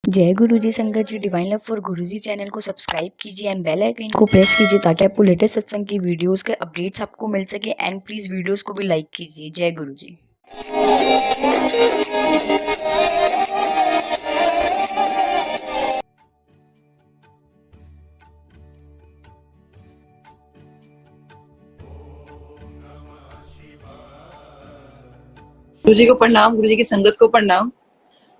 जय गुरुजी संगत जी। Divine love for Guruji channel को सब्सक्राइब कीजिए एंड बेल आइकन को प्रेस कीजिए ताकि आपको लेटेस्ट सत्संग की वीडियोस के अपडेट्स आपको मिल सके। एंड प्लीज वीडियोस को भी लाइक कीजिए। जय गुरुजी। गुरु जी को प्रणाम, गुरु जी की संगत को प्रणाम।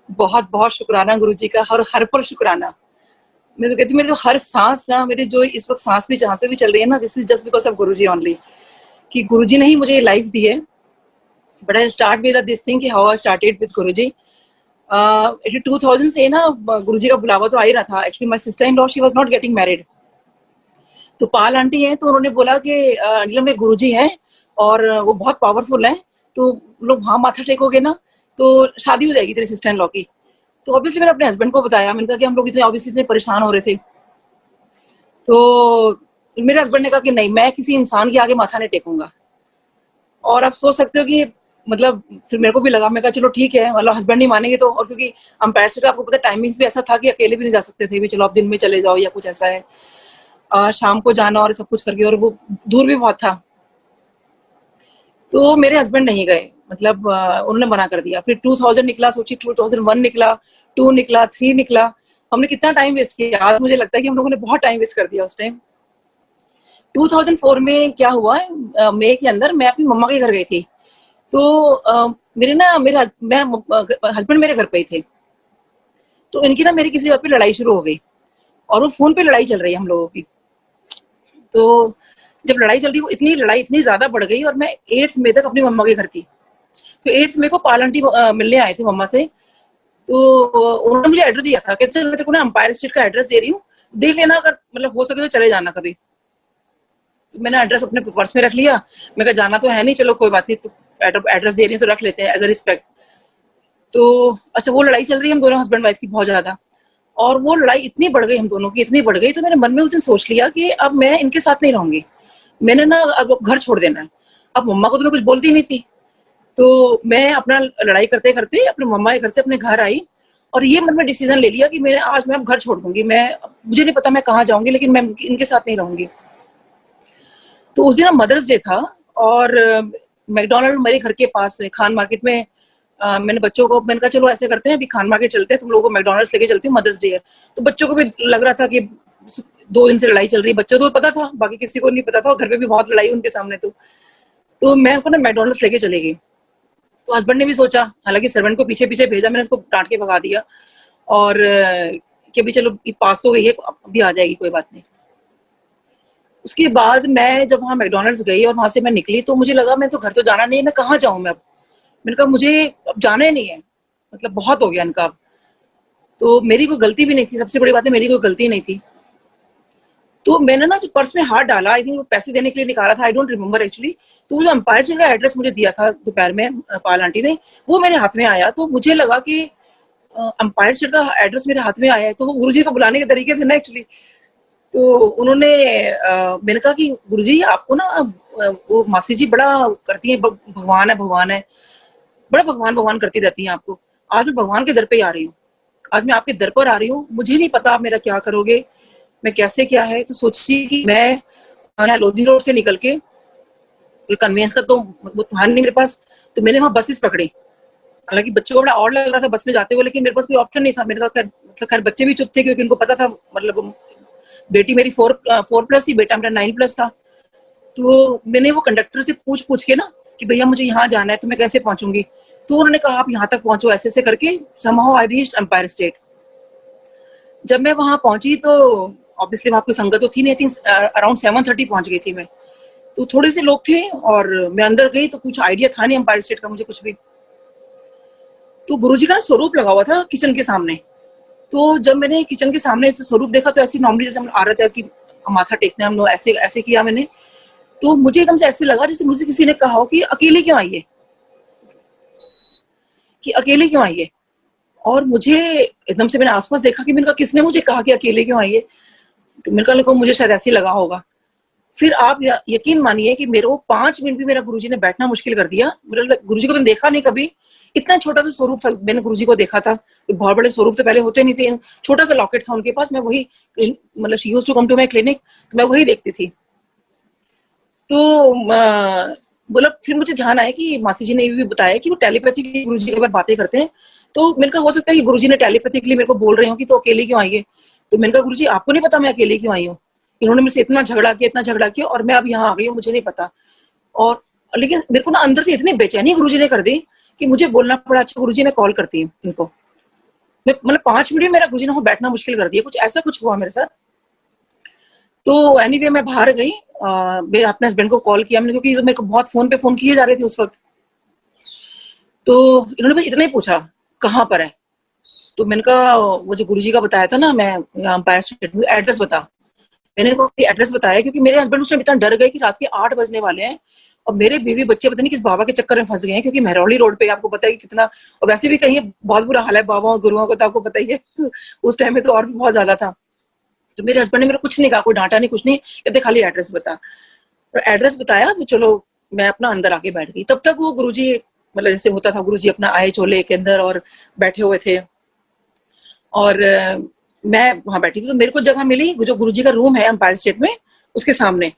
बहुत बहुत शुक्राना गुरु जी का, हर पल शुक्राना। मैं तो कहती हूँ मेरी तो हर सांस ना, मेरी जो इस वक्त सांस भी जहाँ से भी चल रही है ना, this is just because of Guru ji only. कि गुरु जी ने ही मुझे ये लाइफ दी है। But I start with this thing कि हाउ आई स्टार्टेड विद गुरु जी। 2000 से ना गुरु जी का बुलावा तो आ ही रहा था। Actually my sister in law she was not getting married. तो पाल आंटी है, तो उन्होंने बोला कि नीलम में गुरु जी हैं और वो बहुत पावरफुल हैं, तो लोग वहां माथा टेकोगे ना तो शादी हो जाएगी तेरी सिस्टर इन लॉ की। तो ऑब्वियसली मैंने अपने हस्बैंड को बताया, मैंने कहा कि हम लोग इतने ऑब्वियसली इतने परेशान हो रहे थे। तो मेरे हस्बैंड ने कहा कि नहीं, मैं किसी इंसान के आगे माथा नहीं टेकूंगा। और आप सोच सकते हो कि मतलब फिर मेरे को भी लगा, मैं कहा चलो ठीक है, मतलब हस्बैंड नहीं मानेंगे तो। और क्योंकि अंपायर से आपको पता टाइमिंग्स भी ऐसा था कि अकेले भी नहीं जा सकते थे, भी चलो आप दिन में चले जाओ या कुछ ऐसा है। शाम को जाना और सब कुछ करके, और वो दूर भी बहुत था। तो मेरे हस्बैंड नहीं गए, मतलब उन्होंने मना कर दिया। फिर 2000 निकला, सोची 2001 निकला, 2 निकला, 3 निकला। हमने कितना टाइम वेस्ट किया। आज मुझे लगता है कि हम लोगों ने बहुत टाइम वेस्ट कर दिया उस टाइम। 2004 में क्या हुआ, मई के अंदर मैं अपनी मम्मा के घर गई थी। तो मेरे हस्बैंड मेरे घर पे ही थे। तो इनकी ना मेरी किसी बात पे लड़ाई शुरू हो गई, और वो फोन पे लड़ाई चल रही है हम लोगों की। तो जब लड़ाई चल रही, वो लड़ाई इतनी ज्यादा बढ़ गई, और मैं 8th मई तक अपनी मम्मा के घर थी। तो 8th मई को पाल आंटी मिलने आए थे मम्मा से। तो उन्होंने मुझे एड्रेस दिया था कि चल मैं तेरे को ना अंपायर स्ट्रीट का एड्रेस दे रही हूँ, देख लेना, अगर मतलब हो सके तो चले जाना कभी। तो मैंने एड्रेस अपने पर्स में रख लिया। मैं कहा जाना तो है नहीं, चलो कोई बात नहीं, तो एड्रेस दे रही है तो रख लेते हैं एज अ रिस्पेक्ट। तो अच्छा, वो लड़ाई चल रही है हम दोनों हस्बैंड वाइफ की बहुत ज्यादा, और वो लड़ाई इतनी बढ़ गई हम दोनों की, इतनी बढ़ गई। तो मेरे मन में उस दिन सोच लिया कि अब मैं इनके साथ नहीं रहूंगी, मैंने ना अब घर छोड़ देना है। अब मम्मा को तो मैं कुछ बोलती नहीं थी। तो मैं अपना लड़ाई करते करते अपने मम्मा के घर से अपने घर आई, और ये मन में डिसीजन ले लिया कि मैं अब घर छोड़ दूंगी। मुझे नहीं पता मैं कहाँ जाऊंगी, लेकिन मैं इनके साथ नहीं रहूंगी। तो उस दिन मदर्स डे था, और मैकडोनल्ड मेरे घर के पास है, खान मार्केट में। मैंने बच्चों को, मैंने कहा चलो ऐसे करते हैं, अभी खान मार्केट चलते हैं, तुम लोगों को मैकडोनल्ड्स लेके चलती हूँ, मदर्स डे है। तो बच्चों को भी लग रहा था कि 2 दिन से लड़ाई चल रही है। बच्चों को पता था, बाकी किसी को नहीं पता था, घर पे भी बहुत लड़ाई उनके सामने। तो मैं उनको ना मैकडोनल्ड्स लेके चली गई। तो हस्बैंड ने भी सोचा, हालांकि सर्वेंट को पीछे पीछे भेजा, मैंने उसको डांट के भगा दिया। और कि अभी चलो पास तो गई है, अभी आ जाएगी, कोई बात नहीं। उसके बाद मैं जब वहाँ मैकडोनल्ड्स गई और वहां से मैं निकली, तो मुझे लगा मैं तो घर तो जाना नहीं है, मैं कहाँ जाऊँ मैं अब। मैंने कहा मुझे अब जाना ही नहीं है, मतलब बहुत हो गया इनका अब। तो मेरी कोई गलती भी नहीं थी, सबसे बड़ी बात है मेरी कोई गलती नहीं थी। तो मैंने ना जो पर्स में हाथ डाला, आई थिंक वो पैसे देने के लिए निकाला था, आई डोंट रिमेम्बर एक्चुअली। तो वो जो अंपायर स्ट्रीट का एड्रेस मुझे दिया था दोपहर में पाल आंटी ने, वो मेरे हाथ में आया। तो मुझे लगा कि अंपायर स्ट्रीट का एड्रेस मेरे हाथ में आया है, तो वो गुरुजी को बुलाने के तरीके थे ना एक्चुअली। तो उन्होंने मैंने कहा कि गुरुजी आपको ना वो मासी जी बड़ा करती है, भगवान है भगवान है, बड़ा भगवान भगवान करती रहती है आपको। आज मैं भगवान के दर पे आ रही हूँ, आज मैं आपके दर पर आ रही हूँ, मुझे नहीं पता आप मेरा क्या करोगे, मैं कैसे क्या है। तो सोची कि मैं यहाँ लोधी रोड से निकल के, कन्वेंस का तो वो था नहीं मेरे पास, तो मैंने वहाँ बसेस पकड़ी। हालांकि बच्चों को बड़ा और लग रहा था बस में जाते हुए, लेकिन मेरे पास कोई ऑप्शन नहीं था। मेरे का मतलब खैर बच्चे भी चुप थे, क्योंकि उनको पता था, मतलब बेटी मेरी 4+ थी, बेटा मेरा 9+ था। तो मैंने वो कंडक्टर से पूछ के ना कि भैया मुझे यहाँ जाना है, तो मैं कैसे पहुंचूंगी। तो उन्होंने कहा आप यहाँ तक पहुंचो, ऐसे ऐसे करके somehow I reached umpire state. जब मैं वहां पहुंची तो ऑब्वियसली वहां कोई संगत तो थी नहीं थी, अराउंड 7:30 पहुंच गई थी मैं। तो थोड़े से लोग थे, और मैं अंदर गई तो कुछ आइडिया था नहीं अंपायर स्टेट का मुझे कुछ भी। तो गुरुजी का स्वरूप लगा हुआ था किचन के सामने। तो जब मैंने किचन के सामने स्वरूप देखा, तो ऐसी नॉर्मली जैसे हम आ रहे थे कि माथा टेकते हैं हम लोग, ऐसे ऐसे किया मैंने। तो मुझे एकदम से ऐसे लगा जैसे मुझे किसी ने कहा हो कि अकेले क्यों आई है, कि अकेले क्यों आई है। और मुझे एकदम से मैंने आसपास देखा कि मैंने कहा किसने मुझे कहा कि अकेले क्यों आई है। तो मेरे को मुझे शायद ऐसे लगा होगा। फिर आप यकीन मानिए कि मेरे को 5 मिनट भी मेरा गुरुजी ने बैठना मुश्किल कर दिया। गुरुजी को मैंने देखा नहीं कभी, इतना छोटा सा स्वरूप था, मैंने गुरुजी को देखा था, बहुत बड़े स्वरूप तो पहले होते नहीं थे, छोटा सा लॉकेट था उनके पास, मैं वही, मतलब she used to come to my clinic, तो मैं वही देखती थी। तो बोला, फिर मुझे ध्यान आया कि मासी जी ने भी बताया कि वो टेलीपैथी गुरुजी के बार बातें करते हैं, तो मैंने कहा हो सकता है कि गुरुजी ने टेलीपैथिकली मेरे को बोल रहे हो कि तो अकेले क्यों आई है। तो मैंने कहा गुरुजी आपको नहीं पता मैं अकेले क्यों आई हूँ, इन्होंने मेरे से इतना झगड़ा किया और मैं अब यहाँ आ गई हूँ, मुझे नहीं पता। और लेकिन मेरे को ना अंदर से इतनी बेचैनी गुरुजी ने कर दी कि मुझे बोलना पड़ा, अच्छा गुरुजी मैं कॉल करती हूँ इनको। मैं मतलब 5 मिनट में मेरा गुरुजी ने बैठना मुश्किल कर दिया, कुछ ऐसा कुछ हुआ मेरे साथ। तो एनीवे मैं बाहर गई, मेरे अपने हस्बैंड को कॉल किया मैंने, क्योंकि मेरे को बहुत फोन किए जा रहे थे उस वक्त। तो इन्होंने बस इतना ही पूछा कहाँ पर है। तो मैंने कहा वो जो गुरुजी का बताया था ना, मैं एम्पायर स्टेट में, एड्रेस बता। मैंने इनको एड्रेस बताया क्योंकि मेरे हस्बैंड उस टाइम इतना डर गए कि रात के 8 बजने वाले हैं और मेरे बीवी बच्चे पता नहीं किस बाबा के चक्कर में फंस गए हैं, क्योंकि मेहरौली रोड पे आपको पता है कि कितना, और वैसे भी कहीं बहुत बुरा हाल है बाबा और गुरुओं का, तो आपको पता ही है उस टाइम में तो और भी बहुत ज्यादा था। तो मेरे हस्बैंड ने मेरे कुछ नहीं कहा, कोई डांटा नहीं, कुछ नहीं, कहते खाली एड्रेस बता। और एड्रेस बताया तो चलो मैं अपना अंदर आके बैठ गई। तब तक वो गुरुजी, मतलब जैसे होता था, गुरुजी अपना आए चोले के अंदर और बैठे हुए थे, और मैं वहां बैठी थी। तो मेरे को जगह मिली, जो गुरुजी का रूम है एम्पायर स्टेट में, उसके सामने।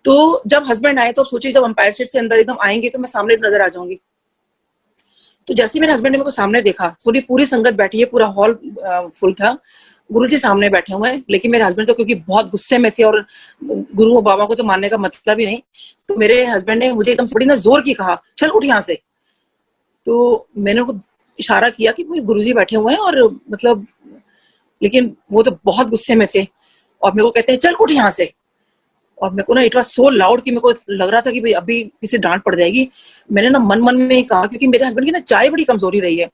तो जब हस्बैंड आए तो सोचिए जब एम्पायर स्टेट से अंदर एकदम आएंगे तो मैं सामने नजर आ जाऊंगी। तो जैसे ही मेरे हस्बैंड ने मेरे को सामने देखा, पूरी संगत बैठी है, पूरा हॉल फुल था, गुरुजी सामने बैठे हुए हैं, लेकिन मेरे हस्बैंड तो क्योंकि बहुत गुस्से में थे और गुरु और बाबा को तो मानने का मतलब ही नहीं, तो मेरे हस्बैंड ने मुझे एकदम से बड़ी ना जोर की कहा चल उठ यहाँ से। तो मैंने उनको इशारा किया कि गुरुजी बैठे हुए हैं, और मतलब, लेकिन वो तो बहुत गुस्से में थे और मेरे को कहते हैं चल उठ यहाँ से। और मेरे को ना इट वाज सो लाउड कि मेरे को लग रहा था कि भाई अभी किसी डांट पड़ जाएगी। मैंने ना मन मन में ही कहा, क्योंकि मेरे हस्बैंड की ना चाय बड़ी कमजोरी रही है,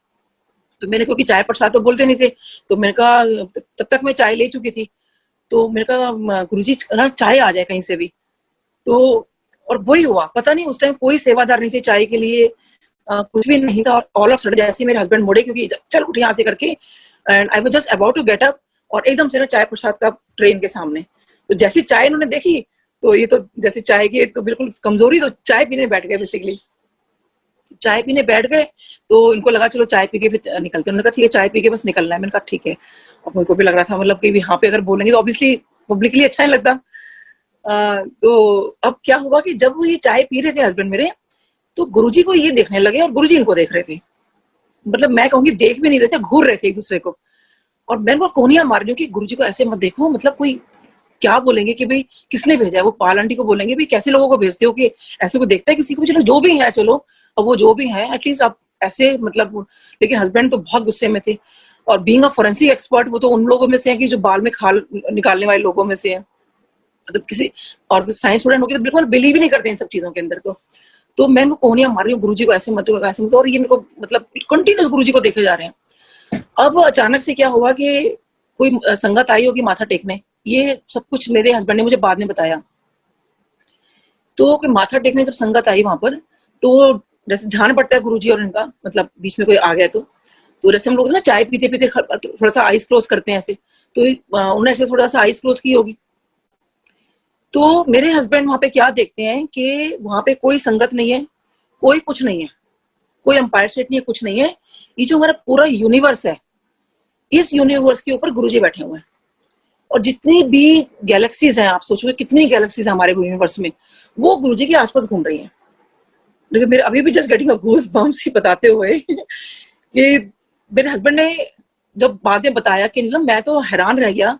तो मैंने, क्योंकि चाय प्रसाद तो बोलते नहीं थे, तो मैंने कहा, तब तक मैं चाय ले चुकी थी, तो मैंने कहा गुरुजी ना चाय आ जाए कहीं से भी। तो और वही हुआ, पता नहीं उस टाइम कोई सेवादार नहीं थे चाय के लिए, कुछ भी नहीं था। और ऑल ऑफ सडन जैसे मेरे हस्बैंड मुड़े, क्योंकि चल उठ यहाँ से करके, and I was just about to get up, और एकदम से ना चाय प्रसाद का ट्रेन के सामने, तो जैसी चाय इन्होंने देखी, तो ये तो जैसे चाय की तो बिल्कुल कमजोरी, तो चाय पीने बैठ गए बेसिकली। चाय पीने बैठ गए, तो इनको लगा चलो चाय पी के फिर निकलते हैं। उन्होंने कहा ठीक है चाय पी के बस निकलना है। मैंने कहा ठीक है। और मुझको भी लग रहा था मतलब कि यहाँ पे अगर बोलेंगे तो ऑब्वियसली पब्लिकली अच्छा नहीं लगता। तो अब क्या हुआ कि जब वो ये चाय पी रहे थे हस्बैंड मेरे, तो गुरुजी को ये देखने लगे और गुरुजी इनको देख रहे थे, मतलब मैं कहूंगी देख भी नहीं रहे थे, घूर रहे थे एक दूसरे को। और मैं वो कोहनियां मार रही हूँ कि गुरुजी को ऐसे मत देखो, मतलब कोई क्या बोलेंगे कि भाई किसने भेजा है, वो पाल आंटी को बोलेंगे भाई कैसे लोगों को भेजते हो कि ऐसे को देखता है किसी को। चलो जो भी है, चलो अब वो जो भी है एटलीस्ट आप ऐसे मतलब। लेकिन हस्बैंड तो बहुत गुस्से में थे, और बीइंग अ फोरेंसिक एक्सपर्ट, वो तो उन लोगों में से है कि जो बाल में खाल निकालने वाले लोगों में से है, मतलब किसी और साइंस स्टूडेंट होगी तो बिल्कुल बिलीव ही नहीं करते इन सब चीजों के अंदर। तो मैं कोहनियां मार रही हूँ गुरुजी को ऐसे मत करो, ऐसे मत करो, और ये मेरे को मतलब कंटिन्यूस गुरुजी को देखे जा रहे हैं। अब अचानक से क्या हुआ कि कोई संगत आई होगी माथा टेकने, ये सब कुछ मेरे हस्बैंड ने मुझे बाद में बताया। तो कि माथा टेकने जब संगत आई वहां पर, तो जैसे ध्यान पड़ता है गुरुजी और इनका, मतलब बीच में कोई आ गया तो जैसे हम लोग ना चाय पीते पीते थोड़ा सा आइस क्लोज करते हैं ऐसे, तो उन्होंने ऐसे थोड़ा सा आइस क्लोज की होगी। तो मेरे हस्बैंड वहां पे क्या देखते हैं कि वहां पे कोई संगत नहीं है, कोई कुछ नहीं है, कोई एम्पायर स्टेट नहीं है, कुछ नहीं है। ये जो हमारा पूरा यूनिवर्स है, इस यूनिवर्स के ऊपर गुरुजी बैठे हुए हैं, और जितनी भी गैलेक्सीज हैं, आप सोचो कितनी गैलेक्सीज हैं हमारे यूनिवर्स में, वो गुरुजी के आसपास घूम रही हैं। लेकिन मेरे अभी भी जस्ट गेटिंग गूज बम्स ही बताते हुए कि मेरे हस्बैंड ने जब बाद में बताया कि मतलब मैं तो हैरान रह गया।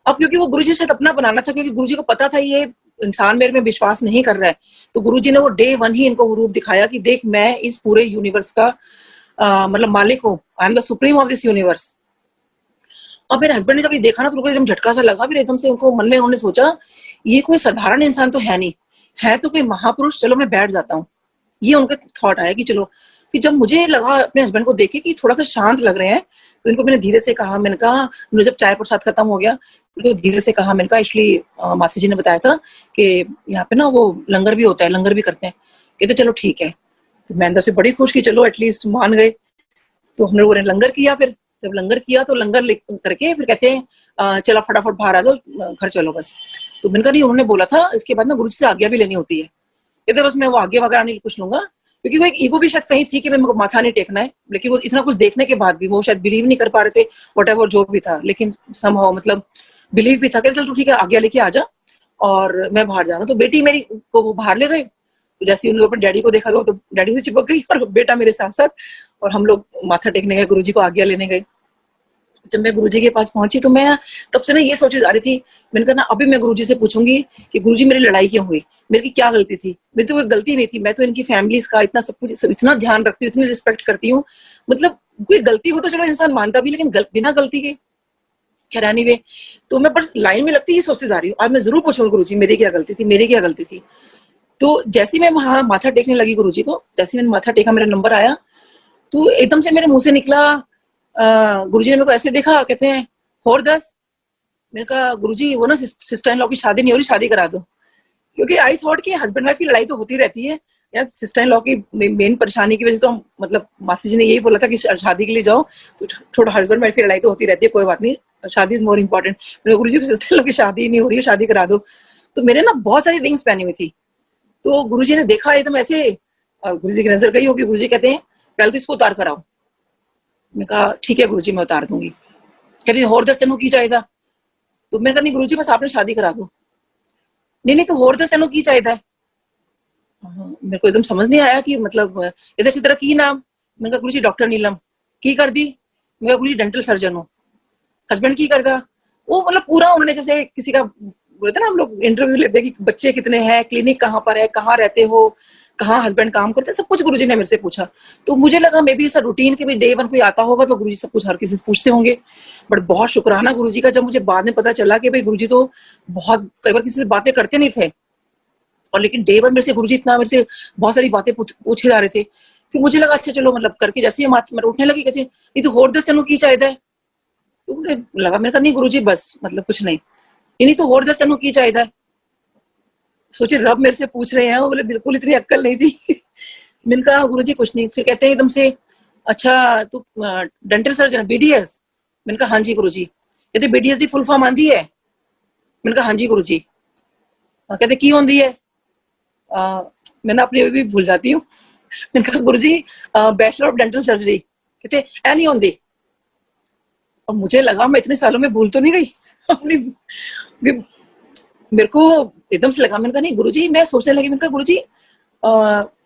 अब क्योंकि वो गुरुजी से अपना बनाना था, क्योंकि गुरुजी को पता था ये इंसान मेरे में विश्वास नहीं कर रहा है, तो गुरुजी ने वो डे वन ही इनको रूप दिखाया कि देख मैं इस पूरे यूनिवर्स का मतलब मालिक हूँ, I am the supreme of this universe. और मेरे हस्बैंड ने जब ये देखा ना तो उनको एकदम झटका सा लगा, फिर एकदम से उनको मन में उन्होंने सोचा ये कोई साधारण इंसान तो है नहीं, है तो कोई महापुरुष, चलो मैं बैठ जाता हूँ। ये उनका थॉट आया कि चलो। फिर जब मुझे लगा अपने हस्बैंड को देखे कि थोड़ा सा शांत लग रहे हैं, तो इनको मैंने धीरे से कहा, मैंने कहा मुझे जब चाय प्रसाद खत्म हो गया तो धीरे से कहा, मैंने कहा एक्चुअली मासी जी ने बताया था कि यहाँ पे ना वो लंगर भी होता है, लंगर भी करते हैं। कहते चलो ठीक है। तो मैं अंदर से बड़ी खुश की चलो एटलीस्ट मान गए। तो हम लोगों ने लंगर किया। फिर जब लंगर किया तो लंगर करके फिर कहते हैं चलो फटाफट बाहर आ दो, घर चलो बस। तो मैंने कहा नहीं, उन्होंने बोला था इसके बाद ना गुरु जी से आज्ञा भी लेनी होती है। कहते बस मैं वो आगे वगैरह नहीं कुछ लूंगा, क्योंकि वो एक ईगो भी शायद कहीं थी कि मेरे को माथा नहीं टेकना है, लेकिन वो इतना कुछ देखने के बाद भी वो शायद बिलीव नहीं कर पा रहे थे, व्हाटएवर जो भी था, लेकिन समहाउ मतलब बिलीव भी था कि चल तू ठीक है आगे लेके आ जा और मैं बाहर जा रहा हूँ। तो बेटी मेरी को वो बाहर ले गए, तो जैसे ही उन लोगों ने डैडी को देखा तो डैडी से चिपक गई और बेटा मेरे साथ साथ, और हम लोग माथा टेकने गए, गुरुजी को आज्ञा लेने गए। जब मैं गुरुजी के पास पहुंची तो मैं तब से ना ये सोचे जा रही थी, मैंने कहा ना अभी मैं गुरुजी से पूछूंगी कि गुरुजी मेरी लड़ाई क्यों हुई, मेरी की क्या गलती थी। मेरी तो कोई गलती नहीं थी, मैं तो इनकी फैमिलीज का इतना सब कुछ इतना ध्यान रखती हूँ, इतनी रिस्पेक्ट करती हूँ, मतलब कोई गलती हो तो चलो इंसान मानता भी, लेकिन बिना गलती के खैर एनीवे। तो मैं पर लाइन में लगती ही सोचती जा रही हूँ, आज मैं जरूर पूछूंगी गुरुजी मेरी क्या गलती थी, मेरी क्या गलती थी। तो जैसे मैं वहां माथा टेकने लगी गुरुजी को, जैसे मैंने माथा टेका, मेरा नंबर आया, तो एकदम से मेरे मुंह से निकला, गुरुजी ने मेरे को ऐसे देखा, कहते हैं और 10। मैंने कहा गुरुजी वो ना सिस्टर इन लॉ की शादी नहीं हो रही, शादी करा दो। क्योंकि आई थॉट कि हस्बैंड वाइफ की लड़ाई तो होती रहती है यार, सिस्टर इन लॉ की मेन परेशानी की वजह से तो मतलब मासी जी ने यही बोला था कि शादी के लिए जाओ, तो थोड़ा हस्बैंड वाइफ की लड़ाई तो होती रहती है, कोई बात नहीं, शादी इज मोर इम्पोर्टेंट। मेरे गुरुजी की सिस्टर इन लॉ की शादी नहीं हो रही है, शादी करा दो। तो मेरे ना बहुत सारी रिंग्स पहनी हुई थी, तो गुरुजी ने देखा एकदम ऐसे, गुरुजी की नजर गई होगी, गुरुजी कहते हैं पहले तो इसको उतार कर आओ। मैं कहा ठीक है गुरुजी मैं उतार दूंगी। कहती और 10 तेनों की चाहिए। तो मैंने कहा नहीं गुरुजी बस आपने शादी करा दो। नहीं नहीं तो और 10 तेनों की चाहिए। मेरे को एकदम समझ नहीं आया कि मतलब इधर अच्छी तरह की नाम। मैंने कहा गुरुजी डॉक्टर नीलम की कर दी। मैं कहा गुरुजी डेंटल सर्जन हूँ। हस्बैंड की करगा। वो मतलब पूरा उन्होंने जैसे किसी का बोलते ना हम लोग इंटरव्यू लेते हैं कि बच्चे कितने हैं, क्लिनिक कहाँ पर है, कहाँ रहते हो, कहाँ हस्बैंड काम करते हैं, सब कुछ गुरुजी ने मेरे से पूछा। तो मुझे लगा मे बी ऐसा रूटीन के भी डे 1 कोई आता होगा तो गुरुजी सब कुछ हर किसी से पूछते होंगे। बट बहुत शुक्राना गुरुजी का, जब मुझे बाद में पता चला कि भाई गुरुजी तो बहुत कई बार किसी से बातें करते नहीं थे, और लेकिन डे 1 मेरे से गुरुजी इतना मेरे से बहुत सारी बातें पूछे जा रहे थे। फिर मुझे लगा अच्छा चलो मतलब करके जैसे ही मैं उठने लगी, कहती नहीं तो होर 10 तेनों की चाहिए। तो मुझे लगा, मैंने कहा नहीं गुरुजी बस मतलब कुछ नहीं, नहीं तो होर 10 तेनों की चाहिए। सोचे रब मेरे से पूछ रहे हैं, वो बोले बिल्कुल इतनी अक्ल नहीं थी। मैंने कहा गुरुजी कुछ नहीं। फिर कहते हैं एकदम से अच्छा तू डेंटल सर्जन बीडीएस। मैंने कहा हाँ जी गुरुजी। कहते बीडीएस की फुल फॉर्म आंदी है। मैंने कहा हाँ जी गुरुजी। कहते की होंदी है। मैंने अपनी भी भूल जाती हूँ। मैंने कहा गुरुजी बैचलर ऑफ डेंटल सर्जरी। कहते ऐ नहीं होंदी। और मुझे लगा मैं इतने सालों में भूल तो नहीं गई अपनी, मेरे को एकदम से लगा। मैंने कहा नहीं गुरुजी, मैं सोचने लगी, मैंने कहा गुरुजी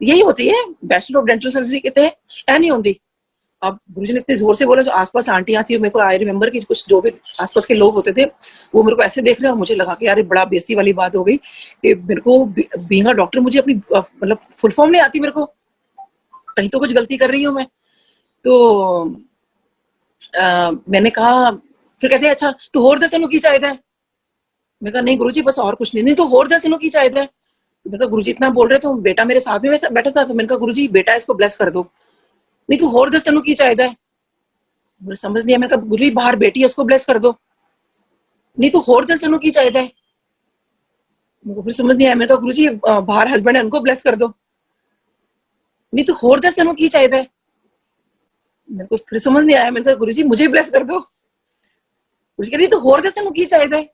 यही होती है बैचलर ऑफ डेंटल सर्जरी, कहते हैं ऐ नहीं होंदी। अब गुरुजी ने इतने जोर से बोला, जो आसपास आंटियां थी, मेरे को आई रिमेम्बर कि कुछ जो भी आसपास के लोग होते थे वो मेरे को ऐसे देख रहे हैं, और मुझे लगा कि यार बड़ा बेइज्जती वाली बात हो गई कि मेरे को बीइंग अ डॉक्टर मुझे अपनी मतलब फुल फॉर्म नहीं आती, मेरे को कहीं तो कुछ गलती कर रही हूँ मैं। तो मैंने कहा, फिर कहते हैं अच्छा तो होर 10 तेनों की चाहिए। मैं कहा नहीं गुरुजी बस और कुछ नहीं। नहीं तो होर 10 तेनों की चाहिए। मैंने कहा गुरुजी इतना बोल रहे तो बेटा मेरे साथ में बैठा था, तो मैंने कहा गुरुजी बेटा इसको ब्लेस कर दो। नहीं तो होर 10 तेनों की चाहिए। मुझे समझ नहीं आया। मैंने कहा गुरुजी बाहर बेटी है उसको ब्लेस कर दो। नहीं तो होर 10 तेनों की चाहिए। मेरे को फिर समझ नहीं आया। मैंने कहा गुरुजी बाहर हस्बैंड है उनको ब्लेस कर दो। नहीं तो होर 10 तेनों की चाहिए। मेरे को फिर समझ नहीं आया। मैंने कहा गुरुजी मुझे ब्लेस कर दो। गुरुजी कह रही तो होर 10 तेनों की चाहिए।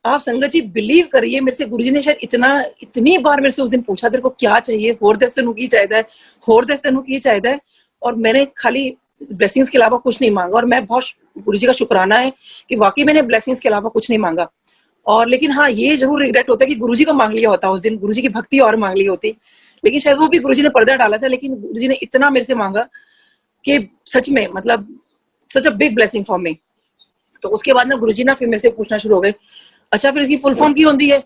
आप संगत जी बिलीव करिए, मेरे से गुरुजी ने शायद इतनी बार मेरे से उस दिन पूछा तेरे को क्या चाहिए, होर 10 तेनों की चाहिए, होर 10 तेनों की चाहिए। और मैंने खाली ब्लेसिंग्स के अलावा कुछ नहीं मांगा, और मैं बहुत गुरुजी का शुक्राना है कि वाकई मैंने ब्लेसिंग्स के अलावा कुछ नहीं मांगा। और लेकिन हाँ ये जरूर रिग्रेट होता है कि गुरुजी को मांग लिया होता उस दिन, गुरुजी की भक्ति और मांग ली होती, लेकिन शायद वो भी गुरुजी ने पर्दा डाला था। लेकिन गुरुजी ने इतना मेरे से मांगा कि सच में मतलब सच a big blessing for me. तो उसके बाद ना गुरुजी ना फिर मेरे से पूछना शुरू हो गए, अच्छा फिर इसकी फुल फॉर्म की होती है।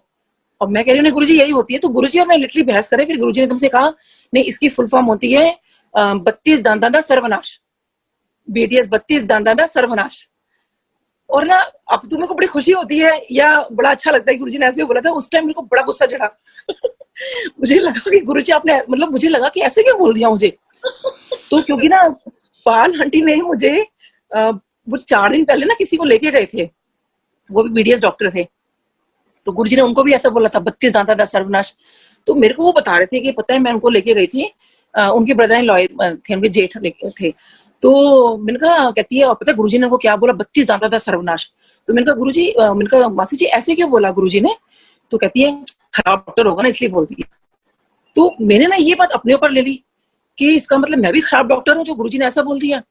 और मैं कह रही हूँ गुरुजी यही होती है। तो गुरुजी और मैं लिटरली बहस करें, फिर गुरुजी ने तुमसे कहा नहीं इसकी फुल फॉर्म होती है 32 दांता दा सर्वनाश, बीटीएस 32 दांता दा सर्वनाश। और ना अब तुम्हें को बड़ी खुशी होती है या बड़ा अच्छा लगता है कि गुरुजी ने ऐसे बोला था, उस टाइम मेरे को बड़ा गुस्सा चढ़ा। मुझे लगा कि गुरुजी आपने मतलब मुझे लगा कि ऐसे क्यों बोल दिया मुझे। तो क्योंकि ना पाल आंटी ने मुझे वो 4 दिन पहले ना किसी को लेके गए थे, वो भी बीडीएस डॉक्टर थे, तो गुरुजी ने उनको भी ऐसा बोला था 32 दांता दा सर्वनाश। तो मेरे को वो बता रहे थे कि पता है मैं उनको लेके गई थी, उनके ब्रदर इन लॉ थे, उनके जेठ थे। तो मैंने कहा, कहती है पता है गुरुजी ने उनको क्या बोला, 32 दांता दा सर्वनाश। तो मैंने कहा गुरुजी, मैंने कहा मासी जी ऐसे क्यों बोला गुरुजी ने। तो कहती है खराब डॉक्टर होगा ना इसलिए बोल दिया। तो मैंने ना ये बात अपने ऊपर ले ली कि इसका मतलब मैं भी खराब डॉक्टर हूँ जो गुरुजी ने ऐसा बोल दिया।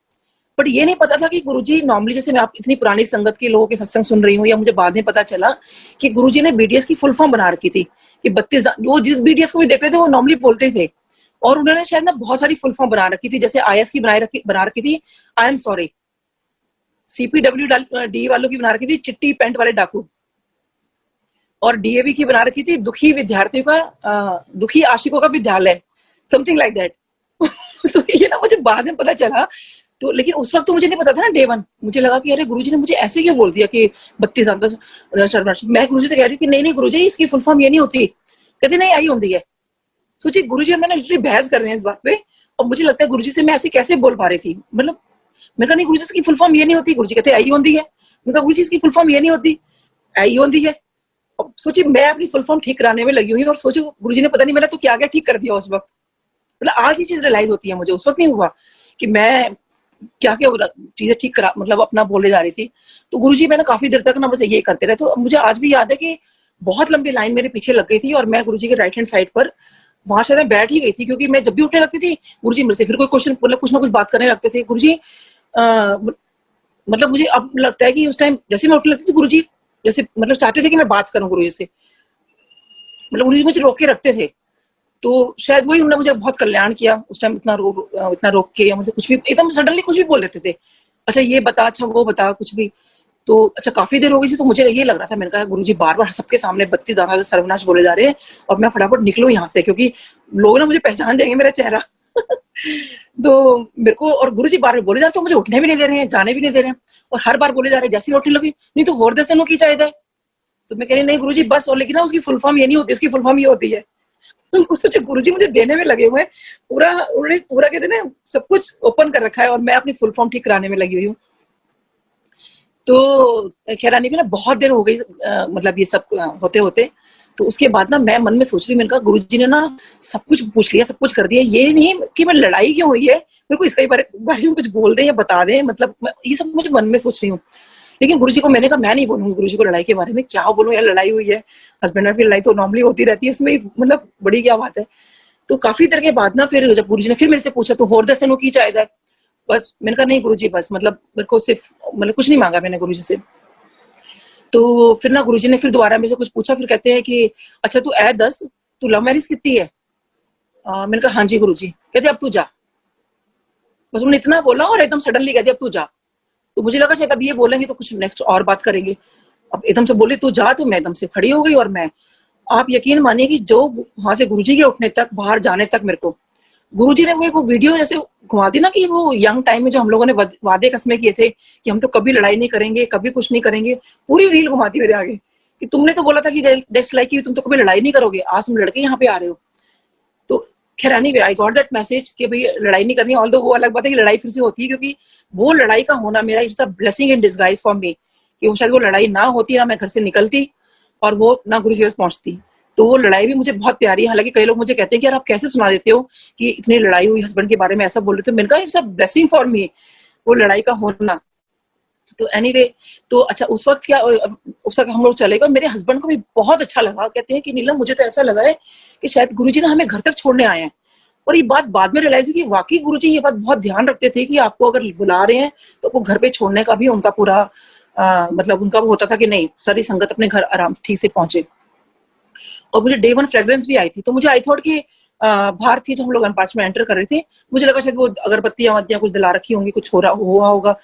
बट ये नहीं पता था कि गुरुजी नॉर्मली, जैसे मैं आप इतनी पुरानी संगत के लोगों के सत्संग सुन रही हूँ, या मुझे बाद में पता चला कि गुरुजी ने बीडीएस की फुल फॉर्म बना रखी थी कि 32, वो जिस बीडीएस को भी देख रहे थे वो नॉर्मली बोलते थे, और उन्होंने शायद ना बहुत सारी फुल फॉर्म बना रखी थी, जैसे आईएस की बना रखी थी, I am sorry, CPW D वालों की बना रखी थी, चिट्टी पैंट वाले डाकू, और डीएवी की बना रखी थी, दुखी विद्यार्थियों का, दुखी आशिकों का विद्यालय, समथिंग लाइक दैट। तो ये ना मुझे बाद में पता चला, तो लेकिन उस वक्त तो मुझे नहीं पता था ना, डे वन मुझे लगा कि अरे गुरुजी ने मुझे ऐसे क्यों बोल दिया कि 32 सर्वनाश। मैं गुरुजी से कह रही हूँ कि नहीं नहीं गुरुजी, इसकी फुल फॉर्म ये नहीं होती। कहते नहीं, आई होती है। सोचिए गुरुजी और मैंने लिटरली बहस कर रहे हैं इस बात पे, और मुझे लगता है गुरुजी से मैं ऐसे कैसे बोल पा रही थी। मतलब मैं कहा नहीं गुरुजी, इसकी फुल फॉर्म ये नहीं होती। गुरुजी कहते आई होती है। मैं कहा गुरुजी, इसकी फुल फॉर्म ये नहीं होती, आई होती है। अब सोचिए मैं अपनी फुल फॉर्म ठीक कराने में लगी हुई, और सोचो गुरुजी ने पता नहीं मैंने तो क्या क्या ठीक कर दिया उस वक्त। मतलब आज ये चीज रियलाइज होती है मुझे, उस वक्त नहीं हुआ कि मैं क्या क्या चीजें ठीक करा, मतलब अपना बोले जा रही थी। तो गुरुजी मैंने काफी देर तक ना बस ये करते रहे। तो मुझे आज भी याद है कि बहुत लंबी लाइन मेरे पीछे लग गई थी, और मैं गुरुजी के राइट हैंड साइड पर वहां शायद मैं बैठ ही गई थी, क्योंकि मैं जब भी उठने लगती थी गुरुजी मेरे से फिर कोई क्वेश्चन, मतलब कुछ ना कुछ बात करने लगते थे गुरुजी। मतलब मुझे अब लगता है कि उस टाइम जैसे मैं उठने लगती थी गुरुजी जैसे मतलब चाहते थे कि मैं बात करूं गुरुजी से, मतलब गुरुजी मुझे रोक के रखते थे। तो शायद वही उन्होंने मुझे बहुत कल्याण किया उस टाइम, इतना रोक के, या मुझे कुछ भी एकदम सडनली कुछ भी बोल देते थे, अच्छा ये बता, अच्छा वो बता, कुछ भी। तो अच्छा काफी देर हो गई थी, तो मुझे ये लग रहा था, मैंने कहा गुरुजी बार बार सबके सामने 32 दाना सर्वनाश बोले जा रहे हैं, और मैं फटाफट निकलूं यहाँ से, क्योंकि लोग ना मुझे पहचान जाएंगे मेरा चेहरा। तो मेरे को, और गुरुजी बार बार बोले जा रहे, तो मुझे उठने भी नहीं दे रहे हैं, जाने भी नहीं दे रहे हैं, और हर बार बोले जा रहे हैं। जैसे मैं उठने लगी, नहीं तो होर दस की चाहिए। तो मैं कह रही नहीं गुरुजी बस, और लेकिन ना उसकी फुल फॉर्म ये नहीं होती, उसकी फुल फॉर्म ये होती है। सोचे गुरुजी मुझे देने में लगे हुए हैं, पूरा उन्होंने पूरा कहते ना सब कुछ ओपन कर रखा है, और मैं अपनी फुल फॉर्म ठीक कराने में लगी हुई हूँ। तो खैरानी में ना बहुत देर हो गई, मतलब ये सब होते होते। तो उसके बाद ना मैं मन में सोच रही, मैंने कहा गुरुजी ने ना सब कुछ पूछ लिया, सब कुछ कर दिया, ये नहीं कि मैं लड़ाई क्यों हुई है, मेरे को इसके बारे में कुछ बोल दें या बता दें, मतलब ये सब मुझे मन में सोच रही हूँ। लेकिन गुरुजी को मैंने कहा मैं नहीं बोलूंगी गुरुजी को लड़ाई के बारे में, क्या बोलूं यार, लड़ाई हुई है, हस्बैंड वाइफ की लड़ाई तो नॉर्मली होती रहती है, उसमें मतलब बड़ी क्या बात है। तो काफी देर के बाद ना फिर जब गुरुजी ने फिर मेरे से पूछा तो होर दस की चाहिए, बस मैंने कहा नहीं गुरुजी बस, मतलब मेरे को सिर्फ मतलब कुछ नहीं मांगा मैंने गुरुजी से। तो फिर ना गुरुजी ने फिर दोबारा मेरे से कुछ पूछा, फिर कहते हैं कि अच्छा तू ऐ दस, तू लव मैरिज कितनी है। मैंने कहा हाँ जी गुरुजी। कहते अब तू जा। बस उन्होंने इतना बोला और एकदम सडनली कहते अब तू जा। तो मुझे लगा शायद अब ये बोलेंगे तो कुछ नेक्स्ट और बात करेंगे, अब एकदम से बोले तू जा, तो मैं एकदम से खड़ी हो गई। और मैं, आप यकीन मानिए कि जो वहां से गुरुजी के उठने तक, बाहर जाने तक, मेरे को गुरुजी ने वो एक वीडियो जैसे घुमा दी ना, कि वो यंग टाइम में जो हम लोगों ने वादे कसमें किए थे कि हम तो कभी लड़ाई नहीं करेंगे, कभी कुछ नहीं करेंगे, पूरी रील घुमा दी मेरे आगे कि तुमने तो बोला था कि डेस्क लाइक की तुम तो कभी लड़ाई नहीं करोगे, आज तुम लड़के यहाँ पे आ रहे हो। तो खैर anyway I got that message कि भाई लड़ाई नहीं करनी, ऑल्दो वो अलग बात है कि लड़ाई फिर से होती है, क्योंकि वो लड़ाई का होना मेरा it's a blessing in disguise for me, कि वो शायद वो लड़ाई ना होती, ना मैं घर से निकलती, और वो ना गुरुजी के पास पहुंचती। तो वो लड़ाई भी मुझे बहुत प्यारी है। हालांकि कई लोग मुझे कहते हैं कि यार आप कैसे सुना देते हो कि इतनी लड़ाई हुई हस्बैंड के बारे में, ऐसा बोल रहे थे। मैंने कहा इट्स अ ब्लेसिंग फॉर मी वो लड़ाई का होना। तो एनीवे, तो अच्छा उस वक्त क्या, उस वक्त हम लोग चले गए, और मेरे हस्बैंड को भी बहुत अच्छा लगा। कहते हैं कि नीलम मुझे तो ऐसा लगा है कि शायद गुरुजी ने हमें घर तक छोड़ने आए हैं। और ये बात बाद में रियलाइज हुई कि वाकई गुरुजी ये बात बहुत ध्यान रखते थे कि आपको अगर बुला रहे हैं तो आपको घर पे छोड़ने का भी उनका पूरा मतलब उनका वो होता था कि नहीं, सारी संगत अपने घर आराम ठीक से पहुंचे। और मुझे डे वन फ्रेग्रेंस भी आई थी, तो मुझे आई थॉट कि बाहर थी, जो हम लोग अनपार्च में एंटर कर रहे थे, मुझे लगा शायद वो अगरबत्तियां वत्तियां कुछ दिला रखी होंगी, कुछ हुआ होगा।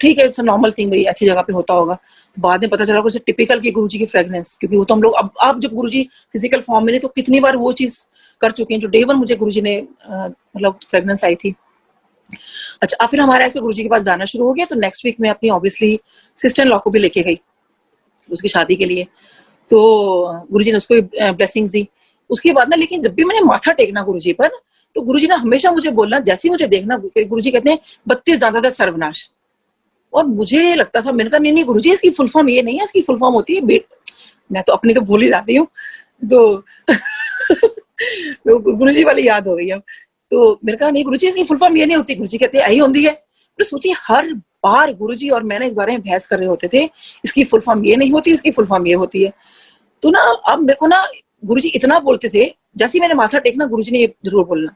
ठीक है, इट्स अ नॉर्मल थिंग, भाई ऐसी जगह पे होता होगा। तो बाद में पता चला कुछ टिपिकल की गुरुजी की फ्रेग्रेंस, क्योंकि वो तो हम लोग अब जब गुरुजी फिजिकल फॉर्म में नहीं, तो कितनी बार वो चीज कर चुके हैं जो डे वन मुझे गुरुजी ने मतलब फ्रेग्रेंस आई थी। अच्छा फिर हमारा ऐसे गुरुजी के पास जाना शुरू हो गया। तो नेक्स्ट वीक में अपनी ऑब्वियसली सिस्टर इन लॉ को भी लेके गई उसकी शादी के लिए। तो गुरुजी ने उसको भी ब्लेसिंग्स दी। उसके बाद ना, लेकिन जब भी मैंने माथा टेकना गुरुजी पर, तो गुरुजी ने हमेशा मुझे बोलना, जैसे ही मुझे देखना, गुरुजी कहते हैं 32 दादा सर्वनाश। और मुझे लगता था, मैंने कहा नहीं नहीं गुरुजी, इसकी फुल फॉर्म ये नहीं है, इसकी फुल फॉर्म होती है मैं तो अपनी तो भूल ही जाती हूँ। तो गुरुजी वाली याद हो गई अब। तो मैंने कहा नहीं गुरुजी, इसकी फुल फॉर्म ये नहीं होती। गुरुजी कहते हैं यही होती है। तो सोचिए हर बार गुरुजी और मैंने इस बारे में बहस कर रहे होते थे, इसकी फुल फॉर्म ये नहीं होती, इसकी फुल फॉर्म ये होती है। तो ना अब मेरे को ना गुरुजी इतना बोलते थे, जैसे ही मैंने माथा टेकना गुरुजी ने ये जरूर बोलना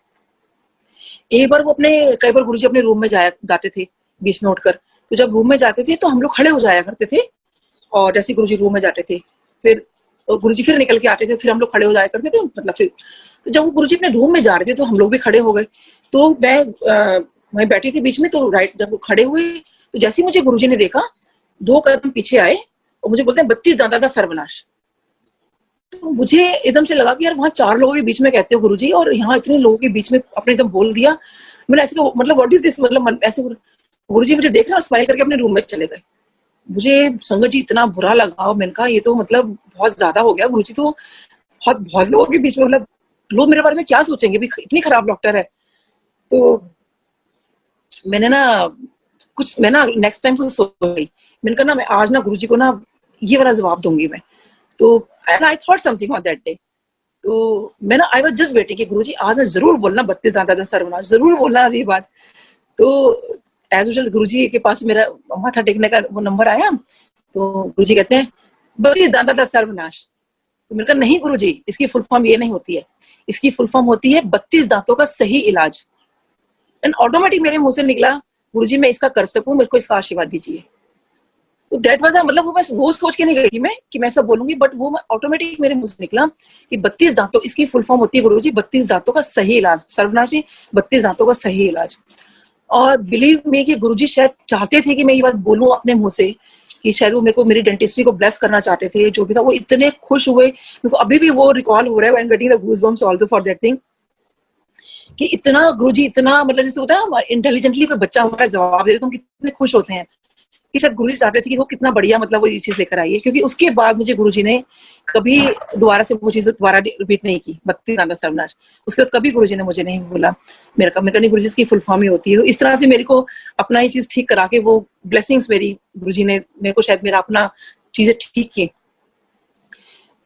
एक बार वो अपने, कई बार गुरुजी अपने रूम में जाते थे बीच में उठकर, तो जब रूम में जाते थे तो हम लोग खड़े हो जाया करते थे, और जैसे गुरुजी रूम में जाते थे फिर गुरुजी फिर निकल के आते थे, फिर हम लोग खड़े हो जाया करते थे, मतलब फिर तो जब वो गुरुजी अपने रूम में जा रहे थे तो हम लोग भी खड़े हो गए। तो मैं बैठी थी बीच में, तो राइट जब वो खड़े हुए तो जैसे ही मुझे गुरुजी ने देखा, 2 कदम पीछे आए और मुझे बोलते हैं 32 दांता का सर्वनाश। तो मुझे एकदम से लगा कि यार वहाँ 4 लोगों के बीच में कहते हो गुरुजी, और यहाँ इतने लोगों के बीच में अपने एकदम बोल दिया। मैंने ऐसे मतलब व्हाट इज दिस, मतलब ऐसे गुरुजी मुझे देख रहे और स्माइल करके अपने रूम में चले गए। मुझे संगत जी इतना बुरा लगा, मैंने कहा ये तो मतलब बहुत ज्यादा हो गया, गुरुजी तो बहुत बहुत लोगों के बीच में, मतलब लोग मेरे बारे में क्या सोचेंगे भी, इतनी खराब डॉक्टर है। तो मैंने ना मैं ना नेक्स्ट टाइम कुछ सोच गई, मैंने कहा ना मैं आज ना गुरुजी को ना ये वाला जवाब दूंगी मैं। तो I thought something on that day. तो मैं ना आई वाज जस्ट वेटिंग कि गुरुजी आज ना जरूर बोलना 32 दांता का सर्वनाश, जरूर बोलना ये बात। तो एज यूजुअल गुरुजी के पास मेरा माथा टेकने का वो नंबर आया, तो गुरुजी कहते हैं 32 दांता का सर्वनाश। तो मैंने कहा नहीं गुरुजी, इसकी फुल फॉर्म ये नहीं होती है, इसकी फुल फॉर्म होती है 32 दांतों का सही इलाज। एंड ऑटोमेटिक मेरे मुंह से निकला, गुरुजी मैं इसका कर सकूं, मेरे को इसका आशीर्वाद दीजिए। तो दैट वाज, मतलब वो सोच के नहीं गई थी मैं कि मैं ऐसा बोलूंगी, बट वो ऑटोमेटिक मेरे मुंह से निकला कि 32 दांतों, इसकी फुल फॉर्म होती है गुरुजी 32 दांतों का सही इलाज, सर्वनाशी 32 दांतों का सही इलाज। और बिलीव मी कि गुरुजी शायद चाहते थे कि मैं ये बात बोलूं अपने मुंह से, कि शायद वो मेरे को मेरी डेंटिस्ट्री को ब्लेस करना चाहते थे, जो भी था वो इतने खुश हुए। मेरे को अभी भी वो रिकॉल हो रहा है, I am getting the goosebumps also for that thing, कि इतना गुरुजी इतना, मतलब जैसे होता है ना इंटेलिजेंटली कोई बच्चा हमारा जवाब दे दे तो हम कितने खुश होते हैं, कि शायद गुरुजी चाहते थे कि वो कितना बढ़िया, मतलब वो ये चीज लेकर आई है। क्योंकि उसके बाद मुझे गुरुजी ने कभी दोबारा से वो चीज दोबारा रिपीट नहीं की, 32 दांता सर्वनाश। उसके बाद कभी गुरुजी ने मुझे नहीं बोला, मेरे नहीं गुरुजी की फुल फॉर्म ही होती है। तो इस तरह से मेरे को अपना ये चीज ठीक करा के वो ब्लेसिंग्स मेरी गुरुजी ने मेरे को शायद मेरा अपना चीजें ठीक की।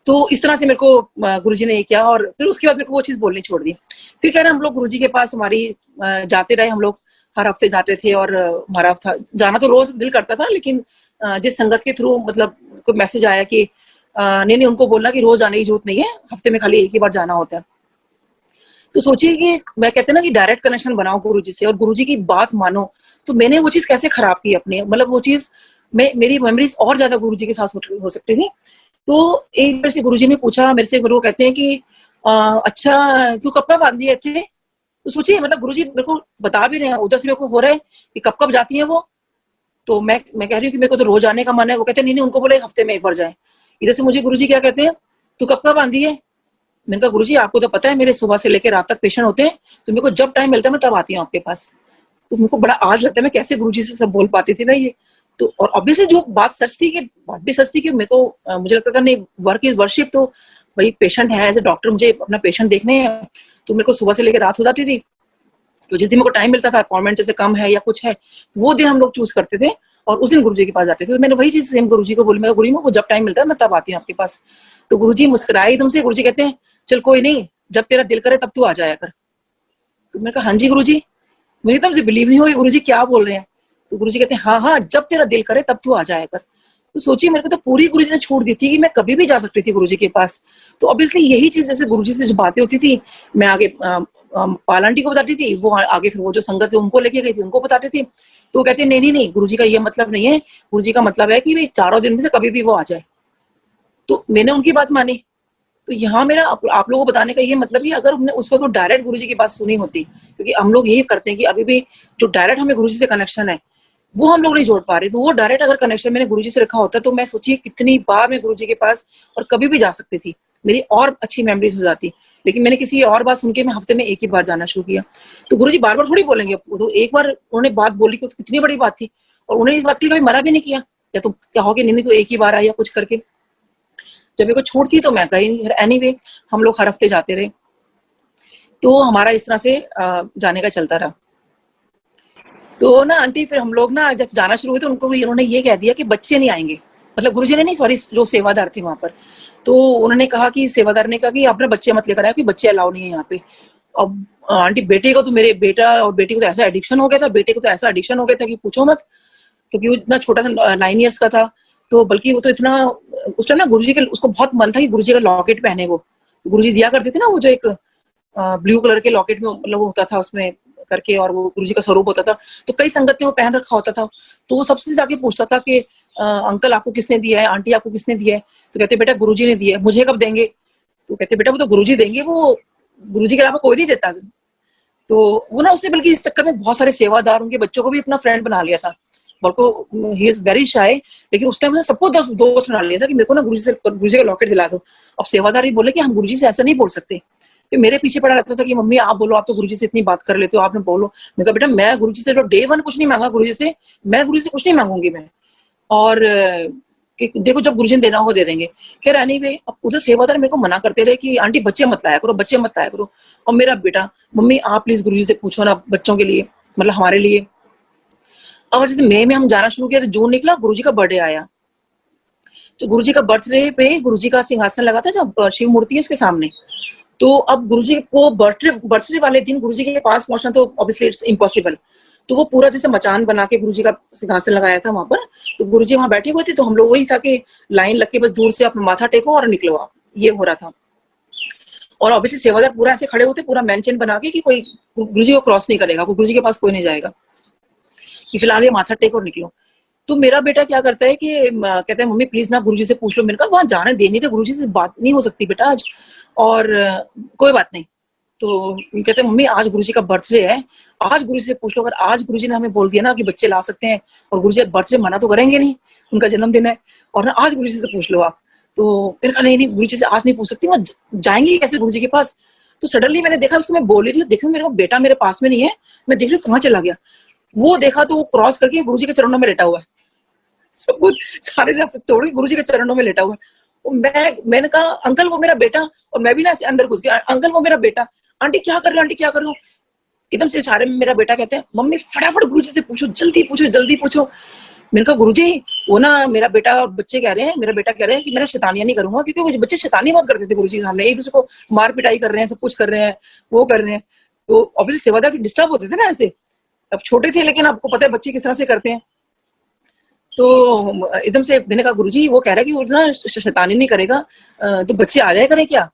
तो इस तरह से मेरे को गुरुजी ने ये किया, और फिर उसके बाद मेरे को वो चीज बोलनी छोड़ दी। फिर कह रहे हम लोग गुरुजी के पास हमारी जाते रहे, हम लोग हर हफ्ते जाते थे, और हमारा था जाना तो रोज दिल करता था, लेकिन जिस संगत के थ्रू मतलब कोई मैसेज आया कि नहीं उनको बोलना कि रोज आने की जरूरत नहीं है, हफ्ते में खाली एक ही बार जाना होता है। तो सोचिए कि मैं कहते हैं ना कि डायरेक्ट कनेक्शन बनाओ गुरुजी से और गुरुजी की बात मानो। तो मैंने वो चीज कैसे खराब की अपनी, मतलब वो चीज मेरी मेमोरीज और ज्यादा गुरुजी के साथ हो सकती थी। तो एक बार से गुरुजी ने पूछा मेरे से, वो कहते हैं कि अच्छा क्यों कब कब आती है अच्छे। तो सोचिए मतलब गुरुजी मेरे को बता भी रहे हैं, उधर से मेरे को हो रहा है कि कब कब जाती है वो। तो मैं कह रही हूँ कि मेरे को तो रोज आने का मन है। वो कहते हैं नहीं उनको बोले हफ्ते में एक बार जाए। इधर से मुझे गुरुजी क्या कहते हैं, तू कब कब आंधी है। मैंने कहा गुरुजी आपको तो पता है मेरे सुबह से लेकर रात तक पेशेंट होते हैं, तो मेरे को जब टाइम मिलता है मैं तब आती हूँ आपके पास। तो मेरे को बड़ा आज लगता है मैं कैसे गुरुजी से सब बोल पाती थी ना ये। तो और ऑब्वियसली जो बात सच थी, कि बात भी सच थी कि मेरे को मुझे लगता था नहीं वर्क इज वर्शिप, तो भाई पेशेंट है एज ए डॉक्टर, मुझे अपना पेशेंट देखने हैं, तो मेरे को सुबह से लेकर रात हो जाती थी। तो जिस दिन मेरे को टाइम मिलता था, अपॉइंटमेंट जैसे कम है या कुछ है, वो दिन हम लोग चूज करते थे और उस दिन गुरुजी के पास जाते थे। तो मैंने वही चीज सेम गुरुजी को बोली, मैं गुरुजी को जब टाइम मिलता है मैं तब आती हूँ आपके पास। तो गुरुजी मुस्कुराए एकदम से, गुरुजी कहते हैं चल कोई नहीं, जब तेरा दिल करे तब तू आ जाया कर। तो मैंने कहा हाँ जी गुरुजी। मुझे एकदम से बिलीव नहीं हो गुरुजी क्या बोल रहे हैं। तो गुरुजी कहते हैं हाँ जब तेरा दिल करे तब तू आ जाया कर। तो सोचिए मेरे को तो पूरी गुरुजी ने छोड़ दी थी कि मैं कभी भी जा सकती थी गुरुजी के पास। तो ऑब्वियसली यही चीज जैसे गुरुजी से जो बातें होती थी, मैं आगे पाल आंटी को बताती थी, वो आगे फिर वो जो संगत है उनको लेके गई थी उनको बताती थी। तो वो कहते हैं नहीं गुरुजी का ये मतलब नहीं है, गुरुजी का मतलब है कि भाई 4 दिन में से कभी भी वो आ जाए। तो मैंने उनकी बात मानी। तो यहाँ मेरा आप लोगों को बताने का ये मतलब कि अगर हमने उस वक्त डायरेक्ट गुरुजी की बात सुनी होती, क्योंकि हम लोग यही करते हैं कि अभी भी जो डायरेक्ट हमें गुरुजी से कनेक्शन है वो हम लोग नहीं जोड़ पा रहे। तो वो डायरेक्ट अगर कनेक्शन मैंने गुरुजी से रखा होता तो मैं सोचिए कितनी बार मैं गुरुजी के पास और कभी भी जा सकती थी, मेरी और अच्छी मेमोरीज हो जाती। लेकिन मैंने किसी और बात सुन के मैं हफ्ते में एक ही बार जाना शुरू किया। तो गुरुजी बार बार थोड़ी बोलेंगे, तो एक बार उन्होंने बात बोली तो कितनी बड़ी बात थी, और उन्होंने इस बात के लिए कभी मना भी नहीं किया, या तो क्या हो कि नहीं तो एक ही बार आई या कुछ करके। जब मेरे को छूटती तो मैं गई नहीं। एनीवे हम लोग हर हफ्ते जाते रहे, तो हमारा इस तरह से जाने का चलता रहा। तो ना आंटी फिर हम लोग ना जब जाना शुरू हुए तो उनको भी उन्होंने ये कह दिया कि बच्चे नहीं आएंगे, मतलब गुरुजी ने नहीं, सॉरी जो सेवादार थे वहां पर। तो उन्होंने कहा कि सेवादार ने कहा कि आपने बच्चे मत लेकर आया, कि बच्चे अलाउ नहीं है यहाँ पे। अब आंटी बेटे को तो, मेरे बेटा और बेटी को तो ऐसा एडिक्शन हो गया था, बेटे को तो ऐसा एडिक्शन हो गया था कि पूछो मत, क्योंकि वो इतना छोटा सा 9 ईयर्स का था। तो बल्कि वो तो इतना उस टाइम ना गुरुजी के, उसको बहुत मन था कि गुरुजी का लॉकेट पहने। वो गुरुजी दिया करते थे ना, वो जो एक ब्लू कलर के लॉकेट में मतलब होता था उसमें करके, और वो गुरुजी का स्वरूप होता था, तो कई संगत ने वो पहन रखा होता था। तो वो सबसे जाके पूछता था कि अंकल आपको किसने दिया है, आंटी आपको किसने दिया है? तो कहते बेटा गुरुजी ने दिया है। मुझे कब देंगे? तो कहते बेटा वो तो गुरुजी देंगे, वो गुरुजी के अलावा कोई नहीं देता। तो वो ना, उसने बल्कि इस चक्कर में बहुत सारे सेवादार, उनके बच्चों को भी अपना फ्रेंड बना लिया था। बल्कि ही इज वेरी शाय, लेकिन उस टाइम उसने सबको दोस्त बना लिया था कि मेरे को ना गुरुजी का लॉकेट दिला दो। अब सेवादार ही बोले कि हम गुरुजी से ऐसा नहीं बोल सकते। तो मेरे पीछे पड़ा रहता था कि मम्मी आप बोलो, आप तो गुरुजी से इतनी बात कर लेते हो, आपने बोलो। मैं कहा बेटा मैं गुरुजी से डे वन कुछ नहीं मांगा, गुरुजी से मैं गुरुजी से कुछ नहीं मांगूंगी मैं। और कि देखो जब गुरुजी ने देना हो दे देंगे। खैर एनीवे, अब उधर सेवादार मेरे को मना करते रहे कि आंटी बच्चे मत लाया करो, बच्चे मत लाया करो। और मेरा बेटा, मम्मी आप प्लीज गुरुजी से पूछो ना बच्चों के लिए, मतलब हमारे लिए। अब जैसे मई में हम जाना शुरू किया तो जून निकला, गुरुजी का बर्थडे आया। तो गुरुजी का बर्थडे पे गुरुजी का सिंहासन लगा था, जब शिव मूर्ति है उसके सामने। तो अब गुरुजी को बर्थडे वाले दिन गुरुजी के पास पहुंचना तो ऑब्वियसली इट्स इम्पॉसिबल। तो वो पूरा जैसे मचान बना के गुरुजी का सिंहासन लगाया था वहां पर। तो गुरुजी वहां बैठे हुए थे, तो हम लोग वही था कि लाइन लग के बस दूर से अपना माथा टेको और निकलो आप, ये हो रहा था। और ऑब्वियसली सेवादार पूरा ऐसे खड़े होते, पूरा मेंशन बना के कि कोई गुरुजी को क्रॉस नहीं करेगा, गुरुजी के पास कोई नहीं जाएगा, कि फिलहाल ये माथा टेक और निकलो। तो मेरा बेटा क्या करता है कि कहता है मम्मी प्लीज ना गुरुजी से पूछ लो। मैंने कहा वहां जाने दे नहीं रहे, गुरुजी से बात नहीं हो सकती बेटा आज, और कोई बात नहीं। तो कहते हैं मम्मी आज गुरुजी का बर्थडे है, आज गुरुजी से पूछ लो। अगर आज गुरुजी ने हमें बोल दिया ना कि बच्चे ला सकते हैं, और गुरुजी बर्थडे मना तो करेंगे नहीं, उनका जन्मदिन है, और ना आज गुरुजी से पूछ लो आप। तो मैंने कहा नहीं नहीं गुरुजी से आज नहीं पूछ सकती, मैं जाएंगी कैसे गुरुजी के पास? तो सडनली मैंने देखा, उसको मैं बोल रही थी, देखो मेरा बेटा मेरे पास में नहीं है, मैं देख रही हूँ कहाँ चला गया। वो देखा तो वो क्रॉस करके गुरुजी के चरणों में लेटा हुआ है, सब कुछ सारे रास्ते तोड़ के गुरुजी के चरणों में लेटा हुआ है। मैंने कहा अंकल वो मेरा बेटा, और मैं भी ना अंदर घुस गया, अंकल वो मेरा बेटा। आंटी क्या कर रहे हो, आंटी क्या कर रहे हो? एकदम से इशारे में मेरा बेटा कहते हैं मम्मी फटाफट गुरुजी से पूछो, जल्दी पूछो जल्दी पूछो। मैंने कहा गुरुजी वो ना मेरा बेटा और बच्चे कह रहे हैं, मेरा बेटा कह रहे हैं कि मैं शैतानियां नहीं करूंगा, क्योंकि वो बच्चे शैतानी बहुत करते थे गुरुजी के सामने, एक दूसरे को मार पिटाई कर रहे हैं, सब कुछ कर रहे हैं, वो कर रहे हैं। तो ऑब्वियसली सेवादार डिस्टर्ब होते थे ना ऐसे। अब छोटे थे, लेकिन आपको पता है बच्चे किस तरह से करते हैं। तो एकदम से मैंने कहा गुरुजी वो कह रहा है कि वो ना शैतानी नहीं करेगा, तो बच्चे आ जाए करें क्या?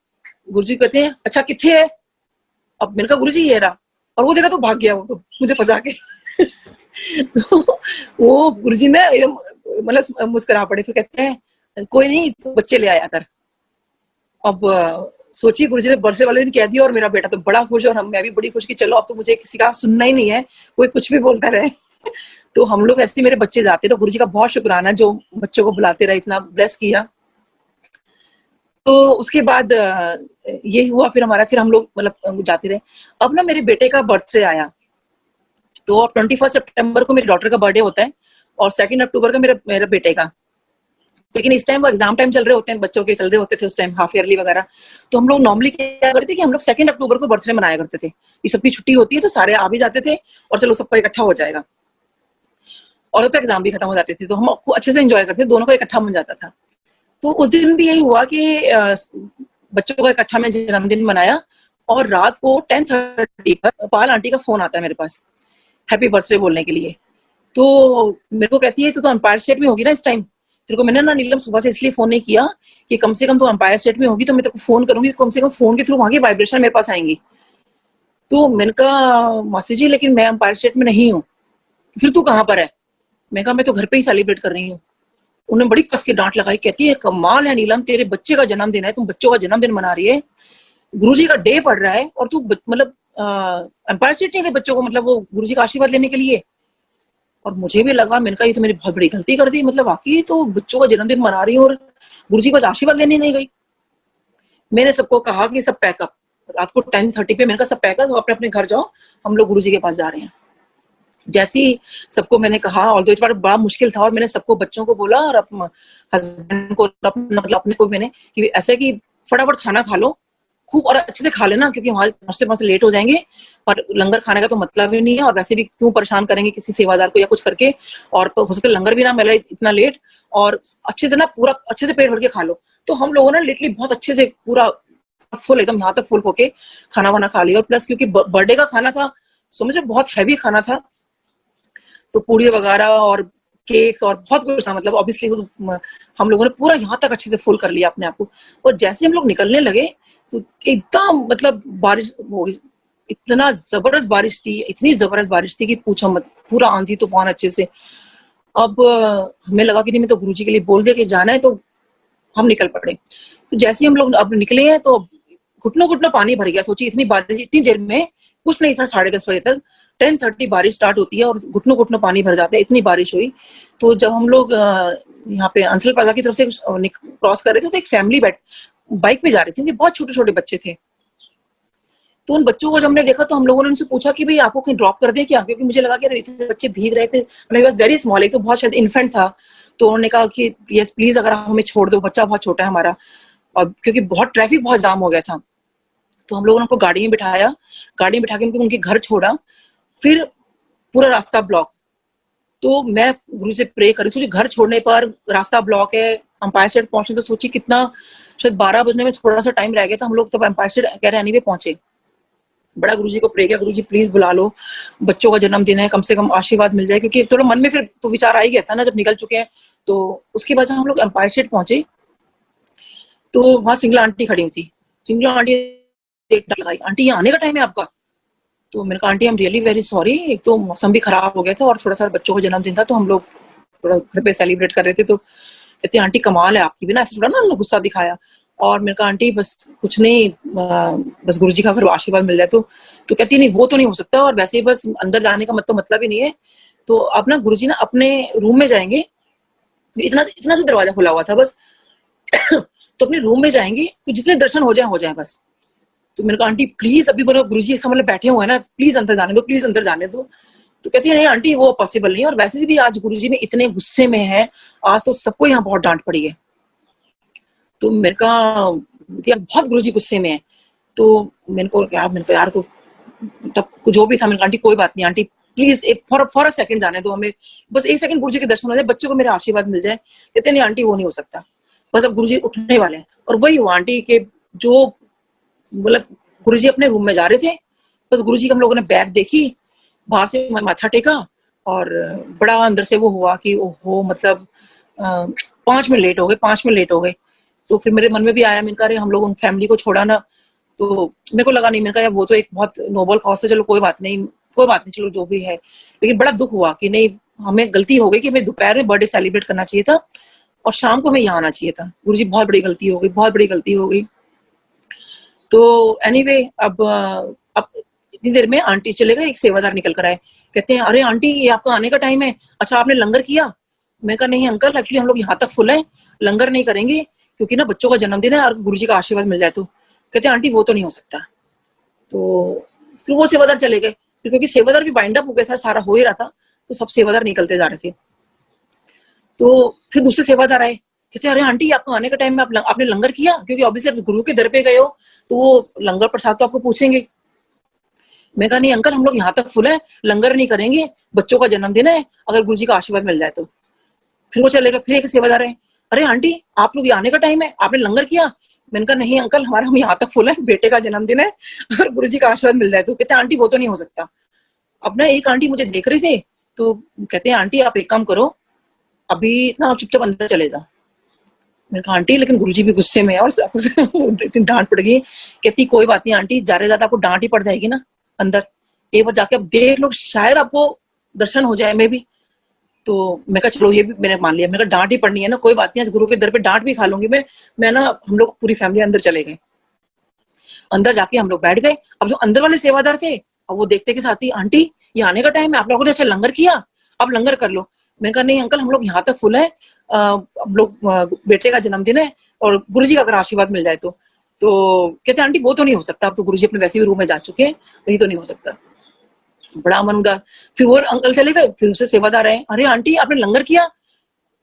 गुरुजी कहते हैं अच्छा किथे है? अब मैंने कहा गुरुजी ये रहा, और वो देखा तो भाग गया, वो तो मुझे फंसा के। तो वो गुरुजी ने एकदम मतलब मुस्कुरा पड़े, फिर कहते हैं कोई नहीं तो बच्चे ले आया कर। अब सोचिए गुरुजी ने बर्थडे वाले दिन कह दिया, और मेरा बेटा तो बड़ा खुश, और मैं भी बड़ी खुश कि चलो अब तो मुझे किसी का सुनना ही नहीं है, कोई कुछ भी बोलता रहे। तो हम लोग ऐसे मेरे बच्चे जाते रहे, गुरुजी का बहुत शुक्राना जो बच्चों को बुलाते रहे, इतना ब्लेस किया। तो उसके बाद ये हुआ, फिर हम लोग मतलब जाते रहे। अब ना मेरे बेटे का बर्थडे आया, तो 21 सितंबर को मेरी डॉटर का बर्थडे होता है, और 2 अक्टूबर का मेरे बेटे का। लेकिन इस टाइम वो एग्जाम टाइम चल रहे होते हैं, बच्चों के चल रहे होते थे उस टाइम, हाफ ईयरली वगैरह। तो हम लोग नॉर्मली क्या करते थे कि हम लोग 2 अक्टूबर को बर्थडे मनाया करते थे, ये सबकी छुट्टी होती है तो सारे आ भी जाते थे, और चलो सबका इकट्ठा हो जाएगा, और तो एग्जाम भी खत्म हो जाते थे, तो हम अच्छे से एंजॉय करते थे, दोनों का इकट्ठा बन जाता था। तो उस दिन भी यही हुआ कि बच्चों का इकट्ठा में जन्मदिन मनाया, और रात को 10:30 पर पाल आंटी का फोन आता है मेरे पास हैप्पी बर्थडे बोलने के लिए। तो मेरे को कहती है तो अंपायर स्टेट में होगी ना इस टाइम, तेरे को मैंने ना नीलम सुबह से इसलिए फोन नहीं किया कि कम से कम तो अंपायर स्टेट में होगी तो मैं तेरे को फोन करूंगी, कम से कम फोन के थ्रू वहां की वाइब्रेशन मेरे पास आएंगी। तो मैंने कहा मासी जी लेकिन मैं अंपायर स्टेट में नहीं हूँ। फिर तू कहाँ पर है? मैं कहा मैं तो घर पे ही सेलिब्रेट कर रही हूँ। उन्हें बड़ी कस के डांट लगाई, कहती है कमाल है नीलम, तेरे बच्चे का जन्मदिन है, तुम बच्चों का जन्मदिन मना रही है, गुरुजी का डे पड़ रहा है, और तू मतलब एम्पायर स्टेट नहीं गए बच्चों को मतलब वो गुरुजी का आशीर्वाद लेने के लिए। और मुझे भी लगा, मैंने कहा ये तो मेरी बहुत बड़ी गलती कर दी, मतलब वाकई तो बच्चों का जन्मदिन मना रही हूँ और गुरुजी का आशीर्वाद लेने नहीं गई। मैंने सबको कहा कि सब पैकअप, रात को 10:30 पे मैंने कहा सब पैकअप, तो अपने अपने घर जाओ, हम लोग गुरुजी के पास जा रहे हैं। जैसे ही सबको मैंने कहा, और दो बार बड़ा मुश्किल था, और मैंने सबको बच्चों को बोला और हस्बैंड को मतलब अपने को मैंने कि ऐसे कि फटाफट खाना खा लो खूब और अच्छे से खा लेना, क्योंकि वहां पहुंचते पहुंचते लेट हो जाएंगे, और लंगर खाने का तो मतलब ही नहीं है, और वैसे भी क्यों परेशान करेंगे किसी सेवादार को या कुछ करके, और हो सके लंगर भी ना मिले इतना लेट, और अच्छे से ना पूरा अच्छे से पेट भर के खा लो। तो हम लोगों ने लिटरली बहुत अच्छे से पूरा फुल एकदम यहाँ तक फुल होके खाना वाना खा लिया, और प्लस क्योंकि बर्थडे का खाना था, समझो बहुत हैवी खाना था, तो पूड़ी वगैरह और केक्स और बहुत कुछ था, मतलब ऑब्वियसली हम लोगों ने पूरा यहाँ तक अच्छे से फुल कर लिया अपने आप को। और जैसे हम लोग निकलने लगे तो एकदम मतलब बारिश हो गई, इतना जबरदस्त बारिश थी, इतनी जबरदस्त बारिश थी कि पूछो मत, पूरा आंधी तूफान अच्छे से। अब हमें लगा कि नहीं, मैं तो गुरुजी के लिए बोल दिया कि जाना है, तो हम निकल पड़े। तो जैसे ही हम लोग अब निकले हैं तो घुटनों घुटनों पानी भर गया। सोचिए इतनी बारिश, इतनी देर में कुछ नहीं था, 10:30 बजे तक 10:30 बारिश स्टार्ट होती है और घुटनों घुटनों पानी भर जाता है, इतनी बारिश हुई। तो जब हम लोग यहाँ पे अंसल प्लाजा की तरफ से क्रॉस कर रहे थे, तो एक फैमिली बाइक पे जा रही थी, उनके बहुत छोटे छोटे बच्चे थे। तो उन बच्चों को जब हमने देखा तो हम लोगों ने उनसे पूछा कि भाई आपको कहीं ड्रॉप कर दें क्या, क्योंकि मुझे लगा कि इतने बच्चे भीग रहे थे। वॉज वेरी स्मॉल, एक तो बहुत शायद इन्फेंट था। तो उन्होंने कहा कि यस प्लीज, अगर आप हमें छोड़ दो, बच्चा बहुत छोटा है हमारा, और क्योंकि बहुत ट्रैफिक बहुत जाम हो गया था। तो हम लोगों ने उनको गाड़ी में बिठाया, गाड़ी में बिठा के उनको उनके घर छोड़ा, फिर पूरा रास्ता ब्लॉक। तो मैं गुरु से प्रे करी, सोचिए घर छोड़ने पर रास्ता ब्लॉक है, एम्पायर स्टेट पहुंचने, तो सोचिए कितना, शायद 12 बजने में थोड़ा सा टाइम रह गया था। हम लोग तब एम्पायर स्टेट कह रहे एनीवे पहुंचे। बड़ा गुरुजी को प्रे किया, गुरुजी प्लीज बुला लो, बच्चों का जन्मदिन है, कम से कम आशीर्वाद मिल जाए, क्योंकि थोड़ा मन में फिर तो विचार आ ही गया था ना जब निकल चुके हैं। तो उसके बाद हम लोग एम्पायर स्टेट पहुंचे तो वहां सिंगला आंटी खड़ी हुई थी। सिंगला आंटी एक डर लगाई, आंटी यहाँ आने का टाइम है आपका? तो मैंने कहा aunty I am really very sorry, एक तो मौसम भी खराब हो गया था और थोड़ा सा बच्चों का जन्मदिन था, तो हम लोग थोड़ा घर पे सेलिब्रेट कर रहे थे। तो कहती आंटी कमाल है आपकी भी ना, ऐसे थोड़ा ना उन्होंने गुस्सा दिखाया। और मैंने कहा आंटी बस कुछ नहीं, बस गुरुजी का अगर आशीर्वाद मिल जाए तो कहती नहीं वो तो नहीं हो सकता, और वैसे ही बस अंदर जाने का मतलब ही नहीं है। तो अब ना गुरुजी ना अपने रूम में जाएंगे, इतना इतना सा दरवाजा खुला हुआ था बस तो अपने रूम में जाएंगे, तो जितने दर्शन हो जाए बस। तो मैंने कहा आंटी प्लीज, अभी बोलो गुरुजी एक समय बैठे हुए हैं ना, प्लीज अंदर जाने दो, प्लीज अंदर जाने दो। तो कहती है नहीं आंटी वो पॉसिबल नहीं है, और वैसे भी आज गुरुजी में इतने गुस्से में है, आज तो सबको यहाँ बहुत डांट पड़ी है। तो मेरे कहा बहुत गुरुजी गुस्से में है। तो मैंने को यार तो तब जो भी था, मैंने कहा आंटी कोई बात नहीं, आंटी प्लीज एक फॉर अ सेकंड जाने दो हमें, बस एक सेकंड गुरुजी के दर्शन हो जाए, बच्चों को मेरा आशीर्वाद मिल जाए। कहते नहीं आंटी वो नहीं हो सकता, बस अब गुरुजी उठने वाले हैं। और वही हुआ आंटी के, जो मतलब गुरुजी अपने रूम में जा रहे थे, बस गुरुजी का हम लोगों ने बैग देखी, बाहर से माथा टेका, और बड़ा अंदर से वो हुआ कि ओहो, मतलब 5 मिनट लेट हो गए, 5 मिनट लेट हो गए। तो फिर मेरे मन में भी आया, मैंने कहा हम लोग उन फैमिली को छोड़ा ना, तो मेरे को लगा नहीं, मैंने कहा यार वो तो एक बहुत नोबल कॉज है, चलो कोई बात नहीं, चलो जो भी है। लेकिन बड़ा दुख हुआ कि नहीं, हमें गलती हो गई कि हमें दोपहर में बर्थडे सेलिब्रेट करना चाहिए था और शाम को हमें यहाँ आना चाहिए था। गुरुजी बहुत बड़ी गलती हो गई, बहुत बड़ी गलती हो गई। तो एनीवे अब इतनी देर में आंटी चले गए, एक सेवादार निकल कर आए, कहते हैं अरे आंटी ये आपका आने का टाइम है, अच्छा आपने लंगर किया? मैं कहा नहीं अंकल, एक्चुअली हम लोग यहाँ तक फुल है, लंगर नहीं करेंगे, क्योंकि ना बच्चों का जन्मदिन है और गुरुजी का आशीर्वाद मिल जाए। तो कहते हैं आंटी वो तो नहीं हो सकता। तो फिर वो सेवादार चले गए, क्योंकि सेवादार भी बाइंड अप हो गया था, सारा हो ही रहा था, तो सब सेवादार निकलते जा रहे थे। तो फिर दूसरे सेवादार आए, कहते अरे आंटी आपको आने का टाइम में आपने लंगर किया? क्योंकि ऑब्वियसली गुरु के दर पे गए हो तो वो लंगर प्रसाद तो आपको पूछेंगे। मैं कहा नहीं अंकल, हम लोग यहाँ तक फुल है, लंगर नहीं करेंगे, बच्चों का जन्मदिन है, अगर गुरु जी का आशीर्वाद मिल जाए तो। फिर वो चलेगा, फिर एक सेवादार है, अरे आंटी आप लोग आने का टाइम है, आपने लंगर किया? मैंने कहा नहीं अंकल, हम यहाँ तक फुल है, बेटे का जन्मदिन है, अगर गुरु जी का आशीर्वाद मिल जाए तो। कहते आंटी वो तो नहीं हो सकता। अब ना एक आंटी मुझे देख रहे थे, तो कहते हैं आंटी आप एक काम करो, अभी ना आप चुपचाप अंदर चले जाओ। मैंने कहा आंटी लेकिन गुरुजी भी गुस्से में है और इतनी डांट पड़ गई। कहती कोई बात नहीं आंटी, ज्यादा ज्यादा आपको डांट ही पड़ जाएगी ना अंदर, एक बार जाके आप देख लो, शायद आपको दर्शन हो जाए मे भी। तो मैं कहा चलो ये भी मैंने मान लिया, मैंने कहा डांट ही पड़नी है ना, कोई बात नहीं, आज गुरु के दर पे डांट भी खा लूंगी मैं ना। हम लोग पूरी फैमिली अंदर चले गए, अंदर जाके हम लोग बैठ गए। अब जो अंदर वाले सेवादार थे, अब वो देखते के साथ ही आंटी ये आने का टाइम है, आप लोगों ने अच्छा लंगर किया, अब लंगर कर लो। मैं कहा नहीं अंकल, हम लोग यहाँ तक फुल है, हम लोग बेटे का जन्मदिन है और गुरुजी का अगर आशीर्वाद मिल जाए तो। कहते आंटी वो तो नहीं हो सकता, अब तो गुरुजी अपने वैसे भी रूम में जा चुके हैं, वही तो नहीं हो सकता। बड़ा मन उदास। फिर वो अंकल चले गए, फिर उससे सेवादार आए, अरे आंटी आपने लंगर किया?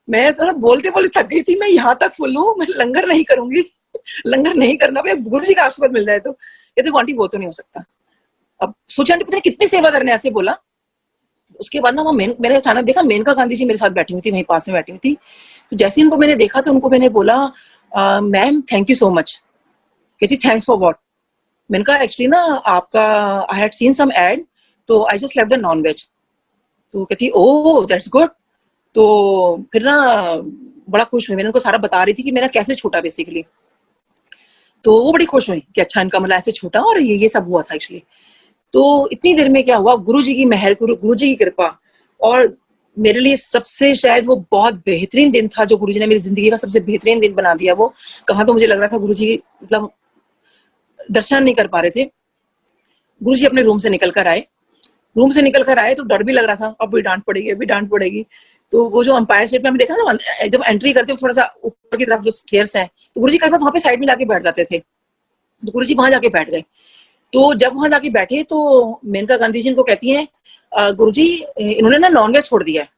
मैं बोलते बोलते थक गई थी, मैं यहाँ तक फुल हूँ, मैं लंगर नहीं करूंगी, लंगर नहीं करना, भाई गुरुजी का आशीर्वाद मिल जाए तो। कहते आंटी वो तो नहीं हो सकता। अब सोचा आंटी पता नहीं कितने सेवादार ने ऐसे बोला। उसके बाद ना वो मैंने अचानक देखा मेनका गांधी जी मेरे साथ बैठी हुई थी, वहीं पास में बैठी हुई थी। तो जैसे इनको मैंने देखा तो उनको मैंने बोला ma'am thank you so much. कहती थैंक्स फॉर व्हाट? मैंने कहा एक्चुअली ना आपका I had seen some ad, तो I just left the non veg. तो कहती ओह दैट्स गुड। तो फिर ना बड़ा खुश हुई, मैंने उनको सारा बता रही थी कि मेरा कैसे छूटा बेसिकली। तो वो बड़ी खुश हुई कि अच्छा इनका मतलब ऐसे छूटा और ये सब हुआ था एक्चुअली। तो इतनी देर में क्या हुआ, गुरु जी की मेहर, गुरु जी की कृपा, और मेरे लिए सबसे शायद वो बहुत बेहतरीन दिन था जो गुरु जी ने मेरी जिंदगी का सबसे बेहतरीन दिन बना दिया। वो कहाँ तो मुझे लग रहा था गुरु जी मतलब दर्शन नहीं कर पा रहे थे। गुरु जी अपने रूम से निकल कर आए, रूम से निकल कर आए तो डर भी लग रहा था, अब भी डांट पड़ेगी, अभी डांट पड़ेगी। तो वो जो अंपायर स्टेट में हमने देखा ना, जब एंट्री करते हो थोड़ा सा ऊपर की तरफ जो स्टेयर्स हैं, तो गुरु जी कई बार वहां पे साइड में जाके बैठ जाते थे, तो गुरु जी वहां जाके बैठ गए। तो जब वहां जाके बैठे तो मेनका गांधी जी इनको कहती हैं, गुरु जी इन्होंने ना नॉनवेज छोड़ दिया है,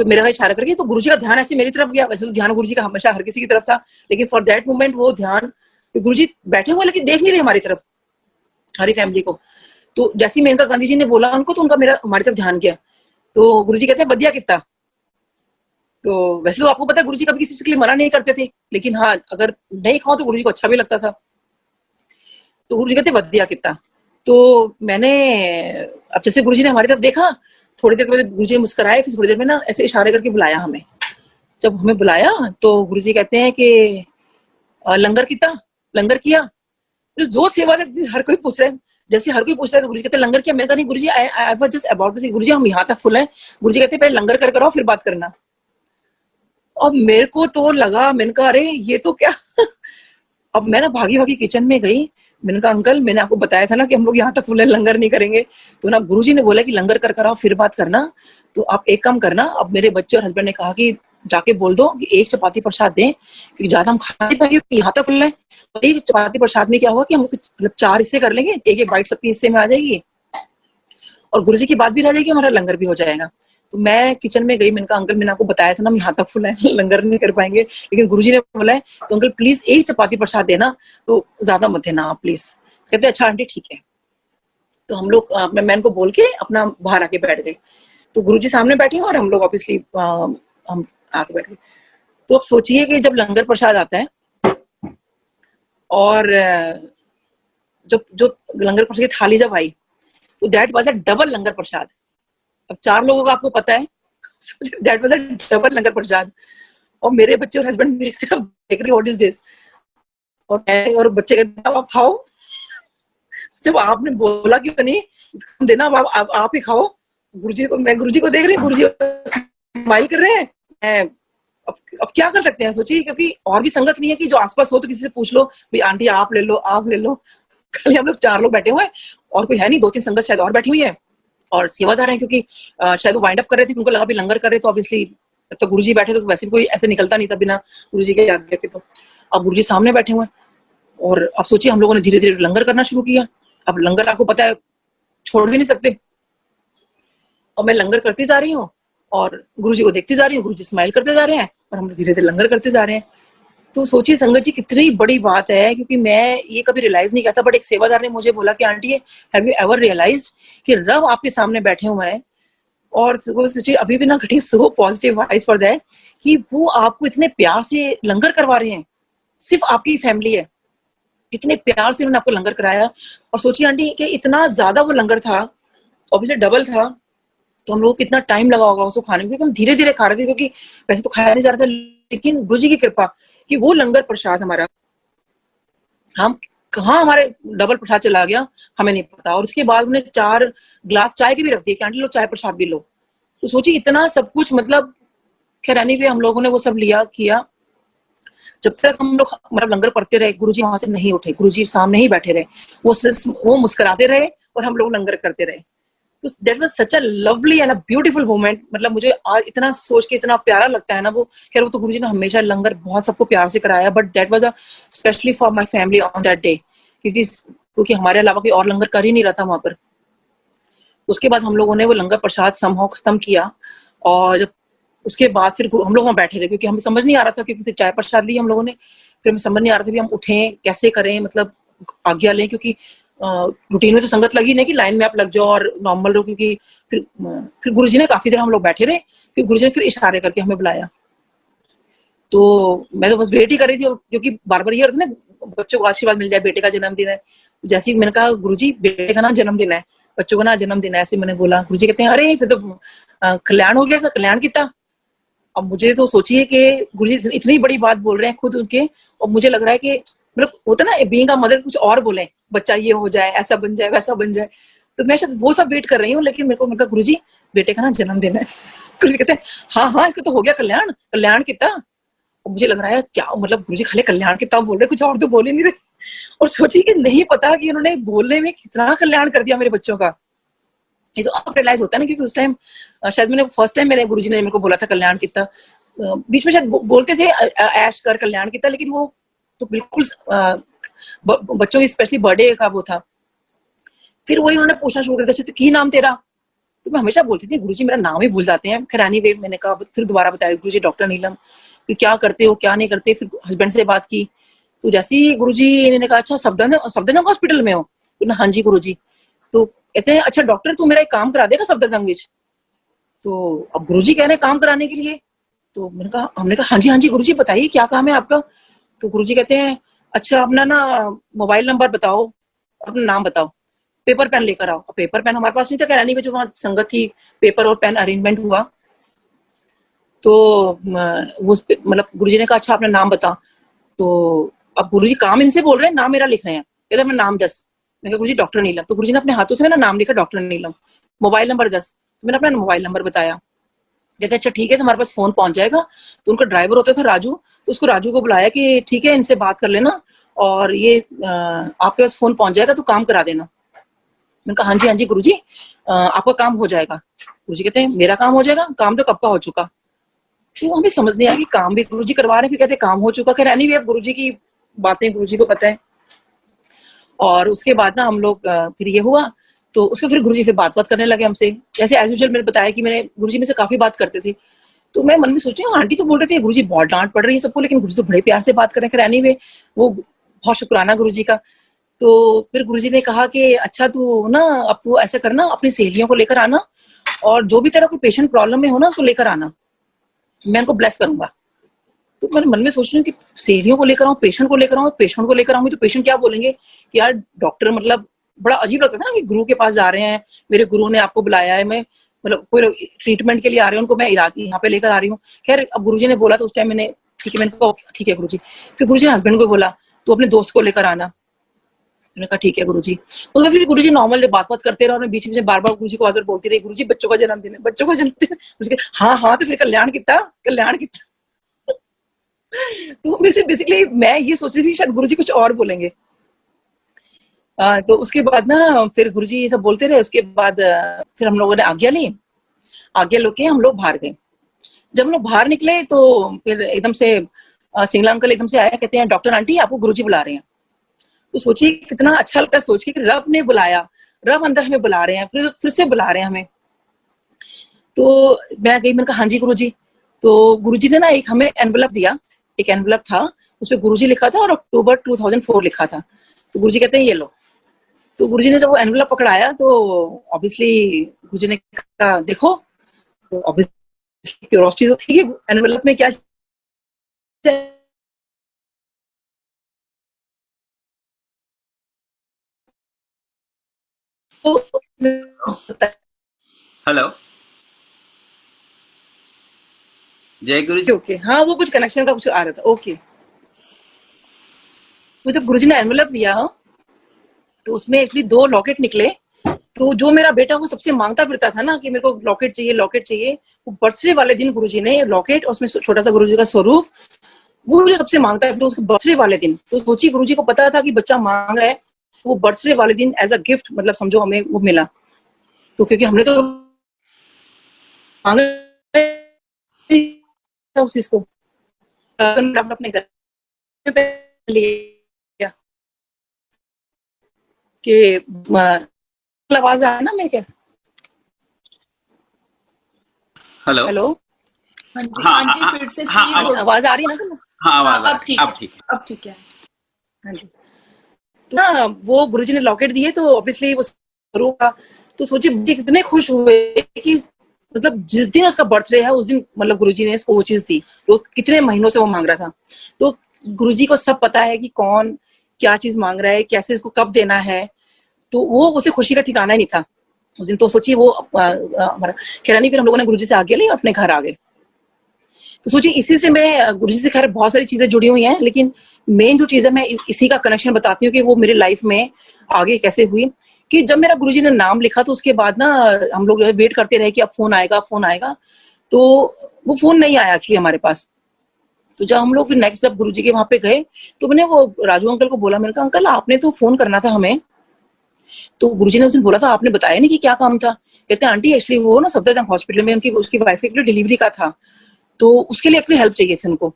मेरा इशारा करके। तो गुरु जी का ध्यान ऐसे मेरी तरफ गया, वैसे तो ध्यान गुरु जी का हमेशा हर किसी की तरफ था, लेकिन फॉर दैट मोमेंट वो ध्यान, गुरु जी बैठे हुए लेकिन देख नहीं रहे हमारी तरफ, हमारी फैमिली को। तो जैसे ही मेनका गांधी जी ने बोला उनको, तो उनका मेरा हमारी तरफ ध्यान गया। तो गुरुजी कहते हैं बदिया कितना। तो वैसे तो आपको पता है गुरुजी कभी किसी के लिए मना नहीं करते थे, लेकिन हाँ अगर नहीं खाओ तो गुरुजी को अच्छा भी लगता था। तो गुरुजी कहते बदिया कितना। तो मैंने, अब जैसे गुरुजी ने हमारी तरफ देखा, थोड़ी देर के बाद गुरुजी मुस्कुराए, फिर थोड़ी देर में ना ऐसे इशारे करके बुलाया हमें। जब हमें बुलाया तो गुरुजी कहते हैं कि लंगर कितना, लंगर किया। जो सेवा हर कोई पूछ रहा है, जैसे हर कोई पूछ रहा है तो गुरुजी कहते हैं लंगर किया। मैंने कहा नहीं Guruji, I was just about to say, Guruji हम यहाँ तक फुल है। गुरुजी कहते हैं पहले लंगर कर कराओ फिर बात करना। अब मेरे को तो लगा, मैंने कहा अरे ये तो क्या अब मैं ना भागी भागी किचन में गई, मैंने कहा अंकल मैंने आपको बताया था ना कि हम लोग यहाँ तक फुल है, लंगर नहीं करेंगे। तो ना गुरुजी ने बोला कि लंगर कर कराओ फिर बात करना। तो आप एक काम करना, अब मेरे बच्चे और हस्बैंड ने कहा कि जाके बोल दो कि एक चपाती प्रसाद दें, क्योंकि ज्यादा हम खा नहीं पाएंगे, यहाँ तक फुल है। तो एक चपाती प्रसाद में क्या हुआ कि हम मतलब 4 हिस्से कर लेंगे, एक एक बाइट सबके हिस्से में आ जाएगी और गुरुजी की बात भी रह जाएगी, हमारा लंगर भी हो जाएगा। तो मैं किचन में गई, मैंने कहा अंकल मैंने आपको बताया था ना हम यहाँ तक फुल है, लंगर नहीं कर पाएंगे, लेकिन गुरुजी ने बोला है तो अंकल प्लीज एक चपाती प्रसाद देना, तो ज्यादा मत देना आप प्लीज। कहते अच्छा आंटी ठीक है। तो हम लोग मैं इनको बोल के अपना बाहर आके बैठ गए। तो गुरुजी सामने बैठे और हम लोग ऑब्वियसली हम आके बैठ गए। तो अब सोचिए कि जब लंगर प्रसाद आता है और जब जो लंगर प्रसाद की थाली जब आई, तो दैट वाज अ डबल लंगर प्रसाद। अब 4 लोगों का आपको पता है, दैट वाज अ डबल लंगर प्रसाद। और मेरे बच्चे और हस्बैंड मेरी तरफ देख रहे, व्हाट इज दिस। और बच्चे कहते हैं आप खाओ। जब आपने बोला कि नहीं देना, अब आप ही खाओ। मैं गुरुजी को देख रही हूँ, गुरुजी स्माइल कर रहे हैं। अब क्या कर सकते हैं सोचिए, क्योंकि और भी संगत नहीं है कि जो आसपास हो तो किसी से पूछ लो भाई आंटी आप ले लो, आप ले लो। खाली हम लोग 4 लोग बैठे हुए हैं और कोई है नहीं, 2-3 संगत शायद और बैठी हुई है और सेवादार हैं, क्योंकि शायद वो वाइंड अप कर रहे थे, उनको लगा भी लंगर कर रहे तो ऑब्वियसली तो गुरुजी बैठे तो वैसे भी कोई ऐसे निकलता नहीं था बिना गुरुजी के आज्ञा के। तो अब गुरुजी सामने बैठे हुए और अब सोचिए हम लोगों ने धीरे धीरे लंगर करना शुरू किया। अब लंगर आपको पता है छोड़ भी नहीं सकते, और मैं लंगर करती जा रही हूँ और गुरुजी को देखती जा रही हूँ, गुरुजी स्माइल करते जा रहे हैं और हम धीरे धीरे लंगर करते जा रहे हैं। तो सोचिए संगत जी कितनी बड़ी बात है, क्योंकि मैं ये कभी रियलाइज नहीं किया था, बट एक सेवादार ने मुझे बोला कि aunty have you ever realized कि रब आपके सामने बैठे हुए हैं। और सोचिए अभी भी ना घटी so positive wise for that कि वो आपको इतने प्यार से लंगर करवा रहे हैं, सिर्फ आपकी फैमिली है, इतने प्यार से उन्होंने आपको लंगर कराया। और सोचिए आंटी कि इतना ज्यादा वो लंगर था, ऑब्वियसली डबल था, तो हम लोग कितना टाइम लगा होगा उसको खाने में, क्योंकि हम धीरे धीरे खा रहे थे, क्योंकि वैसे तो खाया नहीं जा रहा था, लेकिन गुरुजी की कृपा कि वो लंगर प्रसाद हमारा, हम कहाँ हमारे डबल प्रसाद चला गया हमें नहीं पता। और उसके बाद उन्हें 4 ग्लास चाय के भी रख दिए कि आंटी लो चाय प्रसाद भी लो। तो सोचिए इतना सब कुछ, मतलब खैर एनीवे हम लोगों ने वो सब लिया किया। जब तक हम लोग मतलब लंगर पढ़ते रहे, गुरुजी वहां से नहीं उठे, गुरुजी सामने ही बैठे रहे, वो मुस्कुराते रहे और हम लोग लंगर करते रहे। तो that was such a lovely and a beautiful moment. मतलब मुझे आज इतना सोच के इतना प्यारा लगता है ना वो, खैर वो तो गुरुजी ने हमेशा लंगर बहुत सबको प्यार से कराया, but that was a specially for my family on that day, क्योंकि हमारे अलावा कोई और लंगर कर ही नहीं रहा था वहां पर। उसके बाद हम लोगों ने वो लंगर प्रसाद समहाउ खत्म किया और जब उसके बाद फिर हम लोग वहां बैठे रहे, क्योंकि हमें समझ नहीं आ रहा था, क्योंकि फिर चाय प्रसाद ली हम लोगों ने, फिर हमें समझ नहीं आ रहा था कि हम उठें कैसे करें, मतलब आज्ञा लें, क्योंकि रूटीन में तो संगत लगी नहीं कि लाइन में आप लग जाओ और नॉर्मल रहो, क्योंकि फिर गुरुजी ने काफी देर हम लोग बैठे रहे, फिर गुरुजी ने फिर इशारे करके हमें बुलाया। तो मैं तो बस वेट ही कर रही थी, क्योंकि बार बार ये होता है ना बच्चों को आशीर्वाद मिल जाए, बेटे का जन्मदिन है। तो जैसे ही मैंने कहा गुरुजी बेटे का ना जन्मदिन है, बच्चों का ना जन्मदिन है, ऐसे मैंने बोला, गुरुजी कहते हैं अरे फिर तो कल्याण हो गया सर, कल्याण कितना। अब मुझे तो सोचिए कि गुरुजी इतनी बड़ी बात बोल रहे हैं खुद उनके, और मुझे लग रहा है कि मतलब होता ना बीइंग अ मदर, कुछ और बोले, बच्चा ये हो जाए, ऐसा बन जाए, वैसा बन जाए। तो मैं शायद वो सब वेट कर रही हूँ, लेकिन मेरे को मतलब गुरुजी बेटे का ना जन्मदिन है। गुरुजी कहते हैं हाँ हाँ इसका तो हो गया कल्याण, कल्याण कितना। और मुझे लग रहा है क्या मतलब गुरुजी खाली कल्याण कितना बोल रहे, कुछ और तो बोल ही नहीं रहे। और सोची कि नहीं पता कि उन्होंने बोलने में कितना कल्याण कर दिया मेरे बच्चों का। ये तो अब रियलाइज होता है ना, क्योंकि उस टाइम शायद मैंने फर्स्ट टाइम मेरे गुरुजी ने मेरे को बोला था कल्याण कितना। बीच में शायद बोलते थे ऐश कर कल्याण कितना, लेकिन वो तो बिल्कुल बच्चों की स्पेशली बर्थडे का वो था। फिर वही उन्होंने पूछना शुरू कर दिया, अच्छा की नाम तेरा। तो मैं हमेशा बोलती थी गुरुजी मेरा नाम ही भूल जाते हैं। खैर एनीवे मैंने कहा, फिर दोबारा बताया गुरुजी डॉक्टर नीलम, कि क्या करते हो क्या नहीं करते। फिर हस्बैंड से बात की, तो जैसे ही गुरुजी ने कहा अच्छा सफदरजंग हॉस्पिटल में हो, तो हाँ जी गुरुजी। तो कहते हैं अच्छा डॉक्टर तू मेरा एक काम करा देगा सफदरजंग विच। तो अब गुरुजी कह रहे हैं काम कराने के लिए। तो हमने कहा हाँ जी गुरुजी बताइए क्या काम है आपका। तो गुरुजी कहते हैं अच्छा अपना ना मोबाइल नंबर बताओ, अपना नाम बताओ, पेपर पेन लेकर आओ। पेपर पेन हमारे पास नहीं था, कैरानी में जो वहां संगत थी, पेपर और पेन अरेंजमेंट हुआ। तो वो मतलब गुरुजी ने कहा अच्छा अपना नाम बता। तो अब गुरुजी काम इनसे बोल रहे हैं, नाम मेरा लिख रहे हैं। कहते अपना नाम 10। मैं कहा गुरुजी डॉक्टर नीलम। तो गुरुजी ने अपने हाथों से मेरा नाम लिखा डॉक्टर नीलम। Mobile number 10। तो मैंने अपना मोबाइल नंबर बताया। कहते अच्छा ठीक है तुम्हारे पास फोन पहुंच जाएगा। तो उनका ड्राइवर होता था राजू, तो उसको राजू को बुलाया कि ठीक है इनसे बात कर लेना, और ये आपके पास फोन पहुंच जाएगा तो काम करा देना। मैंने कहा हाँ जी गुरुजी आपका काम हो जाएगा। गुरुजी कहते हैं मेरा काम हो जाएगा, काम तो कब का हो चुका। तो हमें समझ नहीं आया कि काम भी गुरुजी करवा रहे हैं, फिर कहते काम हो चुका। खैर एनीवे अब गुरुजी की बातें गुरुजी को पता है। और उसके बाद ना हम लोग फिर ये हुआ, तो उसके फिर गुरुजी फिर बात करने लगे हमसे, जैसे एज यूजुअल मैंने बताया कि मैंने गुरुजी में से काफी बात करते थे। तो मैं मन में सोच रही हूँ आंटी तो बोल रहे थे गुरुजी बहुत डांट पड़ रही है सबको, लेकिन गुरुजी तो बड़े प्यार से बात कर रहे हैं। खैर एनीवे वो बहुत शुक्राना गुरुजी का। तो फिर गुरुजी ने कहा कि अच्छा तू ना अब तू ऐसा करना, अपनी सहेलियों को लेकर आना, और जो भी तेरा कोई पेशेंट प्रॉब्लम में हो ना उसको लेकर आना, मैं उनको ब्लेस करूंगा। तो मैंने मन में सोच रही हूँ कि सहेलियों को लेकर आऊँ, पेशेंट को लेकर आऊँ, पेशेंट को लेकर आऊंगी तो पेशेंट क्या बोलेंगे कि यार डॉक्टर, मतलब बड़ा अजीब लगता था ना कि गुरु के पास जा रहे हैं, मेरे गुरु ने आपको बुलाया है, मैं मतलब कोई ट्रीटमेंट के लिए आ रहे हैं, उनको मैं यहाँ पे लेकर आ रही हूँ। खैर अब गुरुजी ने बोला तो उस टाइम मैंने ठीक है, मैंने कहा ठीक है गुरुजी। फिर गुरुजी ने हस्बैंड को बोला तो अपने दोस्त को लेकर आना। मैंने कहा ठीक है गुरुजी। तो फिर गुरुजी नॉर्मल बात करते रहे, और मैं बीच में बार बार गुरुजी को आकर बोलती रही गुरुजी बच्चों का जन्मदिन है, बच्चों का जन्मदिन है। हाँ हाँ तो फिर कल्याण कितना, कल्याण कितना। तो बेसिकली मैं ये सोच रही थी शायद गुरुजी कुछ और बोलेंगे। तो उसके बाद ना फिर गुरुजी ये सब बोलते रहे। उसके बाद फिर हम लोगों ने आज्ञा ली, आज्ञा लेके हम लोग बाहर गए। जब हम लोग बाहर निकले तो फिर एकदम से सिंगला अंकल एकदम से आया, कहते हैं डॉक्टर आंटी आपको गुरुजी बुला रहे हैं। तो सोचिए कितना अच्छा लगता है सोच के कि रब ने बुलाया, रब अंदर हमें बुला रहे हैं, फिर से बुला रहे हैं हमें। तो मैं गई, मैंने कहा हाँ जी गुरुजी। तो गुरुजी ने ना एक हमें एनवलप दिया, एक एनवलप था उसपे गुरुजी लिखा था और अक्टूबर 2004 लिखा था। तो गुरुजी कहते हैं ये लो। तो गुरुजी ने जब वो एनवलप पकड़ाया तो ऑब्वियसली गुरुजी ने कहा देखो, तो ऑब्वियसली क्यूरियोसिटी तो थी कि एनवलप में क्या है। तो हेलो जय गुरु जी। ओके हाँ वो कुछ कनेक्शन का कुछ आ रहा था। ओके तो जब गुरुजी ने एनवलप दिया तो उसमें एक्चुअली 2 लॉकेट निकले। तो जो मेरा बेटा वो सबसे मांगता फिरता था ना कि मेरे को लॉकेट चाहिए, लॉकेट चाहिए, वो बर्थडे वाले दिन गुरुजी ने लॉकेट और उसमें छोटा सा गुरुजी का स्वरूप, वो मुझे सबसे मांगता है। तो उसके बर्थडे वाले दिन तो सोचिए गुरुजी को पता था कि बच्चा मांग रहा है, वो बर्थडे वाले दिन एज अ गिफ्ट मतलब समझो हमें वो मिला। तो क्योंकि हमने तो मांगा उस चीज को अपने घर पे लिया कि आवाज आ रहा है ना मेरे क्या। हेलो हेलो हाँ जी हाँ आंटी फिर से हाँ प्लीज बोलो। आवाज आ रही है ना। हाँ आवाज अब ठीक अब है, ठीक है। अब ठीक है। हाँ जी तो ना वो गुरुजी ने लॉकेट दिए तो ऑब्वियसली वो स्वरूप का। तो सोचिए बच्चे कितने खुश हुए कि मतलब जिस दिन उसका बर्थडे है उस दिन मतलब गुरुजी ने इसको वो चीज दी, तो कितने महीनों से वो मांग रहा था। तो गुरुजी को सब पता है कि कौन क्या चीज मांग रहा है, कैसे इसको कब देना है। तो वो उसे खुशी का ठिकाना ही नहीं था उस दिन। तो सोचिए वो हमारा खैरानी, फिर हम लोगों ने गुरुजी से आज्ञा ली और अपने घर आ गए। तो सोचिए इसी से मैं गुरुजी से खैर बहुत सारी चीजें जुड़ी हुई हैं, लेकिन मेन जो चीज है मैं इसी का कनेक्शन बताती हूँ कि वो मेरे लाइफ में आगे कैसे हुई। कि जब मेरा गुरुजी ने नाम लिखा तो उसके बाद ना हम लोग वेट करते रहे कि अब फोन आएगा फोन आएगा, तो वो फोन नहीं आया एक्चुअली हमारे पास। तो जब हम लोग फिर नेक्स्ट जब गुरुजी के वहां पे गए तो मैंने वो राजू अंकल को बोला, मैंने कहा अंकल आपने तो फोन करना था हमें, तो गुरुजी ने उस दिन बोला था आपने बताया नहीं कि क्या काम था। कहते हैं आंटी एक्चुअली वो ना सफदरजंग हॉस्पिटल में उनकी उसकी वाइफ की डिलीवरी का था, तो उसके लिए एक्चुअली हेल्प चाहिए थी उनको।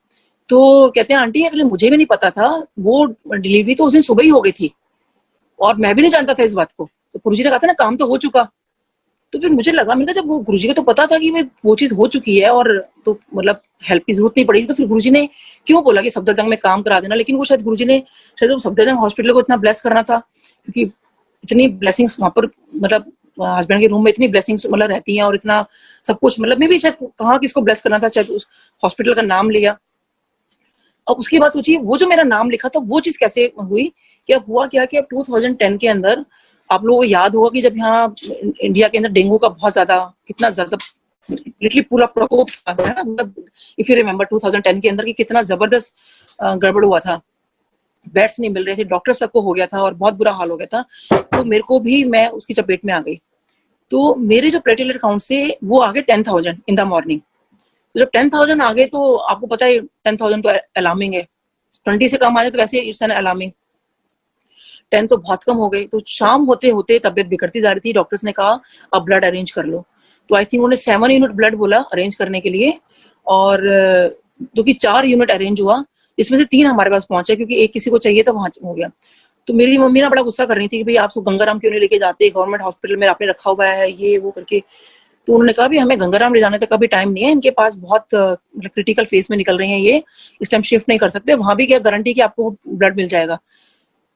तो कहते हैं आंटी एक्चुअली मुझे भी नहीं पता था, वो डिलीवरी तो उस दिन सुबह ही हो गई थी और मैं भी नहीं जानता था इस बात को। तो गुरुजी ने कहा था ना काम तो हो चुका। तो फिर मुझे लगा, मैंने कहा जब वो गुरुजी को तो पता था कि वो चीज हो चुकी है और तो मतलब हेल्प की जरूरत नहीं पड़ेगी, तो फिर गुरुजी ने क्यों बोला कि सफदरजंग में काम करा देना। लेकिन वो शायद गुरुजी ने शायद वो सफदरजंग हॉस्पिटल को इतना ब्लेस करना था, क्योंकि इतनी ब्लेसिंग्स वहां पर मतलब हस्बैंड के रूम में इतनी ब्लेसिंग्स मतलब रहती हैं और इतना सब कुछ, मतलब मैं भी शायद कहाँ किसको ब्लेस करना था, शायद उस हॉस्पिटल का नाम लिया। अब उसके बाद सोचिए वो जो मेरा नाम लिखा था वो चीज कैसे हुई। कि अब हुआ क्या कि अब 2010 के अंदर आप लोगों को याद होगा कि जब यहाँ इंडिया के अंदर डेंगू का बहुत ज्यादा कितना ज्यादा लिटरली पूरा प्रकोप था ना, मतलब इफ यू रिमेम्बर 2010 के अंदर कि कितना जबरदस्त गड़बड़ हुआ था, बेड्स नहीं मिल रहे थे, डॉक्टर्स तक को हो गया था और बहुत बुरा हाल हो गया था। तो मेरे को भी मैं उसकी चपेट में आ गई। तो मेरे जो प्लेटलेट काउंट से वो आ गए 10,000 इन द मॉर्निंग। तो जब 10,000 आ गए तो आपको पता है 10,000 तो अलार्मिंग है, 20 से कम आ जाए तो वैसे इट्स एन अलार्मिंग, 10 तो बहुत कम हो गए। तो शाम होते होते तबियत बिगड़ती जा रही थी, डॉक्टर्स ने कहा अब ब्लड अरेंज कर लो। तो आई थिंक उन्होंने 7 यूनिट ब्लड बोला अरेंज करने के लिए, और जो कि 4 यूनिट अरेंज हुआ, जिसमें से 3 हमारे पास पहुंचे क्योंकि एक किसी को चाहिए तो वहां हो गया। तो मेरी मम्मी ना बड़ा गुस्सा कर रही थी कि भाई आप गंगाराम क्यों नहीं लेके जाते, गवर्नमेंट हॉस्पिटल में आपने रखा हुआ है ये वो करके। तो उन्होंने कहा भी हमें गंगाराम ले जाने तक का भी टाइम नहीं है, इनके पास बहुत क्रिटिकल फेज में निकल रहे हैं ये, इस टाइम शिफ्ट नहीं कर सकते, वहां भी क्या गारंटी कि आपको ब्लड मिल जाएगा।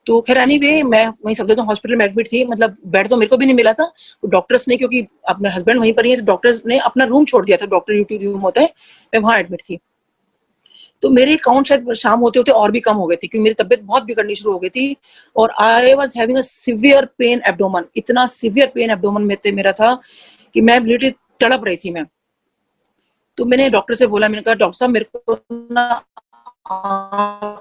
तो खैर एनीवे मैं वहीं सफदरजंग हॉस्पिटल में एडमिट थी, मतलब बेड तो मेरे को भी नहीं मिला था। तो डॉक्टर्स ने, क्योंकि अपने हस्बैंड वहीं पर ही है, तो डॉक्टर्स ने अपना रूम छोड़ दिया था, डॉक्टर ड्यूटी रूम होता है, मैं वहां एडमिट थी। तो मेरे काउंट शायद शाम होते होते और भी कम हो गए थे, क्योंकि मेरी तबियत बहुत बिगड़नी शुरू हो गई थी और I was having a severe pain abdomen, इतना सीवियर पेन एब्डोमन में मेरा था कि मैं लिटरली तड़प रही थी मैं। तो मैंने डॉक्टर से बोला, मैंने कहा डॉक्टर साहब मेरे को ना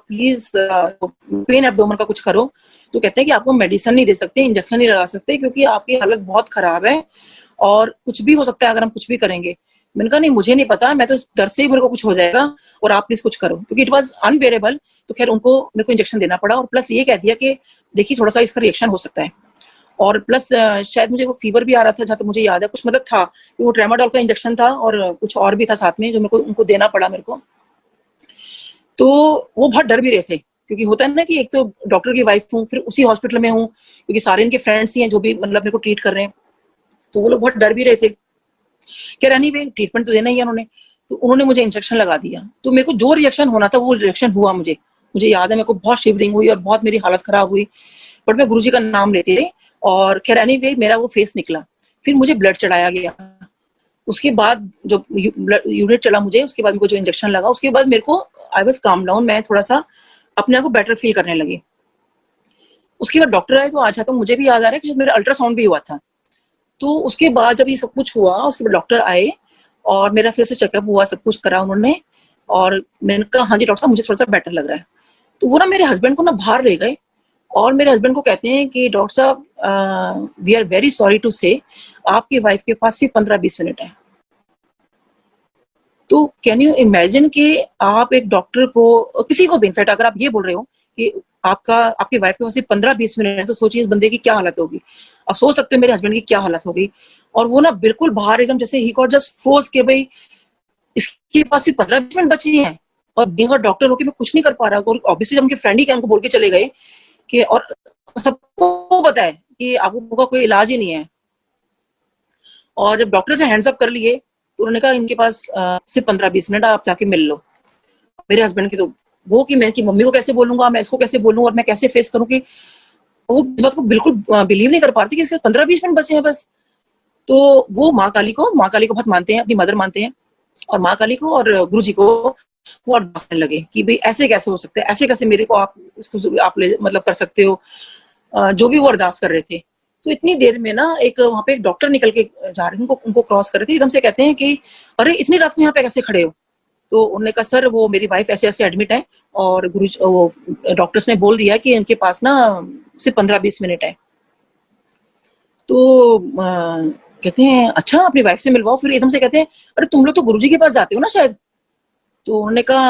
प्लीज पेन एब्डोमन का कुछ करो। तो कहते हैं कि आपको मेडिसिन नहीं दे सकते, इंजेक्शन नहीं लगा सकते, क्योंकि आपकी हालत बहुत खराब है और कुछ भी हो सकता है अगर हम कुछ भी करेंगे। मैंने कहा नहीं मुझे नहीं पता, मैं तो डर से ही मेरे को कुछ हो जाएगा और आप प्लीज कुछ करो, क्योंकि इट वाज अनबेरेबल। तो खैर उनको मेरे को इंजेक्शन देना पड़ा और प्लस ये कह दिया कि देखिए थोड़ा सा इसका रिएक्शन हो सकता है, और प्लस शायद मुझे वो फीवर भी आ रहा था जहां तक मुझे याद है, कुछ मतलब था कि वो ट्रेमाडोल का इंजेक्शन था और कुछ और भी था साथ में जो मेरे को उनको देना पड़ा मेरे को। तो वो बहुत डर भी रहे थे, क्योंकि होता है ना कि एक तो डॉक्टर की वाइफ हूँ, फिर उसी हॉस्पिटल में हूँ, क्योंकि सारे इनके फ्रेंड्स ही हैं जो भी मतलब मेरे को ट्रीट कर रहे हैं, तो वो लोग बहुत डर भी रहे थे। क्या एनीवे ट्रीटमेंट तो देना ही है उन्होंने। तो उन्होंने मुझे इंजेक्शन लगा दिया, तो मेरे को जो रिएक्शन होना था वो रिएक्शन हुआ। मुझे याद है मेरे को बहुत शिवरिंग हुई और बहुत मेरी हालत खराब हुई, बट मैं गुरुजी का नाम लेती रही और खैर एनीवे मेरा वो फेस निकला। फिर मुझे ब्लड चढ़ाया गया, उसके बाद जो यूनिट चला मुझे, उसके बाद मेरे को जो इंजेक्शन लगा, उसके बाद मेरे को आई वाज काम डाउन, मैं थोड़ा सा अपने आप को बेटर फील करने लगी। उसके बाद डॉक्टर आए, तो आज तक मुझे भी याद आ रहा है कि मेरा अल्ट्रासाउंड भी हुआ था। तो उसके बाद जब ये सब कुछ हुआ, उसके बाद डॉक्टर आए और मेरा फिर से चेकअप हुआ, सब कुछ करा उन्होंने, और मैंने कहा हाँ जी डॉक्टर साहब मुझे थोड़ा सा बेटर लग रहा है। तो वो ना मेरे हस्बैंड को ना बाहर ले गए और मेरे हस्बैंड को कहते हैं कि डॉक्टर साहब we are very sorry to say आपकी वाइफ के पास सिर्फ 15-20 मिनट है। तो कैन यू इमेजिन कि आप एक डॉक्टर को, किसी को भी इनफैक्ट अगर आप ये बोल रहे हो कि आपकी वाइफ के पास सिर्फ 15-20 मिनट है, तो सोचिए इस बंदे की क्या हालत होगी। आप सोच सकते हो मेरे हस्बैंड की क्या हालत होगी। और वो ना बिल्कुल बाहर एकदम जैसे ही गॉट जस्ट फ्रोज के भाई इसके पास सिर्फ 15-20 मिनट बचे हैं और बीइंग अ डॉक्टर होकर मैं कुछ नहीं कर पा रहा। और ऑब्वियसली जब उनके फ्रेंड ही क्या उनको बोल के चले गए कि, और सबको पता है कि आपको का कोई इलाज ही नहीं है। और जब डॉक्टर से हैंड्स अप कर लिए तो उन्होंने कहा इनके पास सिर्फ 15-20 मिनट, आप जाके मिल लो। मेरे हस्बैंड की तो वो कि मैं कि मम्मी को कैसे बोलूंगा, मैं इसको कैसे बोलूंगा और मैं कैसे फेस करूं, कि वो इस बात को बिल्कुल बिलीव नहीं कर पा रही कि इसके 15-20 मिनट बचे हैं बस। तो वो माँ काली को बहुत मानते हैं, अपनी मदर मानते हैं, और माँ काली को और गुरुजी को वो अरदास करने लगे कि भाई ऐसे कैसे हो सकता है, ऐसे कैसे मेरे को आप इसको आप ले मतलब कर सकते हो, जो भी वो अरदास कर रहे थे। तो इतनी देर में ना एक वहां पे एक डॉक्टर निकल के जा रहे थे, उनको क्रॉस कर रहे थे, एकदम से कहते हैं कि अरे इतनी रात को यहाँ पे कैसे खड़े हो। तो उन्होंने कहा सर वो मेरी वाइफ ऐसे ऐसे एडमिट है और वो डॉक्टर्स ने बोल दिया कि इनके पास ना सिर्फ 15-20 मिनट है। तो कहते हैं अच्छा अपनी वाइफ से मिलवाओ। फिर एकदम से कहते हैं अरे तुम लोग तो गुरुजी के पास जाते हो ना शायद। तो उन्होंने कहा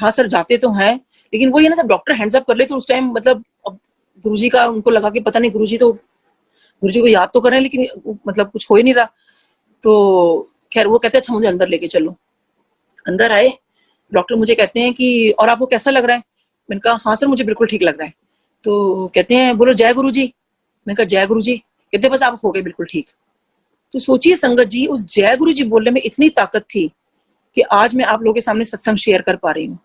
हाँ सर जाते तो हैं, लेकिन वही है ना जब डॉक्टर हैंड्स अप कर ले तो उस टाइम मतलब अब गुरुजी का उनको लगा कि पता नहीं गुरुजी को याद तो कर रहे हैं लेकिन मतलब कुछ हो ही नहीं रहा। तो खैर वो कहते हैं अच्छा मुझे अंदर लेके चलो। अंदर आए, डॉक्टर मुझे कहते हैं कि और आपको कैसा लग रहा है? मैंने कहा हाँ सर मुझे बिल्कुल ठीक लग रहा है। तो कहते हैं बोलो जय गुरुजी। मैंने कहा जय गुरुजी। कहते बस आप हो गए बिल्कुल ठीक। तो सोचिए संगत जी उस जय गुरुजी बोलने में इतनी ताकत थी कि आज मैं आप लोगों के सामने सत्संग शेयर कर पा रही हूँ।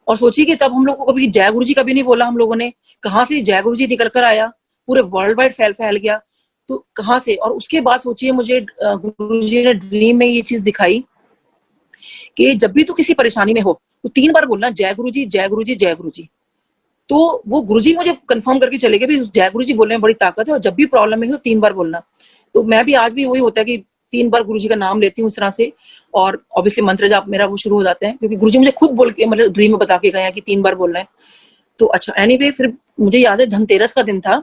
और सोचिए कि तब हम लोग को कभी जय गुरुजी कभी नहीं बोला हम लोगों ने, कहाँ से जय गुरुजी निकल कर आया, पूरे वर्ल्ड वाइड फैल गया। तो कहाँ से? और उसके बाद सोचिए मुझे गुरुजी ने ड्रीम में ये चीज दिखाई कि जब भी तू किसी परेशानी में हो तो 3 बार बोलना जय गुरुजी जय गुरुजी जय गुरुजी। तो वो गुरुजी मुझे कंफर्म करके चले गए भी जय गुरुजी बोलने में बड़ी ताकत है और जब भी प्रॉब्लम है तो 3 बार बोलना। तो मैं भी आज भी वही होता है कि 3 बार गुरुजी का नाम लेती हूँ इस तरह से, और ऑब्वियसली मंत्र जाप मेरा वो शुरू हो जाते हैं क्योंकि गुरुजी मुझे खुद बोल के मतलब ड्रीम में बता के गए हैं कि 3 बार बोलना है। तो अच्छा एनीवे फिर मुझे याद है धनतेरस का दिन था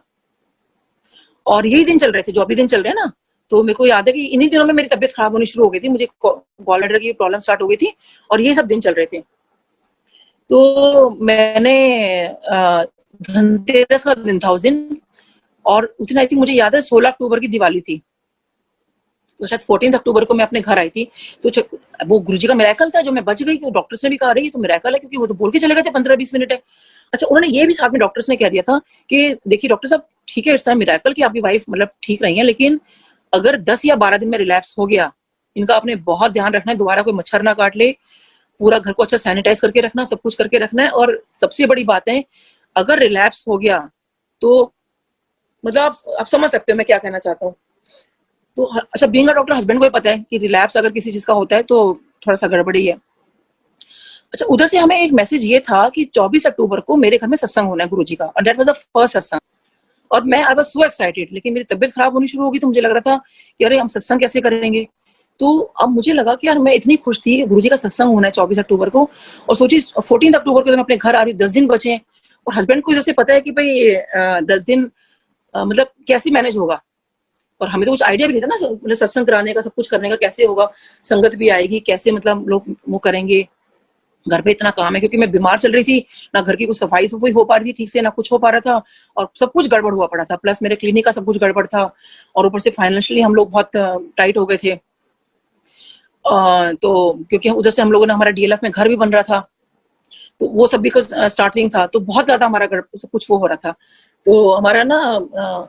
और यही दिन चल रहे थे जो अभी दिन चल रहे हैं ना। तो मेरे को याद है कि इन्हीं दिनों में मेरी तबीयत खराब होनी शुरू हो गई थी, मुझे गॉलब्लैडर की प्रॉब्लम स्टार्ट हो गई थी और ये सब दिन चल रहे थे। तो मैंने धनतेरस का दिन था उस दिन, और उस दिन आई थिंक मुझे याद है 16 अक्टूबर की दिवाली थी। तो शायद 14 अक्टूबर को मैं अपने घर आई थी। तो वो गुरुजी का मिरेकल था जो मैं बच गई। डॉक्टर्स ने भी कहा रही तो मिरेकल है क्योंकि वो तो बोल के चले गए थे 15-20 मिनट है। अच्छा उन्होंने ये भी साथ में डॉक्टर्स ने कह दिया था कि देखिए डॉक्टर साहब ठीक है इट्स मिरेकल कि आपकी वाइफ मतलब ठीक रही है, लेकिन अगर 10 या 12 दिन में रिलैप्स हो गया, इनका आपने बहुत ध्यान रखना है, दोबारा कोई मच्छर ना काट ले, पूरा घर को अच्छा सैनिटाइज करके रखना, सब कुछ करके रखना है। और सबसे बड़ी बात है अगर रिलैप्स हो गया तो मतलब आप समझ सकते हो मैं क्या कहना चाहता हूँ। तो अच्छा बीइंग अ डॉक्टर हस्बैंड को ही पता है कि रिलैप्स अगर किसी चीज का होता है तो थोड़ा सा गड़बड़ी है। अच्छा उधर से हमें एक मैसेज ये था कि 24 अक्टूबर को मेरे घर में सत्संग होना है गुरुजी का, और दैट वाज द फर्स्ट सत्संग। और मैं आई वाज सो एक्साइटेड, लेकिन मेरी तबीयत खराब होनी शुरू हो गई तो मुझे लग रहा था कि अरे हम सत्संग कैसे करेंगे। तो अब मुझे लगा कि यार मैं इतनी खुश थी कि गुरुजी का सत्संग होना है 24 अक्टूबर को, और सोचिए 14 अक्टूबर को मैं अपने घर आ रही हूँ, 10 दिन बचे हैं, और हस्बैंड को इधर से पता है कि भाई 10 दिन मतलब कैसे मैनेज होगा। और हमें तो कुछ आइडिया भी नहीं था ना मतलब सत्संग कराने का, सब कुछ करने का, कैसे होगा, संगत भी आएगी कैसे, मतलब लोग वो करेंगे, घर पे इतना काम है क्योंकि मैं बीमार चल रही थी, ना घर की कुछ सफाई हो पा रही थी ठीक से, ना कुछ हो पा रहा था, और सब कुछ गड़बड़ हुआ पड़ा था, प्लस मेरे क्लिनिक का सब कुछ गड़बड़ था, और ऊपर से फाइनेंशियली हम लोग बहुत टाइट हो गए थे। तो क्योंकि उधर से हम लोगों ने हमारा डीएलएफ में घर भी बन रहा था, तो वो सब भी स्टार्टिंग था, तो बहुत ज्यादा हमारा सब कुछ वो हो रहा था। तो हमारा ना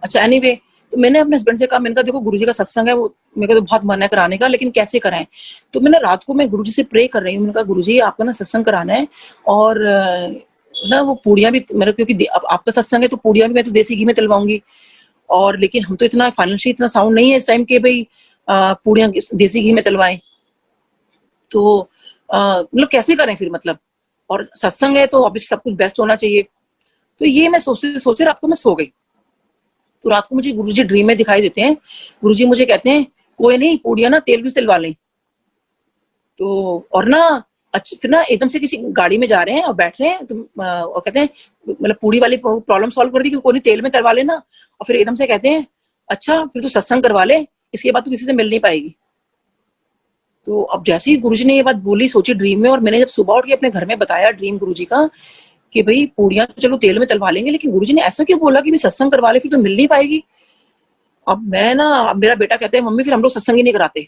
अच्छा एनीवे तो मैंने अपने हस्बैंड से कहा, मैंने कहा देखो गुरुजी का सत्संग है, वो मेरे को तो बहुत मन है कराने का, लेकिन कैसे कराएं। तो मैंने रात को मैं गुरुजी से प्रे कर रही हूँ, मैंने कहा गुरुजी आपका ना सत्संग कराना है, और ना वो पूड़ियां भी मेरे, क्योंकि आपका सत्संग है तो पूड़ियां भी मैं तो देसी घी में तलवाऊंगी, और लेकिन हम तो इतना फाइनेंशियली इतना साउंड नहीं है इस टाइम के भाई पूड़ियां देसी घी में तलवाएं। तो मतलब कैसे करें फिर, मतलब और सत्संग है तो ऑब्वियसली सब कुछ बेस्ट होना चाहिए। तो ये मैं सोचे रात को मैं सो गई। तो रात को मुझे गुरुजी ड्रीम में दिखाई देते हैं, गुरुजी मुझे कहते हैं कोई नहीं पूड़ियां ना तेल भी सिलवा लें। तो और ना अच्छा फिर ना एकदम से किसी गाड़ी में जा रहे हैं और बैठ रहे हैं, तो और कहते हैं मतलब पूड़ी वाली प्रॉब्लम सॉल्व कर दी कि कोई नहीं तेल में तलवा लेना, और फिर एकदम से कहते हैं अच्छा फिर तो सत्संग करवा ले, इसके बाद तो किसी से मिल नहीं पाएगी। तो अब जैसे ही गुरुजी ने ये बात बोली सोची ड्रीम में, और मैंने जब सुबह उठ के अपने घर में बताया ड्रीम गुरुजी का कि भाई पूड़ियां तो चलो तेल में तलवा लेंगे, लेकिन गुरुजी ने ऐसा क्यों बोला कि भाई सत्संग करवा ले फिर तो मिल नहीं पाएगी। अब मैं ना, अब मेरा बेटा कहते हैं मम्मी फिर हम लोग सत्संग ही नहीं कराते,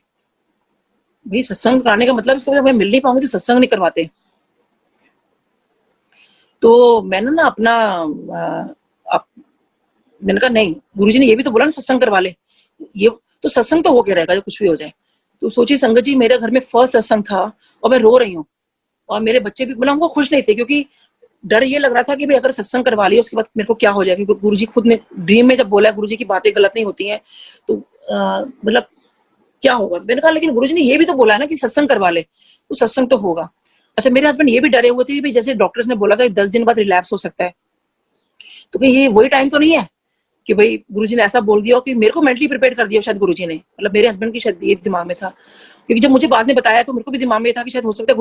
भाई सत्संग कराने का मतलब इसका मैं मिल नहीं पाऊंगी तो सत्संग नहीं करवाते। तो मैंने ना अपना मैंने कहा नहीं गुरुजी ने ये भी तो बोला ना सत्संग करवा ले, ये तो सत्संग तो हो के रहेगा जो कुछ भी हो जाए। तो सोचिए संगत जी मेरे घर में फर्स्ट सत्संग था और मैं रो रही हूँ, और मेरे बच्चे भी मतलब हमको खुश नहीं थे, क्योंकि डर ये लग रहा था कि भाई अगर सत्संग करवा लिया उसके बाद मेरे को क्या हो जाएगा, क्योंकि गुरुजी खुद ने ड्रीम में जब बोला गुरुजी की बातें गलत नहीं होती हैं, तो मतलब क्या होगा। मैंने कहा लेकिन गुरुजी ने ये भी तो बोला है ना कि सत्संग करवा ले, तो सत्संग तो होगा। अच्छा मेरे हस्बैंड ये भी डरे हुए थे कि जैसे डॉक्टर्स ने बोला था 10 दिन बाद रिलैप्स हो सकता है, तो कहीं ये वही टाइम तो नहीं है कि भाई गुरुजी ने ऐसा बोल दिया हो कि मेरे को मेंटली प्रिपेयर कर दिया शायद गुरुजी ने, मतलब मेरे हस्बैंड की शायद ये दिमाग में था, क्योंकि जब मुझे बाद में बताया तो मेरे को भी दिमाग में था कि शायद हो सकता है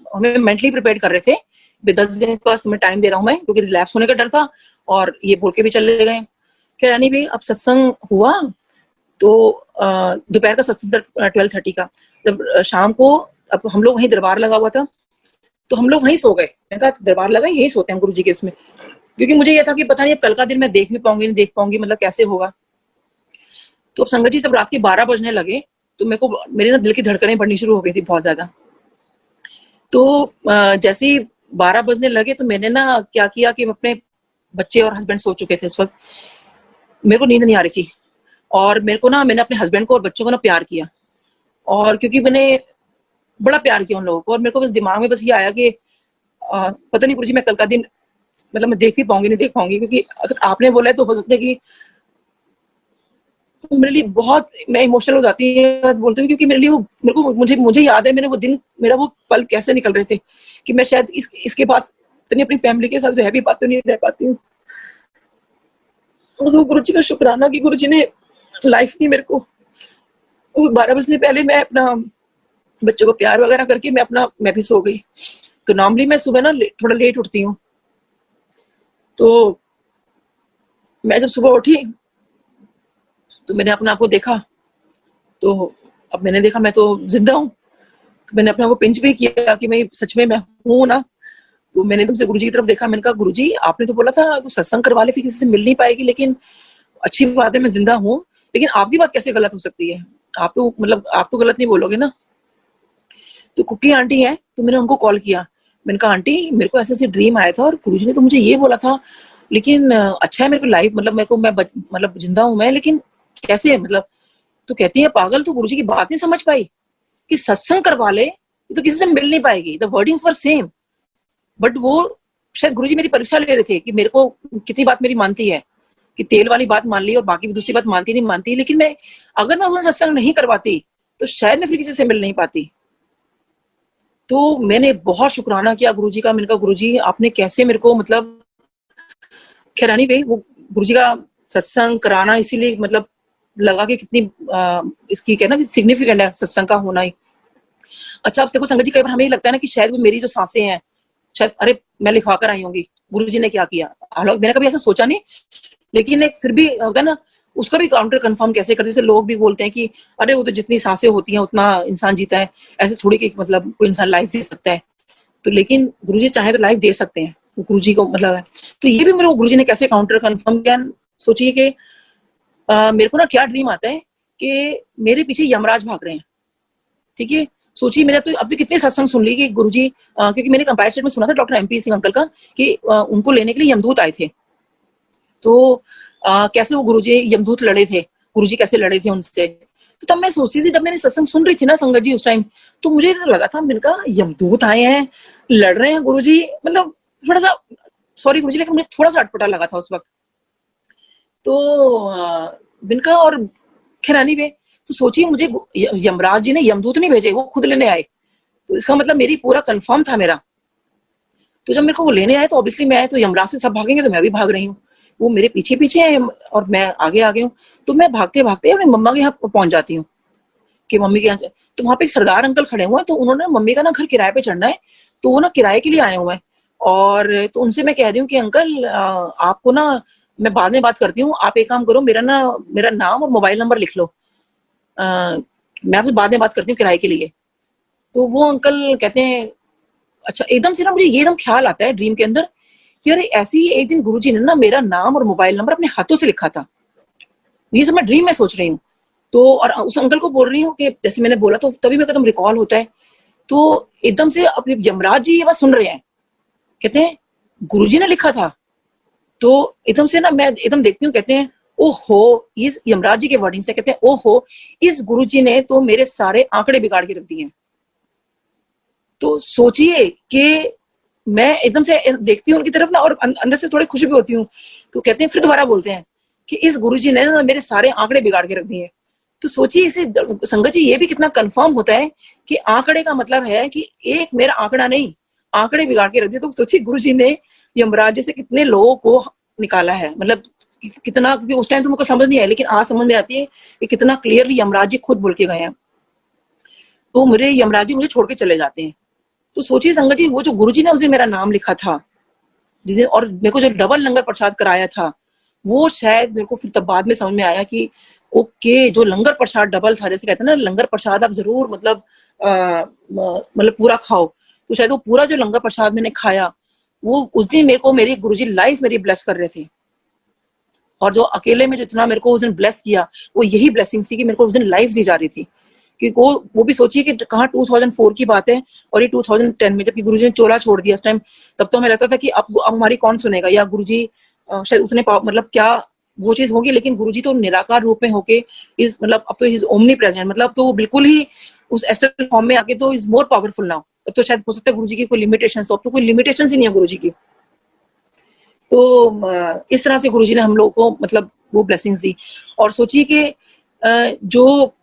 हमें मेंटली प्रिपेयर कर रहे थे, 10 दिन के बाद तुम्हें टाइम दे रहा हूँ मैं, क्योंकि रिलैप्स होने का डर था, और ये बोल के भी चले गए। क्या यानी भी अब सत्संग हुआ तो दोपहर का सत्संग 12:30 का, जब शाम को, अब हम लोग वहीं दरबार लगा हुआ था, तो हम लोग वहीं सो गए। मैंने कहा दरबार लगा, यही सोते हैं गुरु जी के इसमें, क्योंकि मुझे ये था कि पता नहीं अब कल का दिन मैं देख भी पाऊंगी नहीं देख पाऊंगी, मतलब कैसे होगा। तो अब संगत जी जब रात के 12 बजने लगे तो मेरे को, मेरे ना दिल की धड़कनें बढ़नी शुरू हो गई थी बहुत ज्यादा। तो जैसे ही 12 बजने लगे तो मैंने ना क्या किया कि अपने बच्चे और हस्बैंड सो चुके थे इस वक्त, मेरे को नींद नहीं आ रही थी, और मेरे को ना, मैंने अपने हस्बैंड को और बच्चों को ना प्यार किया, और क्योंकि मैंने बड़ा प्यार किया उन लोगों को, और मेरे को बस दिमाग में बस ये आया कि पता नहीं गुरुजी मैं कल का दिन मतलब मैं देख भी पाऊंगी नहीं देख पाऊंगी, क्योंकि अगर आपने बोला है तो हो सकता है कि तो मेरे लिए बहुत, मैं इमोशनल हो जाती है बोलते हुए, क्योंकि मेरे लिए वो, मेरे को मुझे याद है मैंने वो दिन, मेरा वो पल कैसे निकल रहे थे कि मैं शायद इसके बाद इतनी अपनी फैमिली के साथ रह भी पाती नहीं रह पाती हूँ। तो गुरु जी का शुक्राना कि गुरु जी ने लाइफ दी मेरे को। 12 बजने पहले मैं अपना बच्चों को प्यार वगैरह करके मैं भी सो गई। तो नॉर्मली मैं सुबह ना थोड़ा लेट उठती हूँ, तो मैं जब सुबह उठी तो मैंने अपने आप को देखा, तो अब मैंने देखा मैं तो जिंदा हूँ। तो मैंने अपने आप को पिंच भी किया कि मैं सच में मैं हूँ ना। तो मैंने तुमसे गुरुजी की तरफ देखा, मैंने कहा गुरुजी आपने तो बोला था तो सत्संग करवा ले, फिर किसी से मिल नहीं पाएगी, लेकिन अच्छी बात है मैं जिंदा हूँ, लेकिन आपकी बात कैसे गलत हो सकती है, आप तो मतलब आप तो गलत नहीं बोलोगे ना। तो कुकी आंटी है, तो मैंने उनको कॉल किया, मैंने कहा आंटी मेरे को ऐसे ड्रीम आया था और गुरुजी ने तो मुझे ये बोला था, लेकिन अच्छा है मेरे को लाइफ, मतलब मेरे को मैं मतलब जिंदा हूँ मैं, लेकिन कैसे है मतलब। तो कहती है पागल तो गुरुजी की बात नहीं समझ पाई कि सत्संग करवा ले तो किसी से मिल नहीं पाएगी, the wordings were same, but वो शायद गुरुजी मेरी परीक्षा ले रहे थे कि मेरे को कितनी बात मेरी मानती है, कि तेल वाली बात मान ली और बाकी दूसरी बात मानती नहीं मानती, लेकिन मैं अगर मैं उन्हें सत्संग नहीं करवाती तो शायद मैं फिर किसी से मिल नहीं पाती। तो मैंने बहुत शुक्राना किया गुरुजी का, मैंने कहा गुरुजी आपने कैसे मेरे को, मतलब खैरानी भाई वो गुरुजी का सत्संग कराना इसीलिए मतलब लगा कि कितनी इसकी कहना कि सिग्निफिकेंट है सत्संग का होना ही। अच्छा आप देखो संगत जी, कई बार हमें ये लगता है ना कि शायद वो मेरी जो सांसें हैं शायद, अरे मैं लिखवा कर आई होंगी, गुरुजी ने क्या किया, हालांकि मैंने कभी ऐसा सोचा नहीं, लेकिन एक फिर भी होता है ना, उसका भी काउंटर कंफर्म कैसे करते, जैसे लोग भी बोलते हैं कि अरे वो तो जितनी सांसें होती हैं उतना इंसान जीता है, ऐसे थोड़ी कि मतलब कोई इंसान लाइफ दे सकता है, तो लेकिन गुरुजी चाहे तो लाइफ दे सकते हैं, गुरुजी को मतलब है। तो ये भी मेरे को गुरुजी ने कैसे काउंटर कंफर्म किया। सोचिए कि मेरे को ना क्या ड्रीम आता है कि मेरे पीछे यमराज भाग रहे हैं, ठीक है। सोचिए मैंने अब तो कितने सत्संग सुन ली कि गुरुजी, क्योंकि मैंने कंपायर स्टेट में सुना था डॉक्टर MP सिंह अंकल का कि उनको लेने के लिए यमदूत आए थे, तो कैसे वो गुरुजी यमदूत लड़े थे, गुरुजी कैसे लड़े थे उनसे। तो तब मैं सोचती थी, जब मैंने सत्संग सुन रही थी ना संगत जी उस टाइम, तो मुझे लगा था, मैंने कहा यमदूत आए हैं लड़ रहे हैं गुरुजी, मतलब थोड़ा सा सॉरी गुरुजी, लेकिन मुझे थोड़ा सा अटपटा लगा था उस वक्त। तो बिनका और खैरानी में, तो सोचिए मुझे यमराज जी ने यमदूत नहीं भेजे, वो खुद लेने आए, तो इसका मतलब मेरी पूरा कंफर्म था मेरा। तो जब मेरे को वो लेने आए तो ऑब्वियसली मैं तो यमराज से सब भागेंगे तो मैं भी भाग रही हूँ, वो मेरे पीछे पीछे है और मैं आगे आगे हूँ। तो मैं भागते भागते अपनी मम्मा के यहाँ पहुंच जाती हूँ कि मम्मी के यहाँ, तो वहां पे एक सरदार अंकल खड़े हुए हैं, तो उन्होंने मम्मी का ना घर किराए पे चढ़ना है, तो वो ना किराए के लिए आए हुए हैं, और तो उनसे मैं कह रही हूँ कि अंकल आपको ना मैं बाद में बात करती हूँ, आप एक काम करो, मेरा नाम और मोबाइल नंबर लिख लो, मैं आपसे बाद में बात करती हूँ किराए के लिए। तो वो अंकल कहते हैं अच्छा। एकदम से ना मुझे ये एकदम ख्याल आता है ड्रीम के अंदर कि अरे ऐसे ही एक दिन गुरुजी ने ना मेरा नाम और मोबाइल नंबर अपने हाथों से लिखा था, ये सब मैं ड्रीम में सोच रही हूँ। तो और उस अंकल को बोल रही हूँ कि जैसे मैंने बोला, तो तभी मेरे को एकदम रिकॉल होता है, तो एकदम से अपने यमराज जी ये बात सुन रहे हैं, कहते हैं गुरुजी ने लिखा था। तो एकदम से ना मैं एकदम देखती हूँ, कहते हैं ओहो, इस यमराज जी के वर्डिंग से कहते हैं ओहो, इस गुरुजी ने तो मेरे सारे आंकड़े बिगाड़ के रख दिए हैं। तो सोचिए कि मैं एकदम से देखती हूँ उनकी तरफ ना, और अंदर से थोड़ी खुशी भी होती हूँ। तो कहते हैं, फिर दोबारा बोलते हैं कि इस गुरुजी ने ना मेरे सारे आंकड़े बिगाड़ के रख दिए हैं। तो सोचिए इसे संगत जी, ये भी कितना कंफर्म होता है कि आंकड़े का मतलब है कि एक मेरा आंकड़ा नहीं, आंकड़े बिगाड़ के रख दिए। तो सोचिए गुरुजी ने यमराज जी से कितने लोगों को निकाला है, मतलब कितना, क्योंकि उस टाइम तो मुझको समझ नहीं आया, लेकिन आज समझ में आती है कि कितना क्लियरली यमराज जी खुद बोल के गए हैं। तो मेरे यमराज जी मुझे छोड़ के चले जाते हैं। तो सोचिए संगत जी, वो जो गुरुजी ने उस दिन मेरा नाम लिखा था जिसे, और मेरे को जो डबल लंगर प्रसाद कराया था, वो शायद मेरे को फिर तब बाद में समझ में आया कि ओके, जो लंगर प्रसाद डबल था, जैसे कहते हैं ना लंगर प्रसाद आप जरूर मतलब मतलब पूरा खाओ, तो शायद वो पूरा जो लंगर प्रसाद मैंने खाया, वो उस दिन मेरे को मेरी गुरुजी लाइफ मेरी ब्लेस कर रहे थे। और जो अकेले में जितना मेरे को उस दिन ब्लेस किया, वो यही ब्लेसिंग थी कि मेरे को उस दिन लाइफ दी जा रही थी। कि वो भी सोचिए कि कहाँ 2004 की बात है और ये 2010 में, जबकि गुरुजी ने चोला छोड़ दिया उस टाइम, तब तो हमें लगता था कि अब हमारी कौन सुनेगा, या गुरुजी शायद उसने मतलब क्या वो चीज होगी, लेकिन गुरुजी तो निराकार रूप में होके इस मतलब अब तो इज ओमनी प्रेजेंट, मतलब तो वो बिल्कुल ही उस एस्ट्रल फॉर्म में आके तो इज मोर पावरफुल नाउ। अब तो शायद हो सकता है गुरुजी की कोई लिमिटेशन, तो अब तो कोई लिमिटेशन ही नहीं है गुरुजी की। तो इस तरह से गुरुजी ने हम लोगों को मतलब वो ब्लेसिंग्स दी। और सोचिए कि जो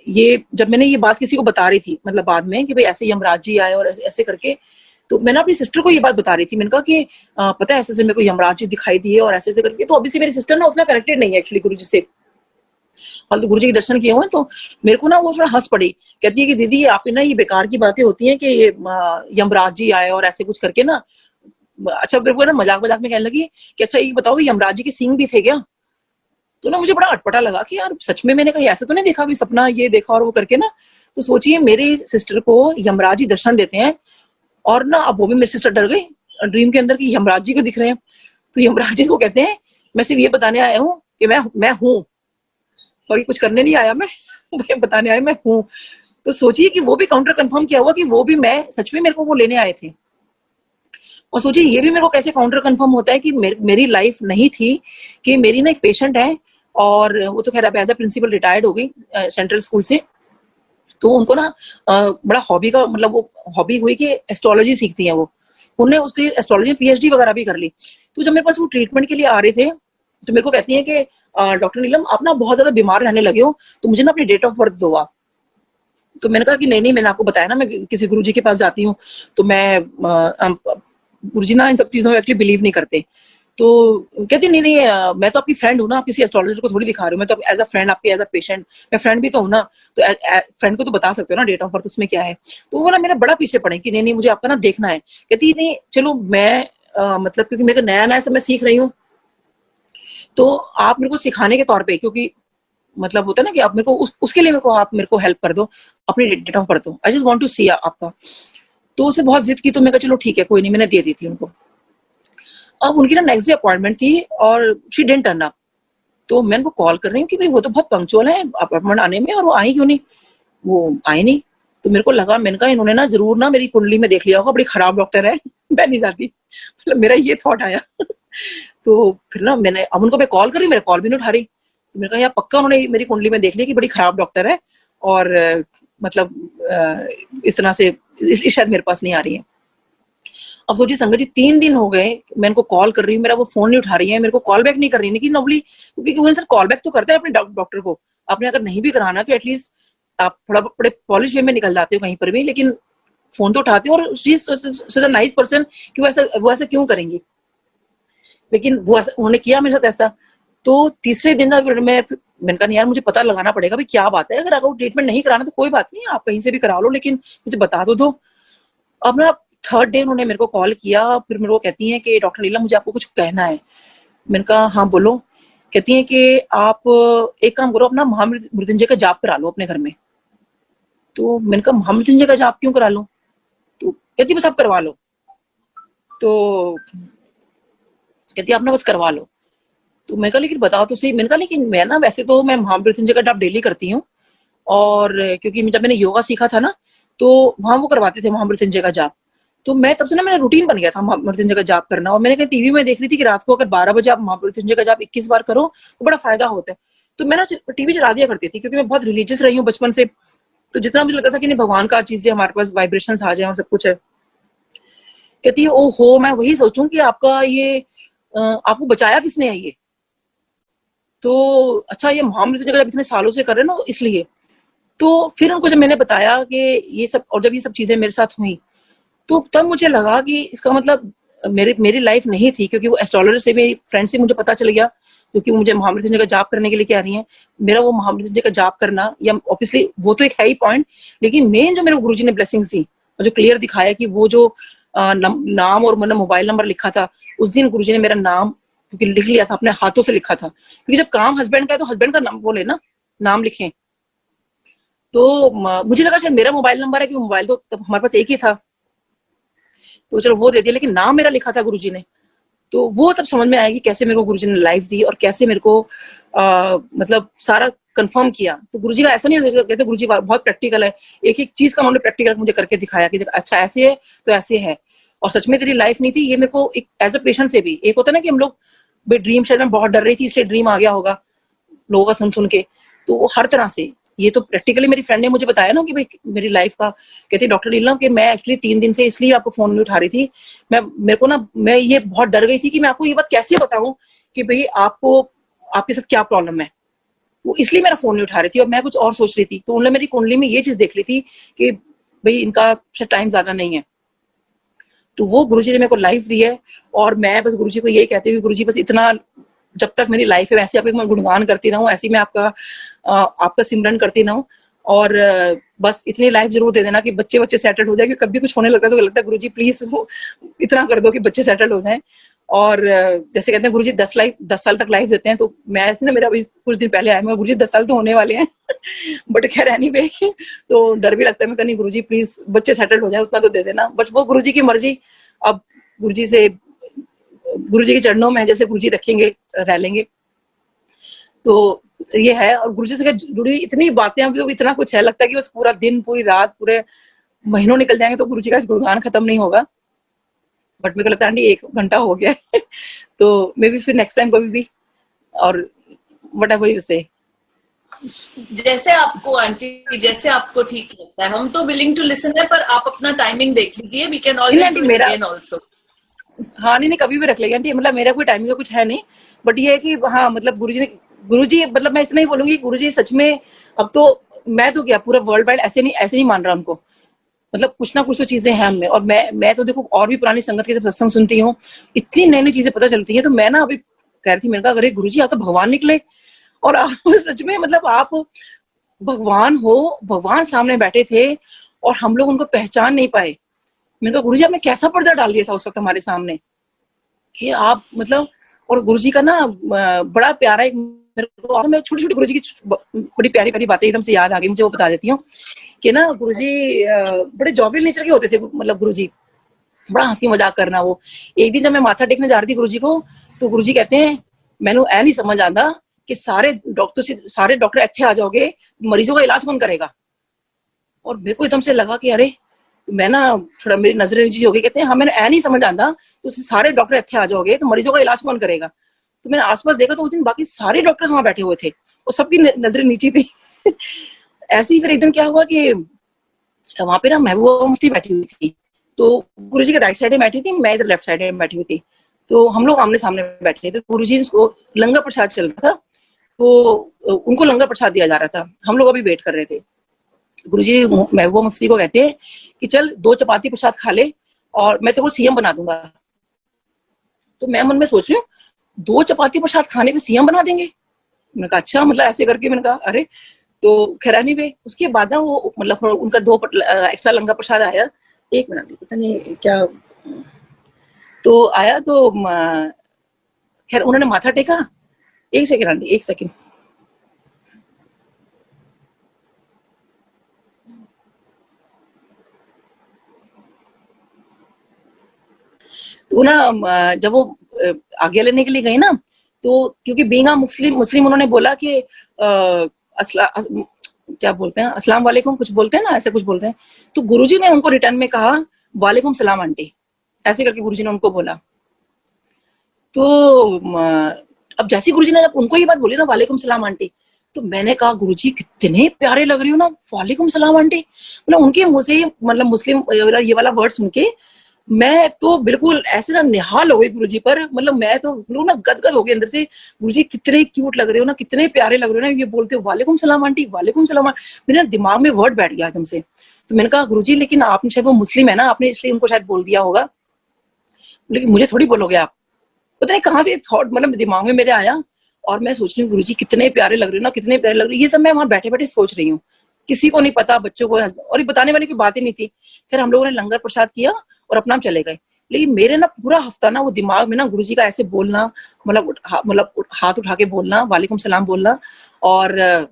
ये जब मैंने ये बात किसी को बता रही थी मतलब बाद में कि भाई ऐसे यमराज जी आए और ऐसे करके, तो मैंने अपनी सिस्टर को ये बात बता रही थी। मैंने कहा कि पता है ऐसे मेरे को यमराज जी दिखाई दिए और ऐसे करके। तो अभी से मेरी सिस्टर ना उतना कनेक्टेड नहीं है एक्चुअली गुरुजी से, तो गुरुजी के दर्शन किए हुए, तो मेरे को ना वो थोड़ा हंस पड़ी। कहती है कि दीदी आप ना ये बेकार की बातें होती हैं कि ये यमराज जी आए और ऐसे कुछ करके ना। अच्छा मेरे को ना मजाक मजाक में कहने लगी कि अच्छा ये बताओ यमराज जी के सींग भी थे क्या? तो ना मुझे बड़ा अटपटा लगा कि यार सच में मैंने कहीं ऐसे तो नहीं देखा कि सपना ये देखा और वो करके ना। तो सोचिए मेरी सिस्टर को यमराज जी दर्शन देते हैं, और ना अब वो भी मेरी सिस्टर डर गई ड्रीम के अंदर कि यमराज जी को दिख रहे हैं। तो यमराज जी को कहते हैं मैं सिर्फ ये बताने आया हूँ कि मैं हूँ, बाकी कुछ करने नहीं आया, मैं बताने आया मैं हूँ। तो सोचिए कि वो भी काउंटर कंफर्म किया हुआ कि वो भी मैं सच में मेरे को वो लेने आए थे। और सोचिए ये भी मेरे को कैसे काउंटर कंफर्म होता है कि मेरी लाइफ नहीं थी, कि मेरी ना एक पेशेंट है और वो तो खैर अब एज ए प्रिंसिपल रिटायर्ड हो गई सेंट्रल स्कूल से। तो उनको ना बड़ा हॉबी का मतलब वो हॉबी हुई कि एस्ट्रोलॉजी सीखती है वो, उन्होंने उसकी एस्ट्रोलॉजी पीएचडी वगैरह भी कर ली। तो जब मेरे पास वो ट्रीटमेंट के लिए आ रहे थे, तो मेरे को कहती है कि डॉक्टर नीलम आप ना बहुत ज्यादा बीमार रहने लगे हो, तो मुझे ना अपनी डेट ऑफ बर्थ दो आप। तो मैंने कहा कि नहीं मैंने आपको बताया ना मैं किसी गुरुजी के पास जाती हूँ, तो मैं गुरुजी ना इन सब चीजों में एक्चुअली बिलीव नहीं करते। तो कहती नहीं मैं तो आपकी फ्रेंड हूँ ना, आप किसी एस्ट्रोलॉजर को थोड़ी दिखा रहे हो, मैं तो एज अ फ्रेंड आपके एज अ पेशेंट मैं फ्रेंड भी तो हूँ ना, तो फ्रेंड को तो बता सकते हो ना डेट ऑफ बर्थ उसमें क्या है। तो वो ना मेरे बड़ा पीछे पड़े कि नहीं मुझे आपका ना देखना है। कहती नहीं चलो मैं मतलब क्योंकि मेरे को नया नया सब मैं सीख रही हूँ, तो आप मेरे को सिखाने के तौर पे, क्योंकि मतलब होता है ना कि आप मेरे को उसके लिए आप मेरे को हेल्प कर दो, अपनी डेट ऑफ बर्थ दो, आई जस्ट वांट टू सी आपका। तो उसने बहुत जिद की, तो मैं कहा चलो ठीक है कोई नहीं, मैंने दे दी थी उनको। अब उनकी ना नेक्स्ट डे अपॉइंटमेंट थी और शी डिडंट टर्न अप। तो मैं उनको कॉल कर रही हूँ कि भाई वो तो बहुत पंक्चुअल है अपॉइंटमेंट आने में, और वो आई क्यों नहीं, वो आई नहीं। तो मेरे को लगा, मैंने कहा इन्होंने ना जरूर ना मेरी कुंडली में देख लिया होगा, बड़ी खराब डॉक्टर है मैं नहीं जाती, मतलब मेरा ये थॉट आया तो फिर ना मैंने अब उनको मैं कॉल कर रही, मेरा कॉल भी नहीं उठा रही। तो मैंने कहा यार पक्का उन्होंने मेरी कुंडली में देख लिया कि बड़ी खराब डॉक्टर है, और मतलब इस तरह से शायद मेरे पास नहीं आ रही है। अब सोचिए संगत जी 3 दिन हो गए मैं इनको कॉल कर रही हूँ, मेरा वो फोन नहीं उठा रही है, मेरे को कॉल बैक नहीं कर रही है कि नॉर्मली, क्योंकि सर कॉल बैक तो करते हैं अपने डॉक्टर को, आपने अगर नहीं भी कराना तो एटलीस्ट आप थोड़ा बड़े पॉलिश वे में निकल जाते हो कहीं पर भी, लेकिन फोन तो उठाते हो, और she is a nice person कि वो ऐसा क्यों करेंगी, लेकिन वो ऐसा उन्होंने किया मेरे साथ ऐसा। तो तीसरे दिन मैंने कहा यार मुझे पता लगाना पड़ेगा भी क्या बात है, अगर ट्रीटमेंट नहीं कराना तो कोई बात नहीं आप कहीं से भी करा लो, लेकिन मुझे बता दो। अब ना थर्ड डे उन्होंने मेरे को कॉल किया, फिर मेरे को कहती हैं कि डॉक्टर नीलम मुझे आपको कुछ कहना है। मैंने कहा हाँ बोलो। कहती हैं कि आप एक काम करो, अपना महामृत्युंजय का जाप करा लो अपने घर में। तो मैंने कहा महामृत्युंजय का जाप क्यों करा लो? तो कहती बस आप करवा लो। तो कहती आप ना बस करवा लो। तो मैंने कहा लेकिन बताओ तो सही। मैंने कहा लेकिन मैं ना वैसे तो मैं महामृत्युंजय का जाप डेली करती हूँ, और क्योंकि जब मैंने योगा सीखा था ना तो वहां वो करवाते थे महामृत्युंजय का जाप, तो मैं तब से ना मेरा रूटीन बन गया था महामृत्युंजय का जाप करना। और मैंने कहा टीवी में देख रही थी कि रात को अगर 12 बजे आप महामृत्युंजय का जाप 21 बार करो तो बड़ा फायदा होता है। तो मैं ना टीवी चला दिया करती थी, क्योंकि मैं बहुत रिलीजियस रही हूँ बचपन से, तो जितना मुझे लगता था कि नहीं भगवान का चीजें हमारे पास वाइब्रेशन आ जाए और सब कुछ है। कहती है ओहो मैं वही सोचूं कि आपका ये आपको बचाया किसने है ये, तो अच्छा ये महामृत्युंजय का जब इतने सालों से कर रहे हैं ना इसलिए। तो फिर उनको जब मैंने बताया कि ये सब, और जब ये सब चीजें मेरे साथ हुई, तो तब मुझे लगा कि इसका मतलब मेरी लाइफ नहीं थी, क्योंकि वो एस्ट्रोलॉजर से मेरी फ्रेंड से मुझे पता चल गया, क्योंकि मुझे महामृत्युंजय का जाप करने के लिए कह रही हैं। मेरा वो महामृत्युंजय का जाप करना, या ऑब्वियसली वो तो एक है ही पॉइंट, लेकिन मेन जो मेरे गुरुजी ने ब्लेसिंग्स दी और जो क्लियर दिखाया कि वो जो नाम और मतलब मोबाइल नंबर लिखा था, उस दिन गुरुजी ने मेरा नाम क्योंकि लिख लिया था, अपने हाथों से लिखा था, क्योंकि जब काम हस्बैंड का है तो हस्बैंड का नाम बोले ना, नाम लिखें। तो मुझे लगा शायद मेरा मोबाइल नंबर है, क्योंकि मोबाइल तो तब हमारे पास एक ही था, तो चलो वो दे दिया, लेकिन नाम मेरा लिखा था गुरुजी ने। तो वो तब समझ में आएगी कैसे मेरे को गुरुजी ने लाइफ दी और कैसे मेरे को मतलब सारा कंफर्म किया। तो गुरुजी का ऐसा नहीं है, कहते गुरुजी बहुत प्रैक्टिकल है, एक एक चीज का उन्होंने प्रैक्टिकल मुझे करके दिखाया कि अच्छा ऐसे है तो ऐसे है, और सच में तेरी लाइफ नहीं थी ये। मेरे को एक एज अ पेशेंट से भी एक होता है ना कि हम लोग ड्रीम, शायद मैं बहुत डर रही थी इसलिए ड्रीम आ गया होगा लोगों का सुन सुन के, तो वो हर तरह से ये तो प्रैक्टिकली मेरी फ्रेंड ने मुझे बताया ना कि भाई मेरी लाइफ का, कहती डॉक्टर नीलम कि मैं एक्चुअली 3 दिन से इसलिए आपको फोन नहीं उठा रही थी, मेरे को ना मैं ये बहुत डर गई थी कि मैं आपको ये बात कैसे बताऊं कि भाई आपको आपके साथ क्या प्रॉब्लम है, वो इसलिए मेरा फोन नहीं उठा रही थी और मैं कुछ और सोच रही थी। तो उन्होंने मेरी कुंडली में ये चीज देख ली थी कि भाई इनका टाइम ज्यादा नहीं है, तो वो गुरुजी ने मेरे को लाइफ दी है। और मैं बस गुरुजी को यही कहती हूँ कि गुरुजी बस इतना, जब तक मेरी लाइफ है वैसे आपके मैं गुणगान करती रहूं, ऐसे मैं आपका सिमरन करती रहूं, और बस इतनी लाइफ जरूर दे देना कि बच्चे बच्चे सेटल हो जाए, कि कभी कुछ होने लगता है तो लगता है गुरुजी प्लीज इतना कर दो कि बच्चे सेटल हो जाएं। और जैसे कहते हैं गुरुजी 10 साल तक लाइफ देते हैं, तो मैं ऐसे ना, मेरा अभी कुछ दिन पहले आया, मैं गुरुजी 10 साल तो होने वाले हैं बट खैर एनीवे, तो डर भी लगता है, मैं कहनी गुरुजी प्लीज बच्चे सेटल हो जाए उतना तो दे देना, बट वो गुरुजी की मर्जी। अब गुरुजी से, गुरुजी के चरणों में जैसे गुरुजी रखेंगे रह लेंगे, तो ये है। और गुरुजी से जुड़ी इतनी बातें, अभी तो इतना कुछ है, लगता है कि बस पूरा दिन, पूरी रात, पूरे महीनों निकल जाएंगे तो गुरुजी का गुणगान खत्म नहीं होगा। बट मेरे को लगता है आंटी 1 घंटा हो गया है तो मे बी फिर नेक्स्ट टाइम कभी भी, और व्हाटएवर यू से। जैसे आपको आंटी, जैसे आपको ठीक लगता है, हम तो विलिंग टू लिसन है, पर आप अपना टाइमिंग देख लीजिए, we can always do it again also. हाँ नहीं कभी भी रख लेंगे आंटी, मतलब मेरा कोई टाइमिंग का कुछ है नहीं, बट ये है कि हाँ मतलब गुरुजी मतलब मैं इतना ही बोलूंगी, गुरुजी सच में अब तो, मैं तो क्या पूरा वर्ल्ड वाइड ऐसे नहीं मान रहा उनको, मतलब कुछ ना कुछ तो चीजें हैं हमें। और मैं तो देखो और भी पुरानी संगत के सत्संग सुनती हूँ, इतनी नई नई चीजें पता चलती हैं। तो मैं ना अभी कह रही थी, मैंने कहा अरे गुरुजी आप तो भगवान निकले, और आप सच में मतलब आप भगवान हो, भगवान सामने बैठे थे और हम लोग उनको पहचान नहीं पाए। मैंने कहा गुरुजी आपने कैसा पर्दा डाल दिया था उस वक्त हमारे सामने कि आप मतलब। और गुरुजी का ना बड़ा प्यारा एक, मेरे को मैं छोटी छोटी गुरुजी की बड़ी प्यारी प्यारी बातें एकदम से याद आ गई मुझे, वो बता देती हूँ कि ना गुरुजी बड़े जॉवियल नेचर के होते थे, मतलब गुरुजी बड़ा हंसी मजाक करना। वो एक दिन जब मैं माथा टेकने जा रही थी गुरुजी को, तो गुरुजी कहते हैं मैनू ऐ नहीं समझ आता कि सारे डॉक्टर इत्थे आ जाओगे, मरीजों का इलाज कौन करेगा। और मेरे को एकदम से लगा कि अरे मैं ना थोड़ा, मेरी नजरें नीची हो गई। कहते हैं हाँ मैंने ऐ नहीं समझ आता, तो सारे डॉक्टर इत्थे आ जाओगे तो मरीजों का इलाज कौन करेगा। तो मैंने आसपास देखा तो उस दिन बाकी सारे डॉक्टर्स वहां बैठे हुए थे और सबकी नजरें नीची थी ऐसे ही फिर एक दिन क्या हुआ कि वहां पे ना महबूबा मुफ्ती बैठी हुई थी, तो गुरुजी के राइट साइड में बैठी थी, मैं इधर लेफ्ट साइड में बैठी हुई थी। तो हम लोग आमने सामने बैठे थे, गुरुजी को लंगर प्रसाद चल रहा था, तो उनको लंगर प्रसाद दिया जा रहा था, हम लोग अभी वेट कर रहे थे। गुरुजी महबूबा मुफ्ती को कहते हैं कि चल 2 चपाती प्रसाद खा ले और मैं तेरे को सीएम बना दूंगा। तो मैं मन में सोच रही हूँ 2 चपाती प्रसाद खाने पे सीएम बना देंगे। मैंने कहा अच्छा, मतलब ऐसे करके मैंने कहा अरे, तो खैर नहीं। उसके बाद ना वो मतलब उनका 2 एक्स्ट्रा लंगर प्रसाद आया, 1 मिनट पता नहीं क्या तो आया, तो खैर उन्होंने माथा टेका। 1 सेकंड आंटी, 1 सेकंड। तो ना जब वो आज्ञा लेने के लिए गई ना, तो क्योंकि बींगा मुस्लिम उन्होंने बोला कि क्या बोलते हैं, अस्सलाम वालेकुम कुछ बोलते हैं ना, ऐसे कुछ बोलते हैं। तो गुरुजी ने उनको रिटर्न में कहा वालेकुम सलाम आंटी, ऐसे करके गुरुजी ने उनको बोला। तो अब जैसे गुरुजी ने जब उनको ये बात बोली ना वालेकुम सलाम आंटी, तो मैंने कहा गुरुजी कितने प्यारे लग रही हो ना, वालेकुम सलाम आंटी। मतलब उनके मुंह से मतलब मुस्लिम ये वाला वर्ड सुन के मैं तो बिल्कुल ऐसे ना निहाल हो गई गुरुजी पर, मतलब मैं तो लोग ना गदगद हो गए अंदर से। गुरुजी कितने क्यूट लग रहे हो ना, कितने प्यारे लग रहे हो ना, ये बोलते हो वालेकुम सलाम आंटी, वालेकुम सलाम। मेरे दिमाग में वर्ड बैठ गया एकदम से। तो मैंने कहा गुरुजी लेकिन आपने शायद, वो मुस्लिम है ना, आपने इसलिए उनको शायद बोल दिया होगा, लेकिन मुझे थोड़ी बोलोगे आप। पता नहीं कहाँ से थॉट मतलब दिमाग में मेरे आया, और मैं सोच रही हूँ गुरुजी कितने प्यारे लग रहे हो ना, कितने प्यारे लग रहे हो। ये सब मैं वहां बैठे बैठे सोच रही हूँ किसी को नहीं पता, बच्चों को, और ये बताने वाली कोई बात ही नहीं थी। फिर हम लोगों ने लंगर प्रसाद किया और अपना हम चले गए। लेकिन मेरे ना पूरा हफ्ता ना वो दिमाग में ना गुरुजी का ऐसे बोलना, मतलब हाथ उठा के बोलना, वालेकुम सलाम बोलना, और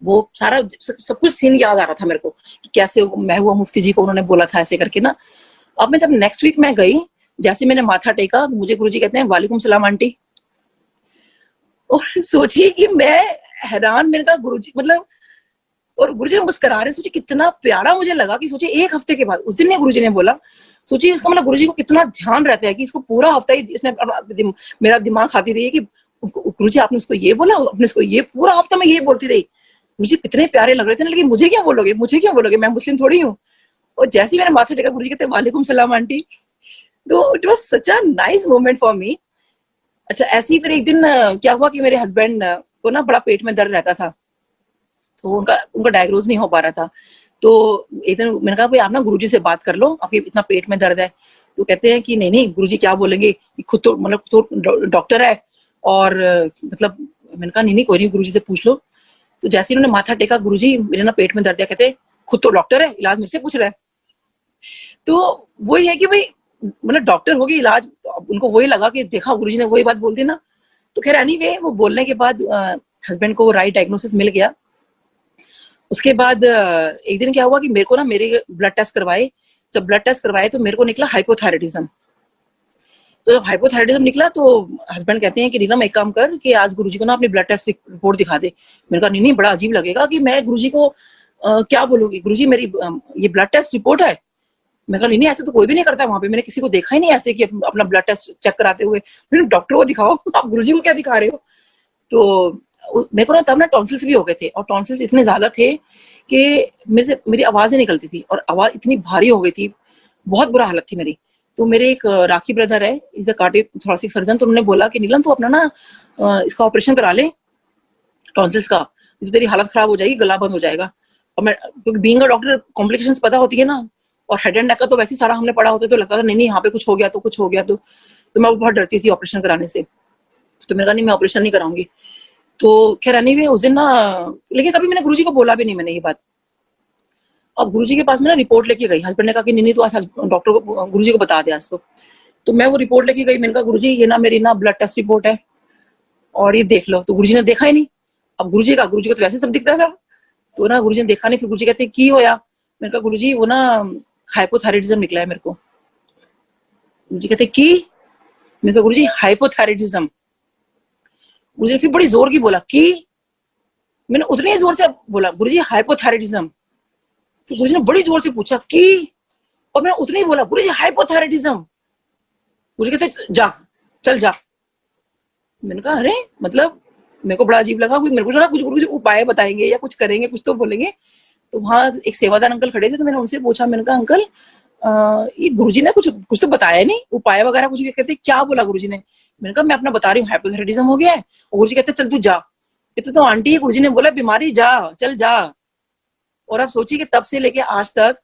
वो सारा सब कुछ सीन याद आ रहा था मेरे को कि कैसे मैं हुआ मुफ्ती जी को उन्होंने बोला था ऐसे करके ना। अब मैं जब नेक्स्ट वीक मैं गई, जैसे मैंने माथा टेका, मुझे गुरुजी कहते हैं वालेकुम सलाम आंटी। और सोचिए कि मैं हैरान, मैंने कहा गुरुजी मतलब, और गुरुजी मुस्कुरा रहे, सोचिए कितना प्यारा मुझे लगा कि सोचिए एक हफ्ते के बाद उस दिन गुरुजी ने बोला। सोचिए इसका मतलब गुरुजी को कितना ध्यान रहता है कि इसको पूरा हफ्ता ही इसने मेरा दिमाग खाती रही है कि गुरुजी आपने इसको ये बोला, आपने इसको ये, पूरा हफ्ता मैं ये बोलती रही। मुझे कितने प्यारे लग रहे थे ना, लेकिन मुझे क्या बोलोगे, मुझे क्या बोलोगे, मैं मुस्लिम थोड़ी हूँ। और जैसे ही मैंने माथा टेका, गुरुजी कहते वालेकुम सलाम आंटी। तो it was such a nice moment for me. अच्छा, ऐसे ही फिर एक दिन क्या हुआ कि मेरे हस्बैंड को ना बड़ा पेट में दर्द रहता था, तो उनका डायग्नोज नहीं हो पा रहा था। तो एक दिन मैंने कहा भाई आप ना गुरुजी से बात कर लो, आपके इतना पेट में दर्द है। तो कहते हैं कि नहीं नहीं गुरुजी क्या बोलेंगे, खुद तो मतलब तो डॉक्टर है, और मतलब मैंने कहा नहीं नहीं कोई नहीं, गुरुजी से पूछ लो। तो जैसे ही उन्होंने माथा टेका, गुरुजी मेरे ना पेट में दर्द है, कहते हैं खुद तो डॉक्टर है, इलाज मेरे से पूछ रहा है। तो वही है कि भाई मतलब डॉक्टर हो गए, इलाज तो उनको वही लगा कि देखा गुरुजी ने वही बात बोल दी ना। तो खैर एनीवे वो बोलने के बाद हस्बैंड को राइट डायग्नोसिस मिल गया। उसके बाद एक दिन क्या हुआ कि मेरे को ना मेरे ब्लड टेस्ट करवाए। जब ब्लड टेस्ट करवाए तो मेरे को निकला हाइपोथायराइडिज्म। तो जब हाइपोथायराइडिज्म निकला तो हस्बैंड कहते हैं कि नीलम एक काम कर कि आज गुरुजी को ना अपनी ब्लड टेस्ट रिपोर्ट दिखा दे। मैंने कहा नहीं नहीं बड़ा अजीब लगेगा कि मैं गुरुजी को क्या बोलूंगी, गुरुजी मेरी ये ब्लड टेस्ट रिपोर्ट है। मैं कहा नहीं नहीं ऐसे तो कोई भी नहीं करता वहां पे, मैंने किसी को देखा ही नहीं ऐसे कि अपना ब्लड टेस्ट चेक कराते हुए। फिर डॉक्टर को दिखाओ, आप गुरुजी को क्या दिखा रहे हो। तो मेरे को ना तब ना टॉन्सिल्स भी हो गए थे, और टॉन्सिल्स इतने ज्यादा थे कि मेरी आवाज ही निकलती थी, और आवाज इतनी भारी हो गई थी, बहुत बुरा हालत थी मेरी। तो मेरे एक राखी ब्रदर है, is a cardiac thoracic surgeon, तो उन्होंने बोला कि नीलम तू अपना ना इसका ऑपरेशन करा ले टॉन्सिल्स का, तो तेरी हालत खराब हो जाएगी, गला बंद हो जाएगा। और मैं क्योंकि बीइंग अ डॉक्टर कॉम्प्लिकेशंस पता होती है ना, और हेड एंड नेक का तो वैसे ही सारा हमने पढ़ा होता है, तो लगता था नहीं नहीं यहाँ पे कुछ हो गया तो कुछ हो गया। तो मैं बहुत डरती थी ऑपरेशन कराने से। तो मैंने कहा नहीं मैं ऑपरेशन नहीं कराऊंगी। तो खैर एनीवे उस दिन ना, लेकिन कभी मैंने गुरुजी को बोला भी नहीं मैंने ये बात। अब गुरुजी के पास में ना रिपोर्ट लेके गई, हस्बैंड ने कहा कि नहीं नहीं तो आज डॉक्टर को गुरुजी को बता दे आज तो मैं वो रिपोर्ट लेके गई। मैंने कहा गुरुजी ये ना मेरी ना ब्लड टेस्ट रिपोर्ट है और ये देख लो। तो गुरुजी ने देखा ही नहीं। अब गुरुजी को तो वैसे सब दिखता था, तो ना गुरुजी ने देखा नहीं। फिर गुरुजी कहते की होया। मैंने कहा गुरुजी वो ना हाइपोथायराइडिज्म निकला है मेरे को। गुरुजी कहते की। मैंने कहा गुरुजी हाइपोथायराइडिज्म। गुरुजी ने फिर बड़ी जोर की बोला की। मैंने उतने ही जोर से बोला गुरुजी हाइपोथायराइडिज्म। फिर गुरुजी ने बड़ी जोर से पूछा की, और मैं उतने ही बोला गुरुजी हाइपोथायराइडिज्म। गुरुजी कहते जा चल जा। मैंने कहा अरे मतलब मेरे को बड़ा अजीब लगा, मेरे को लगा कुछ गुरुजी उपाय बताएंगे या कुछ करेंगे, कुछ तो बोलेंगे। तो वहां एक सेवादार अंकल खड़े थे, तो मैंने उनसे पूछा, मैंने कहा अंकल ये गुरुजी ने कुछ तो बताया नहीं, उपाय वगैरह कुछ। कहते क्या बोला गुरुजी ने। मैंने कहा मैं अपना बता रही हूँ हाइपोथायराइडिज्म हो गया है। और गुरुजी कहते चल तू जा। कहते तो आंटी गुरुजी ने बोला बीमारी जा चल जा। और आप सोचिए कि तब से लेके आज तक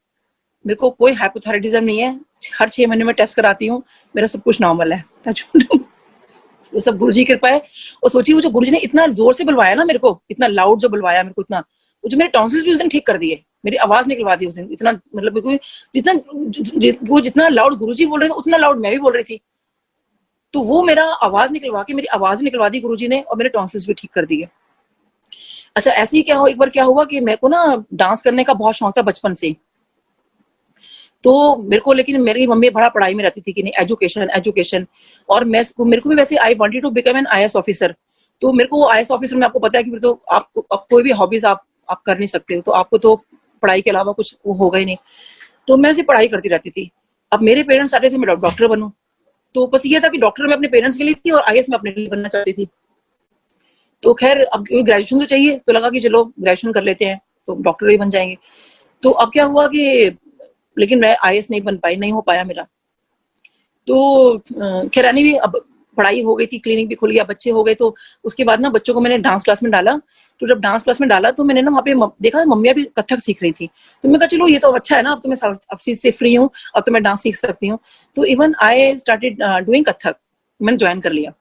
मेरे को कोई हाइपोथायराइडिज्म नहीं है। हर 6 महीने में टेस्ट कराती हूँ, मेरा सब कुछ नॉर्मल है। वो सब गुरुजी की कृपा है। और सोचिए वो जो गुरुजी ने इतना जोर से बुलवाया ना मेरे को, इतना लाउड जो बुलवाया मेरे को, इतना वो जो मेरे टॉन्सिल्स भी उस दिन ठीक कर दिए, मेरी आवाज निकलवा दी उस दिन। इतना मतलब जितना लाउड गुरुजी बोल रहे थे उतना लाउड मैं भी बोल रही थी। तो वो मेरा आवाज निकलवा के मेरी आवाज निकलवा दी गुरुजी ने, और मेरे टॉन्सिल्स भी ठीक कर दिए। अच्छा ऐसे ही एक बार क्या हुआ कि मेरे को ना डांस करने का बहुत शौक था बचपन से। तो मेरे को, लेकिन मेरी मम्मी बड़ा पढ़ाई में रहती थी कि नहीं एजुकेशन एजुकेशन। और मेरे को भी वैसे I wanted to become an IAS officer. तो मेरे को IAS ऑफिसर में आपको पता है कि फिर तो आपको अब कोई भी हॉबीज आप कर नहीं सकते हो, तो आपको तो पढ़ाई के अलावा कुछ वो होगा ही नहीं। तो मैं सिर्फ पढ़ाई करती रहती थी। अब मेरे पेरेंट्स चाहते थे मैं डॉक्टर बनूं, तो बस ये था कि डॉक्टर मैं अपने पेरेंट्स के लिए थी और IAS मैं अपने लिए बनना चाहती थी। तो खैर अब ग्रेजुएशन तो चाहिए, तो लगा कि चलो ग्रेजुएशन कर लेते हैं तो डॉक्टर ही बन जाएंगे। तो अब क्या हुआ कि लेकिन मैं IAS नहीं बन पाई, नहीं हो पाया मेरा। तो खैर भी अब पढ़ाई हो गई थी, क्लिनिक भी खुल गया, बच्चे हो गए। तो उसके बाद ना बच्चों को मैंने डांस क्लास में डाला। तो जब डांस क्लास में डाला तो मैंने ना वहाँ पे देखा मम्मियाँ भी कथक सीख रही थी। तो मैं कहा चलो ये तो अच्छा है ना, अब तो मैं अब चीज से फ्री हूँ, अब तो मैं डांस सीख सकती हूँ। तो even I started doing Kathak, मैंने ज्वाइन कर लिया।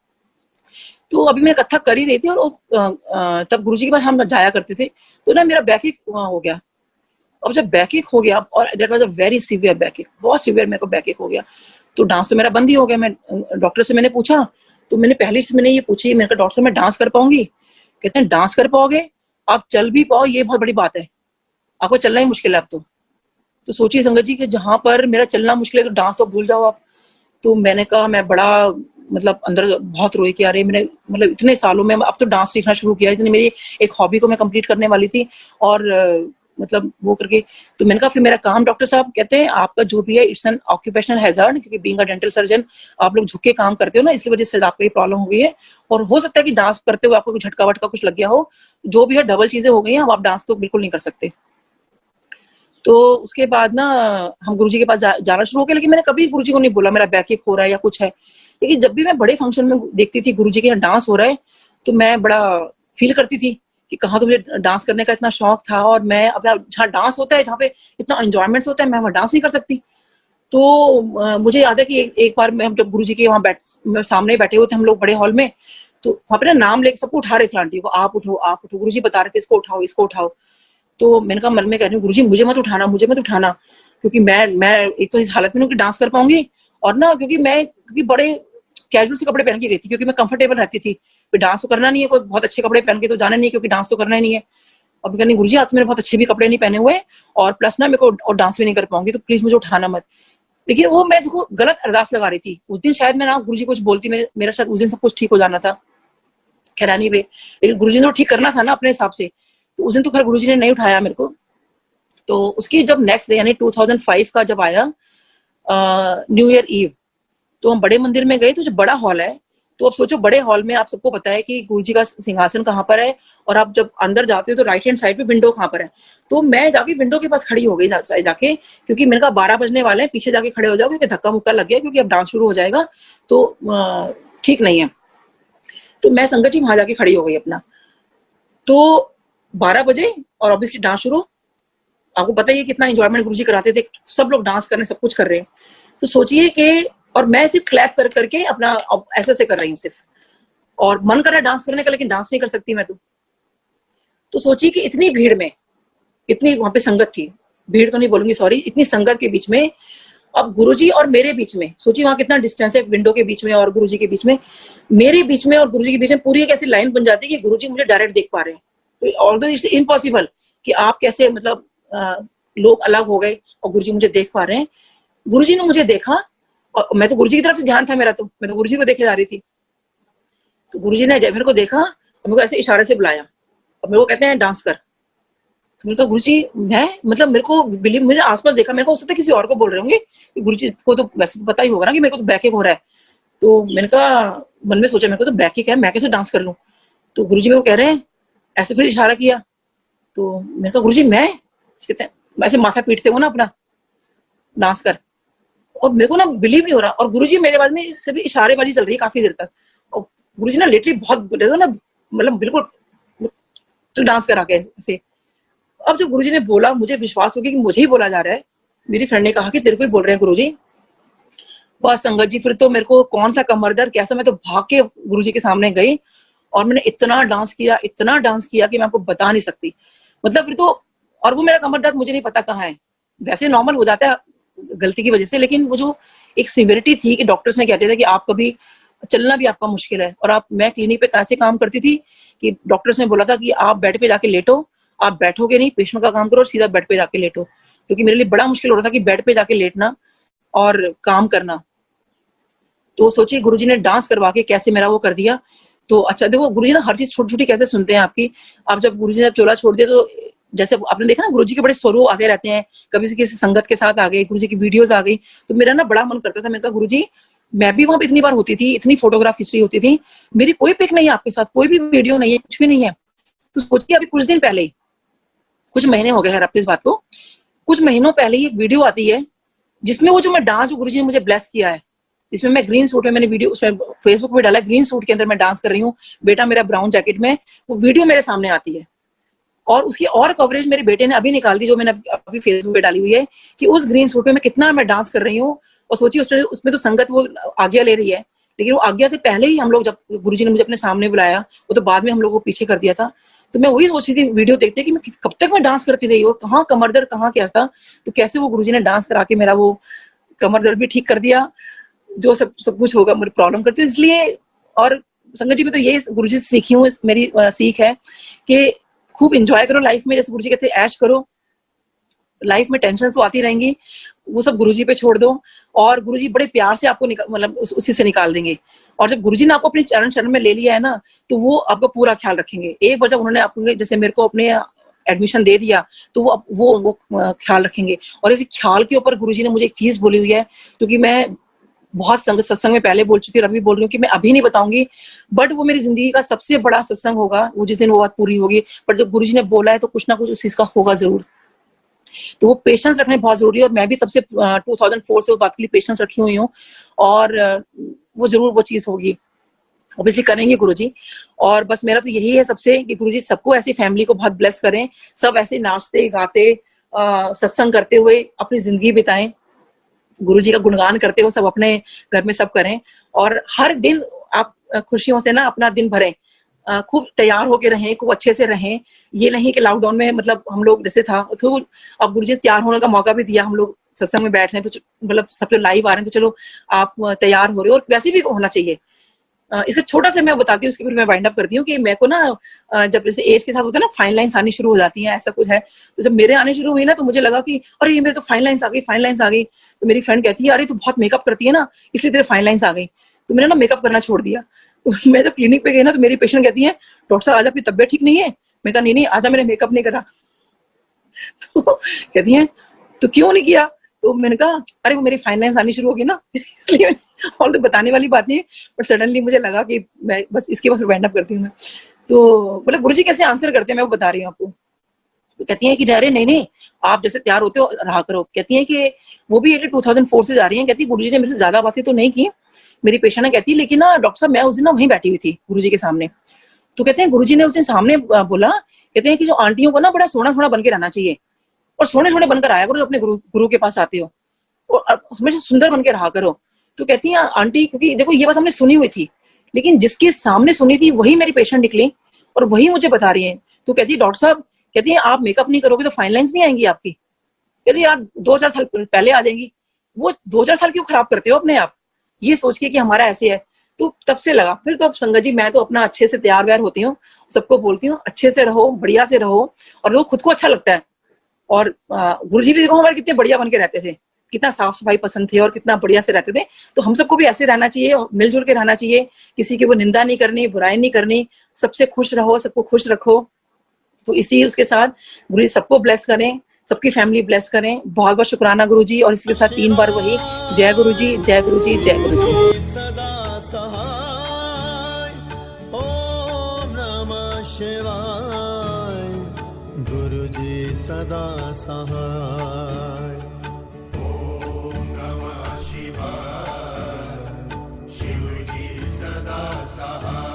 तो अभी मैं कथक कर ही रही थी, और तब गुरुजी के पास हम जाया करते थे। तो ना मेरा बैक एक हो गया। अब जब बैक एक हो गया, और that was a very severe back एक, बहुत सीवियर मेरे को बैक एक हो गया, तो डांस तो मेरा बंद ही हो गया। मैं डॉक्टर से मैंने पूछा, तो मैंने ये पूछी, मैंने कहा डॉक्टर साहब मैं डांस कर पाऊंगी? कहते हैं डांस कर पाओगे, आप चल भी पाओ, ये बहुत बड़ी बात है, आपको चलना ही मुश्किल है अब तो सोचिए संगत जी कि जहां पर मेरा चलना मुश्किल है तो डांस तो भूल जाओ आप। तो मैंने कहा, मैं बड़ा मतलब अंदर बहुत रोई कि अरे मैंने मतलब इतने सालों में अब तो डांस सीखना शुरू किया, इतनी मेरी एक हॉबी को मैं कंप्लीट करने वाली थी, और मतलब वो करके, तो मैंने कहा फिर मेरा काम, डॉक्टर साहब कहते हैं आपका जो भी है इट्स एन ऑक्यूपेशनल हैजर्ड, क्योंकि बीइंग अ डेंटल सर्जन आप लोग झुक के काम करते हो ना, इसकी वजह से आपको ये प्रॉब्लम हो गई है, और हो सकता है कि डांस करते हुए आपको कुछ झटका वटका कुछ लग गया हो, जो भी है डबल चीजें हो गई हैं, अब आप डांस तो बिल्कुल नहीं कर सकते। तो उसके बाद ना हम गुरुजी के पास जाना शुरू हो गया, लेकिन मैंने कभी गुरुजी को नहीं बोला मेरा बैक एक हो रहा है या कुछ है, लेकिन जब भी मैं बड़े फंक्शन में देखती थी गुरुजी के यहाँ डांस हो रहा है, तो मैं बड़ा फील करती थी कि कहाँ तो मुझे डांस करने का इतना शौक था, और मैं अपना जहाँ डांस होता है, जहाँ पे इतना एंजॉयमेंट होता है, मैं वहाँ डांस नहीं कर सकती। तो मुझे याद है कि एक बार मैं जब गुरुजी के वहाँ सामने बैठे हुए थे हम लोग बड़े हॉल में, तो वहाँ पे ना नाम लेके सबको उठा रहे थे, आंटी को आप उठो आप उठो, गुरुजी बता रहे थे इसको उठाओ इसको उठाओ। तो मैंने कहा मन में कह रही हूँ गुरुजी मुझे मत उठाना, क्योंकि मैं एक तो इस हालत में हूँ कि डांस कर पाऊंगी, और ना क्योंकि बड़े कैजुअल से कपड़े पहन के गई थी, क्योंकि मैं कंफर्टेबल रहती थी, फिर डांस तो करना नहीं है, कोई बहुत अच्छे कपड़े पहन के तो जाना नहीं है, क्योंकि डांस तो करना ही नहीं है। अब कहनी गुरुजी आज मेरे बहुत अच्छे भी कपड़े नहीं पहने हुए, और प्लस ना मेरे को और डांस भी नहीं कर पाऊंगी, तो प्लीज मुझे उठाना मत। लेकिन वो मैं देखो गलत अरदास लगा रही थी उस दिन, शायद मैं ना गुरुजी कुछ बोलती, मेरा शायद उस दिन सब कुछ ठीक हो जाना था, खैरानी पे, लेकिन गुरुजी ने तो ठीक करना था ना अपने हिसाब से, तो उस दिन तो खैर गुरुजी ने नहीं उठाया मेरे को। तो उसकी जब नेक्स्ट डे यानी 2005 का जब आया न्यू ईयर ईव, तो हम बड़े मंदिर में गए, तो जो बड़ा हॉल है, तो अब सोचो बड़े हॉल में आप सबको पता है कि गुरुजी का सिंहासन कहाँ पर है, और आप जब अंदर जाते हो तो राइट हैंड साइड पे विंडो कहाँ पर है। तो मैं जाके विंडो के पास खड़ी हो गई जाके, क्योंकि मैंने कहा 12 बजने वाले हैं, पीछे जाके खड़े हो जाओ, क्योंकि धक्का मुक्का लग गया, क्योंकि अब डांस शुरू हो जाएगा तो ठीक नहीं है। तो मैं संगत जी वहां जाके खड़ी हो गई अपना। तो 12 बजे और ऑब्वियसली डांस शुरू, आपको पता ही है कितना एंजॉयमेंट गुरुजी कराते थे, सब लोग डांस कर रहे हैं, सब कुछ कर रहे हैं। तो सोचिए कि, और मैं सिर्फ क्लैप कर करके अपना ऐसे कर रही हूँ सिर्फ, और मन कर रहा है डांस करने का, लेकिन डांस नहीं कर सकती मैं तो सोचिए कि इतनी भीड़ में, इतनी वहां पे संगत थी, भीड़ तो नहीं बोलूंगी सॉरी, इतनी संगत के बीच में, अब गुरुजी और मेरे बीच में सोचिए वहां कितना डिस्टेंस है, विंडो के बीच में और गुरुजी के बीच में, मेरे बीच में और गुरुजी के बीच में पूरी एक ऐसी लाइन बन जाती है कि गुरुजी मुझे डायरेक्ट देख पा रहे हैं। ऑल्दो इट्स इम्पॉसिबल कि आप कैसे मतलब लोग अलग हो गए और गुरुजी मुझे देख पा रहे हैं। गुरुजी ने मुझे देखा, और मैं तो गुरुजी की तरफ से ध्यान था मेरा, तो मैं तो गुरुजी को देखे जा रही थी। तो गुरुजी ने जब मेरे को देखा और मेरे को ऐसे इशारे से बुलाया, और मेरे को कहते हैं डांस कर। तो मैंने कहा गुरुजी मैं मतलब मेरे को बिलीव, मुझे आसपास देखा, मेरे को हो सकता है किसी और को बोल रहे होंगे, गुरुजी को तो वैसे तो पता ही होगा ना कि मेरे को तो बैक एक हो रहा है। तो मैंने कहा, मन में सोचा मेरे को तो बैक एक है, मैं कैसे डांस कर लूं। तो गुरुजी मेरे को कह रहे हैं, ऐसे फिर इशारा किया। तो मैंने कहा गुरुजी मैं, कहते हैं ऐसे माथा पीटते हो ना अपना, डांस कर। और मेरे को ना बिलीव नहीं हो रहा, और गुरुजी मेरे बाद में सभी इशारेबाजी चल रही है काफी देर तक, और गुरुजी ना लिटरली बहुत ना मतलब बिल्कुल तो डांस करा के ऐसे। अब जब गुरुजी ने बोला, मुझे विश्वास हो गया कि मुझे ही बोला जा रहा है। मेरी फ्रेंड ने कहा कि तेरे को ही बोल रहे हैं गुरुजी। बस संगत जी फिर तो मेरे को कौन सा कमर दर्द कैसा, मैं तो भाग के गुरुजी के सामने गई, और मैंने इतना डांस किया कि मैं आपको बता नहीं सकती। मतलब फिर तो, और वो मेरा कमर दर्द मुझे नहीं पता कहाँ है, वैसे नॉर्मल हो जाता है गलती की वजह से, लेकिन वो जो एक सिवियरिटी थी कि डॉक्टर्स ने कहते थे कि आप कभी चलना भी आपका मुश्किल है। और मैं क्लिनिक पे कैसे काम करती थी कि डॉक्टर्स ने बोला था कि आप बेड पे जाके लेटो, आप बैठोगे नहीं, पेशेंट का काम करो और सीधा बेड पे जाके लेटो, क्योंकि मेरे लिए बड़ा मुश्किल हो रहा था कि बेड पे जाके लेटना और काम करना। तो सोचिए गुरुजी ने डांस करवा के कैसे मेरा वो कर दिया। तो अच्छा देखो गुरुजी ना हर चीज छोटी छोटी कैसे सुनते हैं आपकी। आप जब गुरुजी ने चोला छोड़ दिया, तो जैसे आपने देखा ना गुरुजी के बड़े स्वरूप आते रहते हैं, कभी से किसी संगत के साथ आ गए, गुरुजी की वीडियोस आ गई, तो मेरा ना बड़ा मन करता था। मैंने कहा गुरुजी मैं भी वहां पे इतनी बार होती थी, इतनी फोटोग्राफ हिस्ट्री होती थी, मेरी कोई पिक नहीं है आपके साथ, कोई भी वीडियो नहीं है, कुछ भी नहीं है। तो सोचिए अभी कुछ दिन पहले ही, कुछ महीने हो गए हैं अब इस बात को, कुछ महीनों पहले ही एक वीडियो आती है जिसमें वो जो मैं डांस गुरुजी ने मुझे ब्लेस किया है, इसमें मैं ग्रीन सूट में, मैंने वीडियो उसमें फेसबुक पे डाला, ग्रीन सूट के अंदर मैं डांस कर रही हूँ, बेटा मेरा ब्राउन जैकेट में, वो वीडियो मेरे सामने आती है। और उसकी और कवरेज मेरे बेटे ने अभी निकाल दी, जो मैंने अभी फेसबुक पे डाली हुई है, कि उस ग्रीन सूट में मैं कितना मैं डांस कर रही हूँ। और सोचिए उसमें तो संगत वो आज्ञा ले रही है, लेकिन वो आज्ञा से पहले ही हम लोग, जब गुरुजी ने मुझे अपने सामने बुलाया, वो तो बाद में हम लोग को पीछे कर दिया था। तो मैं वही सोच रही थी वीडियो देखते कि मैं कब तक मैं डांस करती रही और कहाँ कमर दर्द कहाँ क्या था, तो कैसे वो गुरुजी ने डांस करा के मेरा वो कमर दर्द भी ठीक कर दिया, जो सब कुछ होगा मेरी प्रॉब्लम करती है। इसलिए और संगत जी मैं तो ये गुरुजी से सीखी हूँ, मेरी सीख है कि खूब एंजॉय करो लाइफ में, जैसे गुरुजी कहते हैं ऐश करो। लाइफ में टेंशन तो आती रहेंगी, वो सब गुरुजी पे छोड़ दो और गुरुजी बड़े प्यार से आपको मतलब उसी से निकाल देंगे। और जब गुरुजी ने आपको अपने चरण शरण में ले लिया है ना, तो वो आपका पूरा ख्याल रखेंगे। एक बार जब उन्होंने आपको, जैसे मेरे को अपने एडमिशन दे दिया, तो वो ख्याल रखेंगे। और इसी ख्याल के ऊपर गुरुजी ने मुझे एक चीज बोली हुई है, क्योंकि मैं बहुत सत्संग में पहले बोल चुकी हूँ, अभी बोल रही हूँ कि मैं अभी नहीं बताऊंगी, बट वो मेरी जिंदगी का सबसे बड़ा सत्संग होगा, वो जिस दिन वो बात पूरी होगी। पर जब गुरुजी ने बोला है तो कुछ ना कुछ उस चीज का होगा जरूर। तो वो पेशेंस रखने बहुत जरूरी है, और मैं भी तब से 2004 से वो बात के लिए पेशेंस रखी हुई हूँ, और वो जरूर वो चीज होगी, ऑब्वियसली करेंगे गुरुजी। और बस मेरा तो यही है सबसे कि गुरुजी सबको ऐसी फैमिली को बहुत ब्लेस करें, सब ऐसे नाचते गाते सत्संग करते हुए अपनी जिंदगी बिताएं, गुरुजी का गुणगान करते हुए सब अपने घर में सब करें, और हर दिन आप खुशियों से ना अपना दिन भरें, खूब तैयार होके रहें, खूब अच्छे से रहें। ये नहीं कि लॉकडाउन में मतलब हम लोग जैसे था, तो अब गुरुजी तैयार होने का मौका भी दिया, हम लोग सत्संग में बैठ रहे हैं तो मतलब सब लोग लाइव आ रहे हैं, तो चलो आप तैयार हो रहे हो, और वैसे भी होना चाहिए। इसका छोटा सा मैं बताती हूँ, उसके फिर मैं वाइंड अप करती हूँ कि मेरे को ना जब जैसे एज के साथ होता है ना फाइन लाइन्स आनी शुरू हो जाती हैं, ऐसा कुछ है। तो जब मेरे आने शुरू हुई ना, तो मुझे लगा कि अरे ये मेरे तो फाइन लाइन्स आ गई, फाइन लाइन्स आ गई। तो मेरी फ्रेंड कहती है अरे तू बहुत मेकअप करती है ना, इसलिए तेरे फाइन लाइन्स आ गई। तो मैंने ना मेकअप करना छोड़ दिया। तो मैं जब क्लिनिक पे गई ना, तो मेरी पेशेंट कहती है डॉक्टर साहब आज आपकी तबियत ठीक नहीं है। मैं कहा नहीं आज मैंने मेकअप नहीं करा। तो कहती है तो क्यों नहीं किया? तो मैंने कहा अरे वो मेरी फाइन लाइन्स आनी शुरू होगी ना, इसलिए। और तो बताने वाली बात नहीं है, बट सडनली मुझे लगा कि मैं बस इसके बस वाइंड अप करती हूँ मैं। तो मतलब गुरुजी कैसे आंसर करते हैं मैं वो बता रही हूँ आपको। तो कहती है कि अरे नहीं आप जैसे तैयार होते हो रहा करो। कहती है कि वो भी 2004 से जा रही है। कहती है गुरुजी ने मेरे से ज्यादा बातें तो नहीं की, मेरी पेशेंट है। कहती है लेकिन ना डॉक्टर साहब मैं उस दिन ना वहीं बैठी हुई थी गुरुजी के सामने। तो कहते हैं गुरुजी ने उस दिन सामने बोला, कहते हैं कि जो आंटियों को ना बड़ा सोना सोना बन के रहना चाहिए, और सोने सोने बनकर आया करो, अपने गुरु के पास आते हो, और हमेशा सुंदर बन के रहा करो। तो कहती है आंटी, क्योंकि देखो ये बात हमने सुनी हुई थी, लेकिन जिसके सामने सुनी थी वही मेरी पेशेंट निकली और वही मुझे बता रही है। तो कहती है डॉक्टर साहब, कहती है आप मेकअप नहीं करोगे तो फाइन लाइन्स नहीं आएंगी आपकी। कहती है यार 2-4 साल पहले आ जाएंगी। वो 2-4 साल क्यों खराब करते हो अपने आप, ये सोच के कि हमारा ऐसे है। तो तब से लगा फिर तो अब संगत जी मैं तो अपना अच्छे से तैयार व्यार होती हूँ, सबको बोलती हूँ अच्छे से रहो, बढ़िया से रहो, और वो खुद को अच्छा लगता है। और गुरुजी भी देखो हमारे कितने बढ़िया बन के रहते थे, कितना साफ सफाई पसंद थे और कितना बढ़िया से रहते थे। तो हम सबको भी ऐसे रहना चाहिए, मिलजुल के रहना चाहिए, किसी की वो निंदा नहीं करनी, बुराई नहीं करनी, सबसे खुश रहो, सबको खुश रखो। तो इसी उसके साथ गुरुजी सबको ब्लेस करें, सबकी फैमिली ब्लेस करें। बहुत बहुत शुक्राना गुरुजी। और इसके साथ 3 बार वही जय गुरुजी, जय गुरुजी, जय गुरुजी। सदा सहाय, ओम नमः शिवाय, गुरुजी सदा सहाय, ओम नमः शिवाय, शिवजी सदा सहाय।